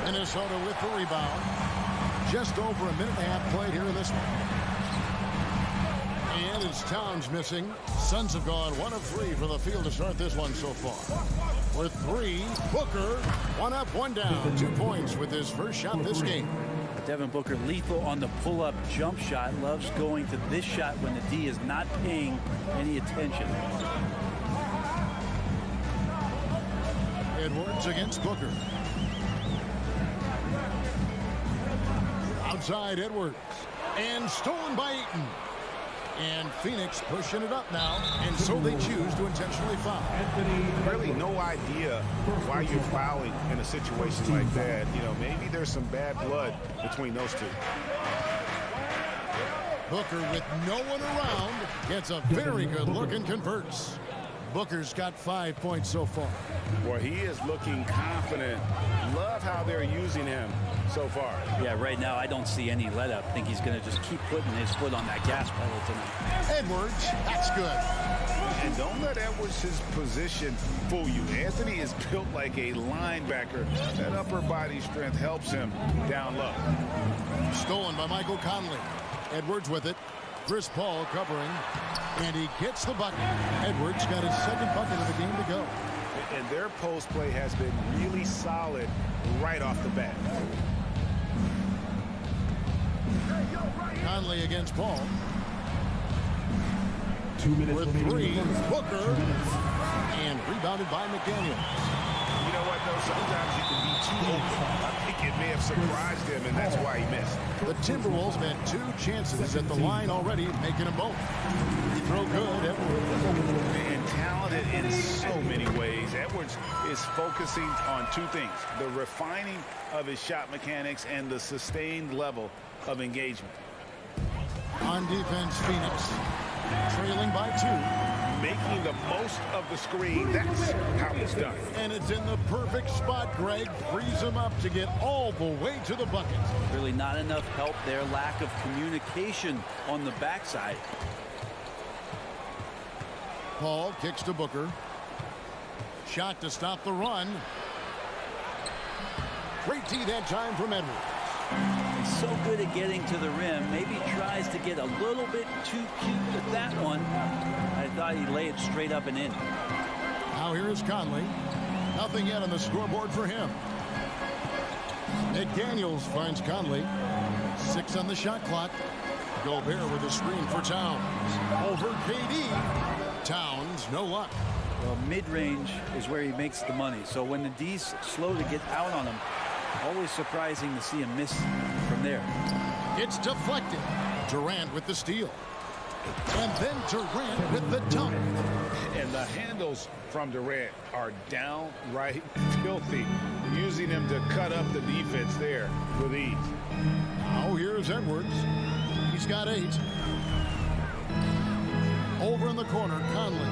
Minnesota with the rebound. Just over a minute and a half played here in this one. And it's Towns missing. Suns have gone 1 of 3 from the field to start this one so far. With 3, Booker, 1 up, 1 down. 2 points with his first shot this game. Devin Booker lethal on the pull-up jump shot. Loves going to this shot when the D is not paying any attention. Edwards against Booker. Outside Edwards. And stolen by Ayton. And Phoenix pushing it up now, and so they choose to intentionally foul. Really no idea why you're fouling in a situation like that. You know, maybe there's some bad blood between those two. Booker with no one around gets a very good look and converts. Booker's got 5 points so far. Boy, he is looking confident. Love how they're using him so far. Yeah, right now I don't see any let up. I think he's going to just keep putting his foot on that gas pedal tonight. Edwards, that's good. And don't let Edwards' position fool you. Anthony is built like a linebacker. That upper body strength helps him down low. Stolen by Michael Conley. Edwards with it. Chris Paul covering. And he gets the bucket. Edwards got his second bucket of the game to go. And their post play has been really solid right off the bat. Conley against Paul. 2 minutes with 3, Booker. And rebounded by McDaniels. You know what, though? Sometimes you can be too open. I think it may have surprised him, and that's why he missed. The Timberwolves have had 2 chances at the line already, making them both. Throw good, Edwards. And talented in so many ways. Edwards is focusing on 2 things: the refining of his shot mechanics and the sustained level of engagement. On defense, Phoenix trailing by 2. Making the most of the screen. That's how it's done. And it's in the perfect spot. Greg frees him up to get all the way to the bucket. Really not enough help there. Lack of communication on the backside. Paul kicks to Booker. Shot to stop the run. Great D that time from Edwards. He's so good at getting to the rim. Maybe tries to get a little bit too cute with that one. I thought he'd lay it straight up and in. Now here is Conley. Nothing yet on the scoreboard for him. McDaniels finds Conley. 6 on the shot clock. Gobert with a screen for Towns. Over KD. Towns, no luck. Well, mid-range is where he makes the money. So when the D's slow to get out on him, always surprising to see him miss from there. It's deflected. Durant with the steal. And then Durant with the dunk. And the handles from Durant are downright filthy. Using him to cut up the defense there with ease. Now here's Edwards. He's got 8. Over in the corner, Conley.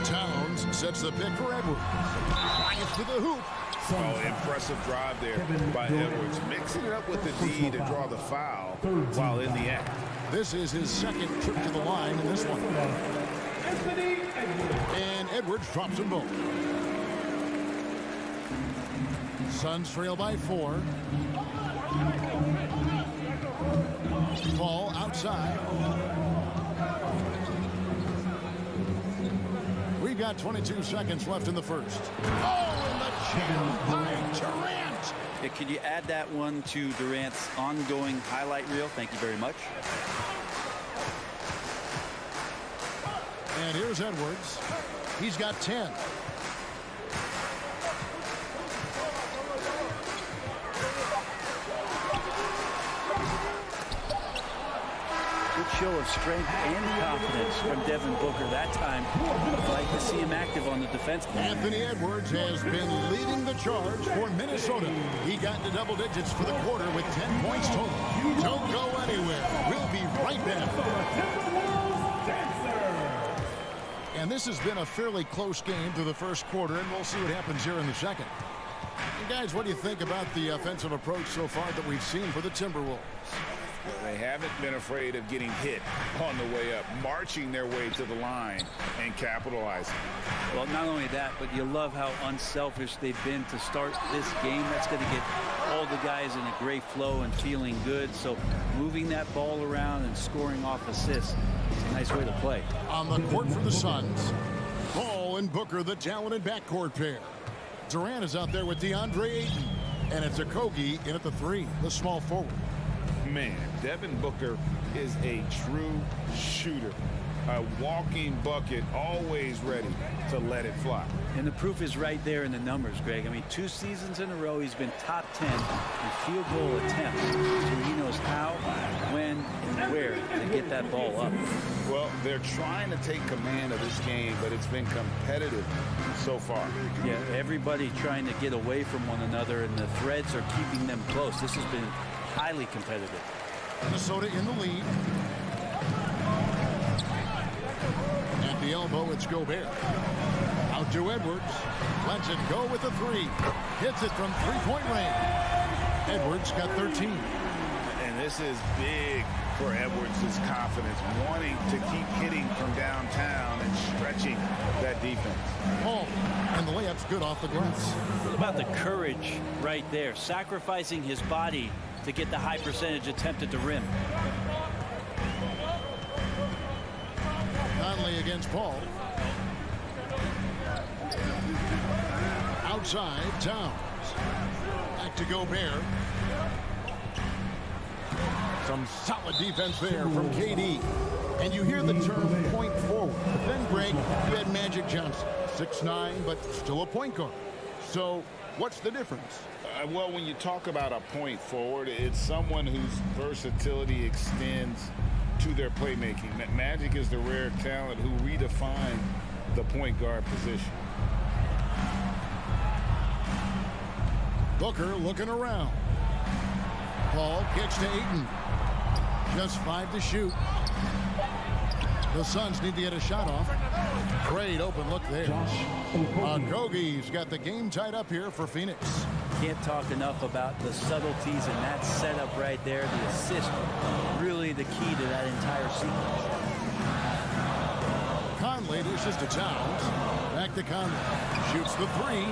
Towns sets the pick for Edwards. Drives to the hoop. Oh, impressive drive there by Edwards. Mixing it up with the D to draw the foul while in the act. This is his second trip to the line in this one. And Edwards drops them both. Suns trail by 4. Paul outside. We've got 22 seconds left in the first. Oh, and the jam by Durant. Yeah, could you add that one to Durant's ongoing highlight reel? Thank you very much. And here's Edwards. He's got 10. show of strength and confidence from Devin Booker that time. I'd like to see him active on the defense. Anthony Edwards has been leading the charge for Minnesota. He got into double digits for the quarter with 10 points total. Don't go anywhere. We'll be right back. And this has been a fairly close game through the first quarter, and we'll see what happens here in the second. And guys, what do you think about the offensive approach so far that we've seen for the Timberwolves? Well, they haven't been afraid of getting hit on the way up, marching their way to the line and capitalizing. Well, not only that, but you love how unselfish they've been to start this game. That's going to get all the guys in a great flow and feeling good. So moving that ball around and scoring off assists is a nice way to play. On the court for the Suns, Ball and Booker, the talented backcourt pair. Durant is out there with DeAndre Ayton, and it's Okogie in at the 3, the small forward. Man, Devin Booker is a true shooter. A walking bucket, always ready to let it fly. And the proof is right there in the numbers, Greg. I mean, 2 seasons in a row, he's been top 10 in field goal attempts. So he knows how, when, and where to get that ball up. Well, they're trying to take command of this game, but it's been competitive so far. Yeah, everybody trying to get away from one another, and the threads are keeping them close. This has been highly competitive. Minnesota in the lead. At the elbow, it's Gobert. Out to Edwards. Lets it go with the 3. Hits it from 3-point range. Edwards got 13. And this is big for Edwards' confidence, wanting to keep hitting from downtown and stretching that defense. Paul, and the layup's good off the glass. What about the courage right there? Sacrificing his body to get the high percentage attempt at the rim. Conley against Paul. Outside, Towns. Back to Gobert. Some solid defense there from KD. And you hear the term point forward. But then, Greg, you had Magic Johnson. 6'9", but still a point guard. So what's the difference? Well, when you talk about a point forward, it's someone whose versatility extends to their playmaking. Magic is the rare talent who redefined the point guard position. Booker looking around. Paul kicks to Ayton. Just 5 to shoot. The Suns need to get a shot off. Great open look there. Okogie's got the game tied up here for Phoenix. Can't talk enough about the subtleties in that setup right there. The assist, really the key to that entire sequence. Conley dishes to Towns. Back to Conley. Shoots the 3.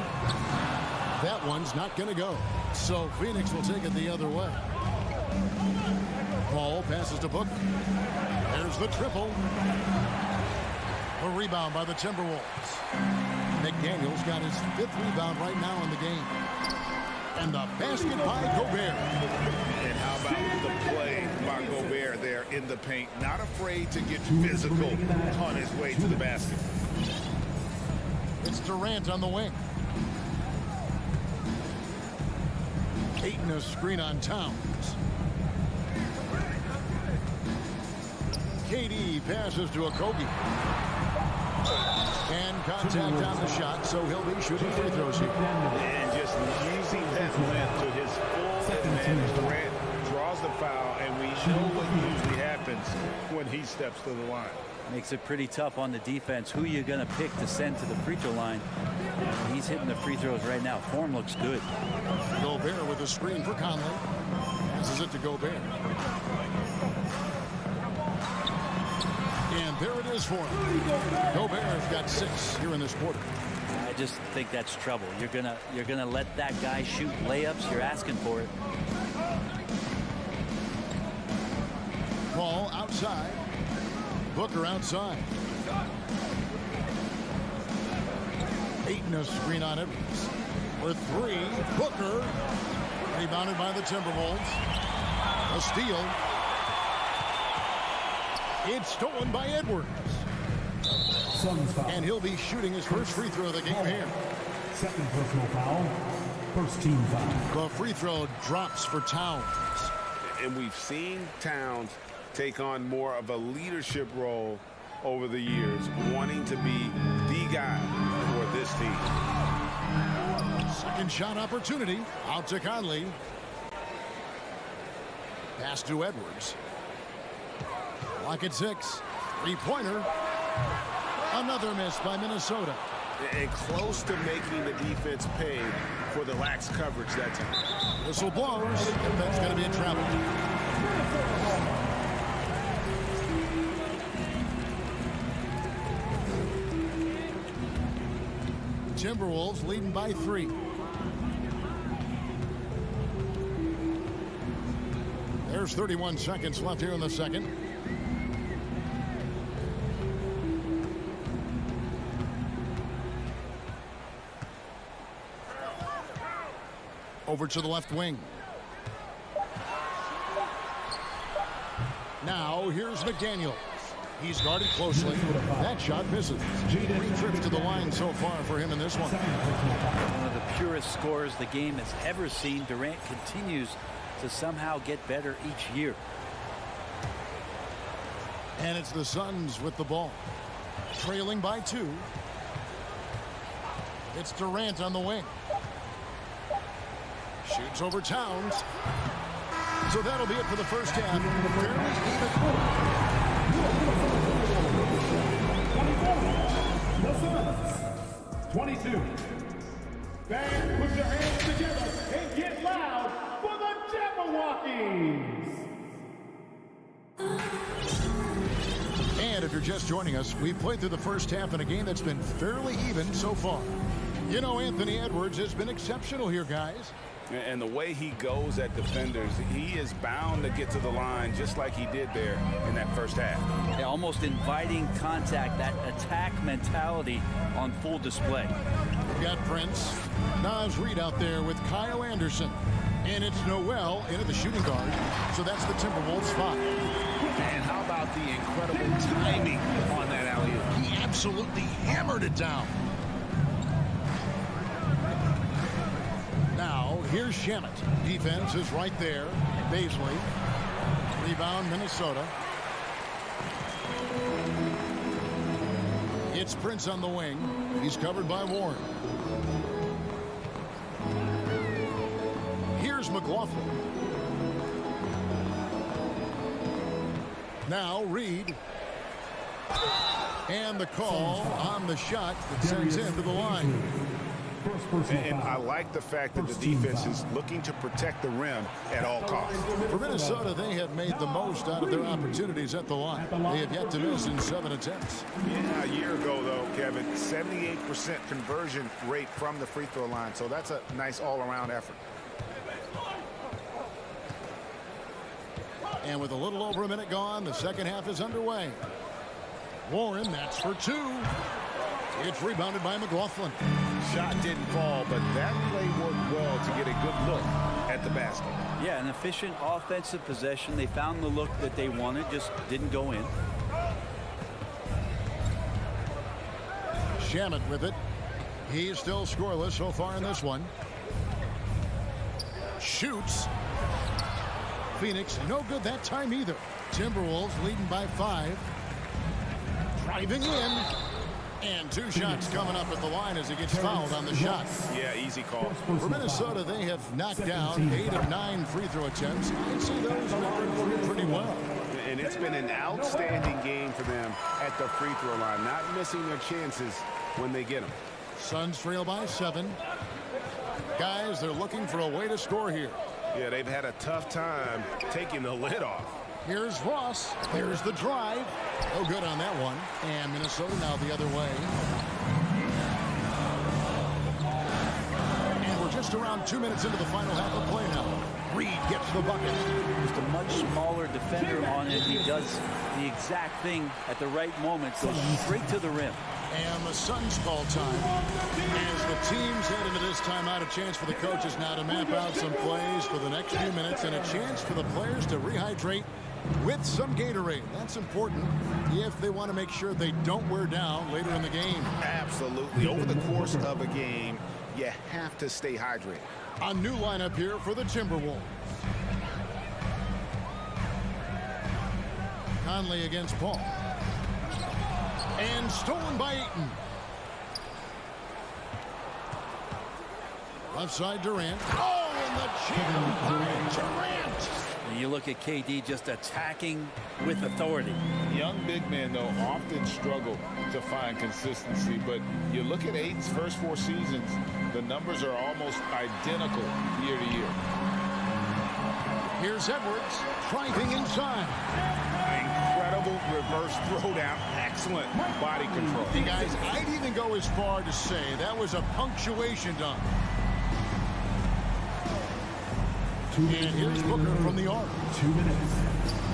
That one's not going to go. So Phoenix will take it the other way. Paul passes to Booker. There's the triple. A rebound by the Timberwolves. McDaniels got his 5th rebound right now in the game. And the basket by Gobert. And how about the play by Gobert there in the paint? Not afraid to get physical on his way to the basket. It's Durant on the wing. Ayton a screen on Towns. KD passes to Okogie. And contact on the shot, so he'll be shooting free throws here. And just using that length to his full advantage. Durant draws the foul, and we know what usually happens when he steps to the line. Makes it pretty tough on the defense. Who you're going to pick to send to the free throw line. He's hitting the free throws right now. Form looks good. Gobert with a screen for Conley. Passes it to Gobert. And there it is for him. Gobert's got 6 here in this quarter. I just think that's trouble. You're gonna let that guy shoot layups. You're asking for it. Paul outside. Booker outside. Ayton a screen on Edwards. For 3, Booker. Rebounded by the Timberwolves. A steal. It's stolen by Edwards. And he'll be shooting his first free throw of the game here. Second personal foul. First team foul. The free throw drops for Towns. And we've seen Towns take on more of a leadership role over the years, wanting to be the guy for this team. Second shot opportunity. Out to Conley. Pass to Edwards. Lock at 6. Three-pointer. Another miss by Minnesota. And close to making the defense pay for the lax coverage that time. Whistle blows. That's going to be in trouble. Timberwolves leading by 3. There's 31 seconds left here in the second. Over to the left wing. Now here's McDaniels. He's guarded closely. That shot misses. 3 trips to the line so far for him in this one. One of the purest scorers the game has ever seen. Durant continues to somehow get better each year. And it's the Suns with the ball. Trailing by 2. It's Durant on the wing. Shoots over Towns. So that'll be it for the first half. The Suns, 22. Fans, put your hands together and get loud for the Jabberwockies. And if you're just joining us, we've played through the first half in a game that's been fairly even so far. You know, Anthony Edwards has been exceptional here, guys. And the way he goes at defenders, he is bound to get to the line just like he did there in that first half. Yeah, almost inviting contact, that attack mentality on full display. We've got Prince. Naz Reid out there with Kyle Anderson. And it's Noel into the shooting guard. So that's the Timberwolves spot. And how about the incredible timing on that alley-oop? He absolutely hammered it down. Now, here's Shamet. Defense is right there. Baisley. Rebound, Minnesota. It's Prince on the wing. He's covered by Warren. Here's McLaughlin. Now, Reed. And the call on the shot that sends him to the line. And I like the fact that the defense is looking to protect the rim at all costs. For Minnesota, they have made the most out of their opportunities at the line. They have yet to miss in 7 attempts. Yeah, a year ago, though, Kevin, 78% conversion rate from the free throw line. So that's a nice all-around effort. And with a little over a minute gone, the second half is underway. Warren, that's for 2. It's rebounded by McLaughlin. Shot didn't fall, but that play worked well to get a good look at the basket. Yeah, an efficient offensive possession. They found the look that they wanted, just didn't go in. Shamet with it. He's still scoreless so far in this one. Shoots. Phoenix, no good that time either. Timberwolves leading by 5. Driving in. And 2 shots coming up at the line as he gets fouled on the shot. Yeah, easy call. For Minnesota, they have knocked down 8 of 9 free throw attempts. I'd say those numbers pretty well. And it's been an outstanding game for them at the free throw line, not missing their chances when they get them. Suns trail by 7. Guys, they're looking for a way to score here. Yeah, they've had a tough time taking the lid off. Here's Ross. There's the drive. Oh, good on that one. And Minnesota now the other way. And we're just around 2 minutes into the final half of play now. Reed gets the bucket. Just a much smaller defender on it. He does the exact thing at the right moment. Goes straight to the rim. And the Suns call time. As the teams head into this timeout, a chance for the coaches now to map out some plays for the next few minutes and a chance for the players to rehydrate with some Gatorade. That's important if they want to make sure they don't wear down later in the game. Absolutely. Over the course of a game, you have to stay hydrated. A new lineup here for the Timberwolves. Conley against Paul. And stolen by Ayton. Left side Durant. Oh, and the jam by Durant. You look at KD just attacking with authority. Young big men, though, often struggle to find consistency. But you look at Ayton's first 4 seasons, the numbers are almost identical year to year. Here's Edwards driving inside. Incredible reverse throwdown. Excellent body control. Hey guys, I'd even go as far to say that was a punctuation dunk. And here's Booker from the arc. 2 minutes.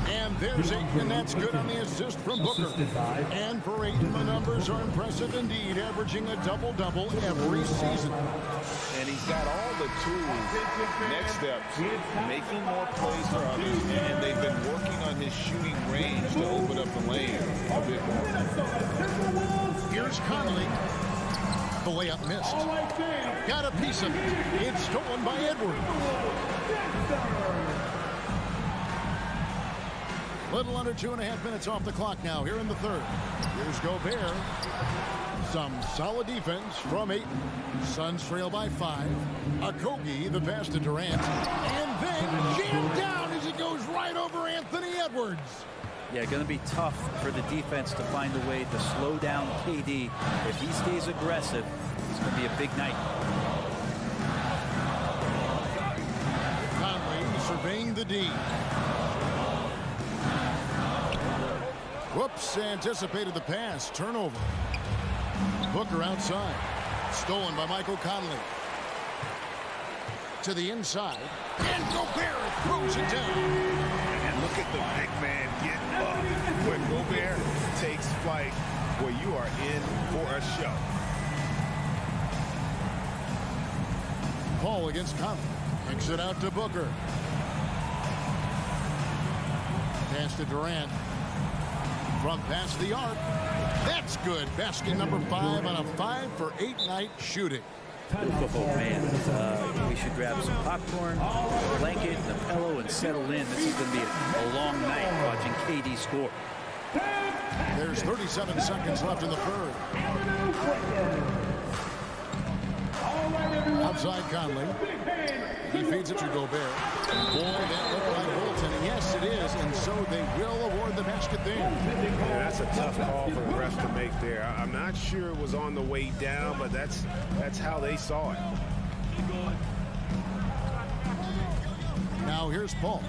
And there's Ayton, and that's good on the assist from Booker. And for Ayton, the numbers are impressive indeed, averaging a double-double every season. And he's got all the tools. Next steps, making more plays for others, and they've been working on his shooting range to open up the lane a bit more. Here's Conley. The layup missed. Got a piece of it. It's stolen by Edwards. Little under 2.5 minutes off the clock now here in the third. Here's Gobert. Some solid defense from Ayton. Suns trail by 5. Okogie, the pass to Durant. And then jammed down as it goes right over Anthony Edwards. Yeah, going to be tough for the defense to find a way to slow down KD. If he stays aggressive, it's going to be a big night. Conley surveying the D. Whoops, anticipated the pass. Turnover. Booker outside. Stolen by Michael Conley. To the inside. And Gobert throws it down. And look at the big man getting up. When Gobert takes flight, well, you are in for a show. Paul against Conley. Kicks it out to Booker. Pass to Durant. From past the arc. That's good. Basket number 5 on a 5 for 8 night shooting. Football man, we should grab some popcorn, a blanket, and a pillow, and settle in. This is going to be a long night watching KD score. There's 37 seconds left in the third. Outside Conley. He feeds it to Gobert. Boy, that looked like goaltending. Yes, it is, and so they will award the basket there. Yeah, that's a tough call for the refs to make there. I'm not sure it was on the way down, but that's how they saw it. Now here's Paul.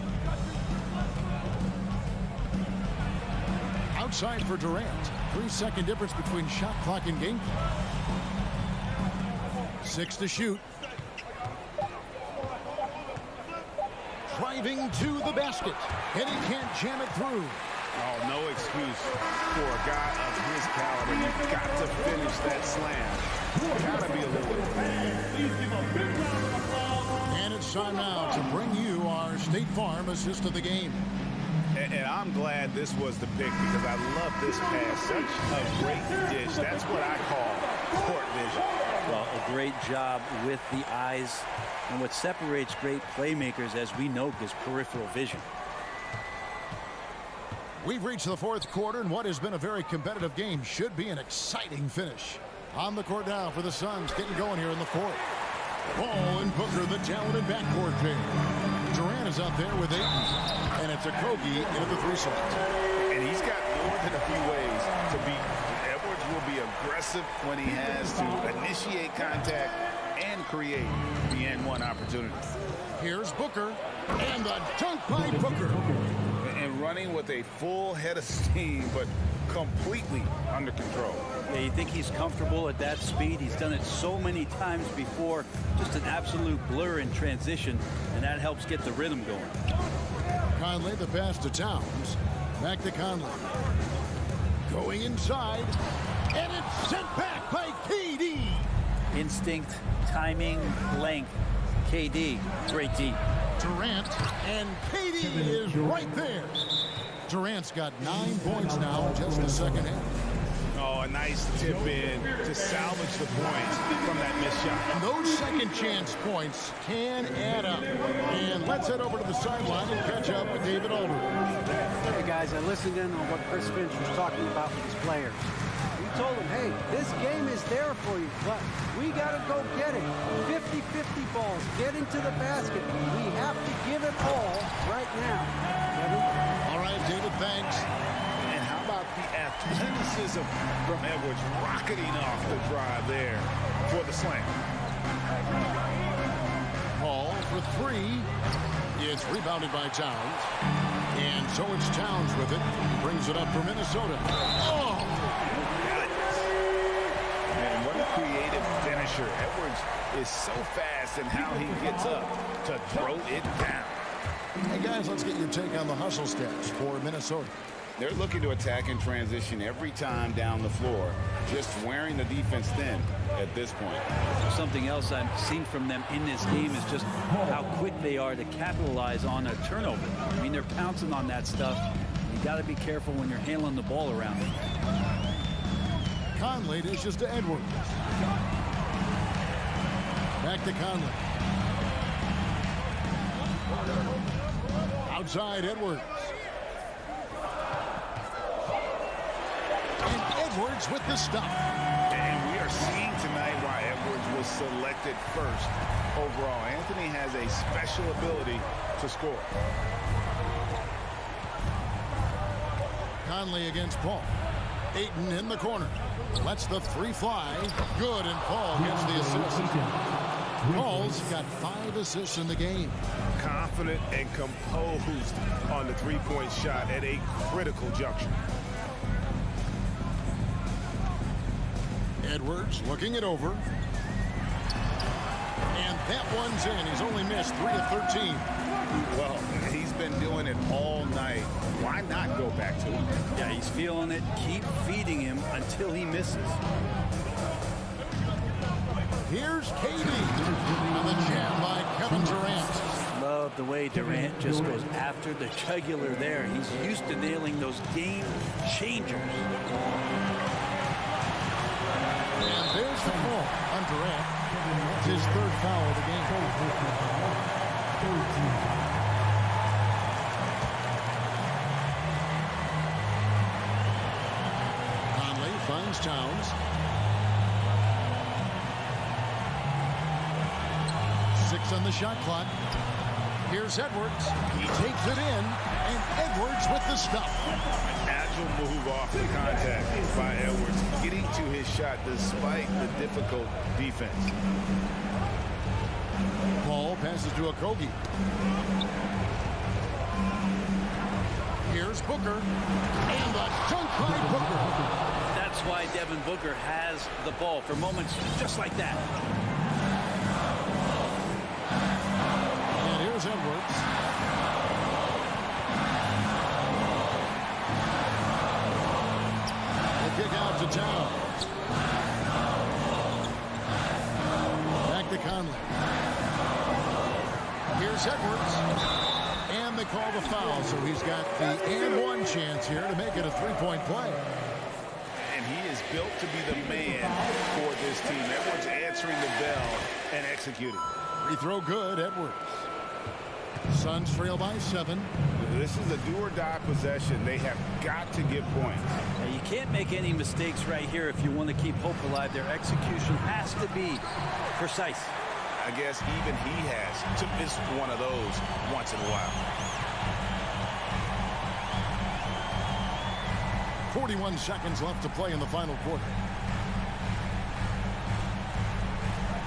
Outside for Durant. 3-second difference between shot clock and game clock. 6 to shoot. Driving to the basket. And he can't jam it through. Oh, no excuse for a guy of his caliber. You've got to finish that slam. Gotta be a little. And it's time now to bring you our State Farm assist of the game. And I'm glad this was the pick because I love this pass. Such a great dish. That's what I call court vision. Well, a great job with the eyes. And what separates great playmakers, as we know, is peripheral vision. We've reached the fourth quarter, and what has been a very competitive game should be an exciting finish. On the court now for the Suns, getting going here in the fourth. Paul and Booker, the talented backcourt pair. Durant is out there with Ayton, and it's Okogie into the 3 slot. And he's got more than a few ways to beat. Edwards will be aggressive when he has to initiate contact and create the N1 opportunity. Here's Booker, and the dunk by Booker. And running with a full head of steam, but completely under control. Yeah, you think he's comfortable at that speed? He's done it so many times before. Just an absolute blur in transition, and that helps get the rhythm going. Conley, the pass to Towns. Back to Conley. Going inside, and it's sent back by KD. Instinct, timing, length. KD, great deep. Durant, and KD is right there. Durant's got 9 points now, just the second half. Oh, a nice tip in to salvage the points from that missed shot. Those second chance points can add up. And let's head over to the sideline and catch up with David Aldridge. Hey, guys, I listened in on what Chris Finch was talking about with his players. He told them, hey, this game is there for you, but we got to go get it. 50-50 balls, get into the basket. We have to give it all right now. Kevin? All right, David, thanks. And how about the athleticism from Edwards rocketing off the drive there for the slam. Paul for three. It's rebounded by Towns. And so it's Towns with it. Brings it up for Minnesota. Oh! And what a creative finisher. Edwards is so fast in how he gets up to throw it down. Hey, guys, let's get your take on the hustle stats for Minnesota. They're looking to attack in transition every time down the floor, just wearing the defense thin at this point. Something else I've seen from them in this game is just how quick they are to capitalize on a turnover. I mean, they're pouncing on that stuff. You got to be careful when you're handling the ball around them. Conley dishes to Edwards. Back to Conley. Outside Edwards. And Edwards with the stuff. And we are seeing tonight why Edwards was selected first overall. Anthony has a special ability to score. Conley against Paul. Ayton in the corner. Lets the three fly. Good, and Paul gets the assist. Paul's got 5 assists in the game. Confident and composed on the three-point shot at a critical juncture. Edwards looking it over. And that one's in. He's only missed 3 of 13. Well, he's been doing it all night. Why not go back to him? Yeah, he's feeling it. Keep feeding him until he misses. Here's KD on the jam by Kevin Durant. Love the way Durant just goes after the jugular there. He's used to nailing those game changers. And there's the call on Durant. It's his 3rd foul of the game. Conley finds Towns. 6 on the shot clock. Here's Edwards. He takes it in, and Edwards with the stuff. An agile move off the contact by Edwards, getting to his shot despite the difficult defense. Paul passes to Okogie. Here's Booker. And the dunk by Booker. That's why Devin Booker has the ball for moments just like that. And here's Edwards. The kick out to Towns. Back to Conley. Here's Edwards. And they call the foul, so he's got the and one chance here to make it a 3-point play. And he is built to be the man for this team. Edwards answering the bell and executing. Free throw good, Edwards. Suns trail by 7. This is a do-or-die possession. They have got to get points. Now, you can't make any mistakes right here if you want to keep hope alive. Their execution has to be precise. I guess even he has to miss one of those once in a while. 41 seconds left to play in the final quarter.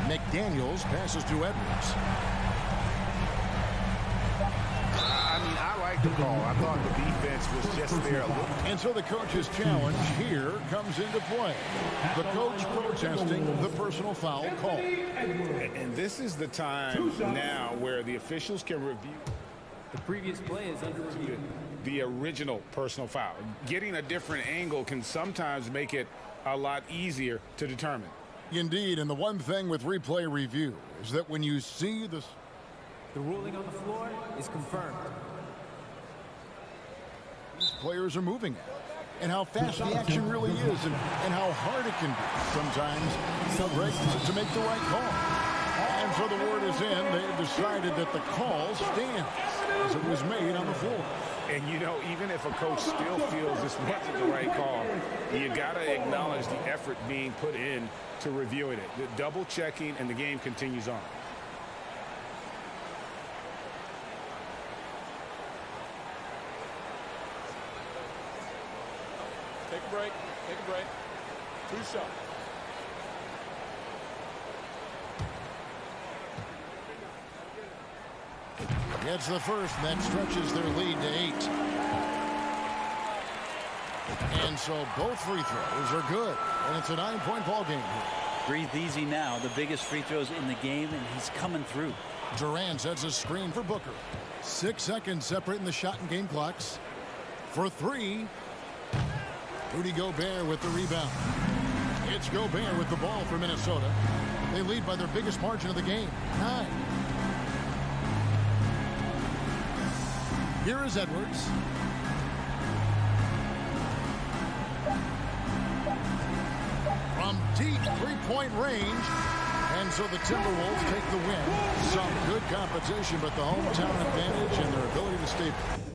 McDaniels passes to Edwards. I mean, I like the call. I thought the defense was just there a little. And so the coach's challenge here comes into play. The coach protesting the personal foul call. And this is the time now where the officials can review. The previous play is under review. The original personal foul. Getting a different angle can sometimes make it a lot easier to determine. Indeed, and the one thing with replay review is that when you see the ruling on the floor is confirmed. These players are moving at. and how fast the action really is and how hard it can be sometimes to make the right call. And so the word is in. They have decided that the call stands as it was made on the floor. And, you know, even if a coach still feels this wasn't the right call, you got to acknowledge the effort being put in to reviewing it. The double checking, and the game continues on. Take a break. Take a break. 2 shots. Gets the first, and that stretches their lead to 8. And so both free throws are good, and it's a 9-point ball game here. Breathe easy now. The biggest free throws in the game, and he's coming through. Durant sets a screen for Booker. 6 seconds separating the shot and game clocks. For 3, Rudy Gobert with the rebound. It's Gobert with the ball for Minnesota. They lead by their biggest margin of the game, 9. Here is Edwards. From deep three-point range. And so the Timberwolves take the win. Some good competition, but the hometown advantage and their ability to stay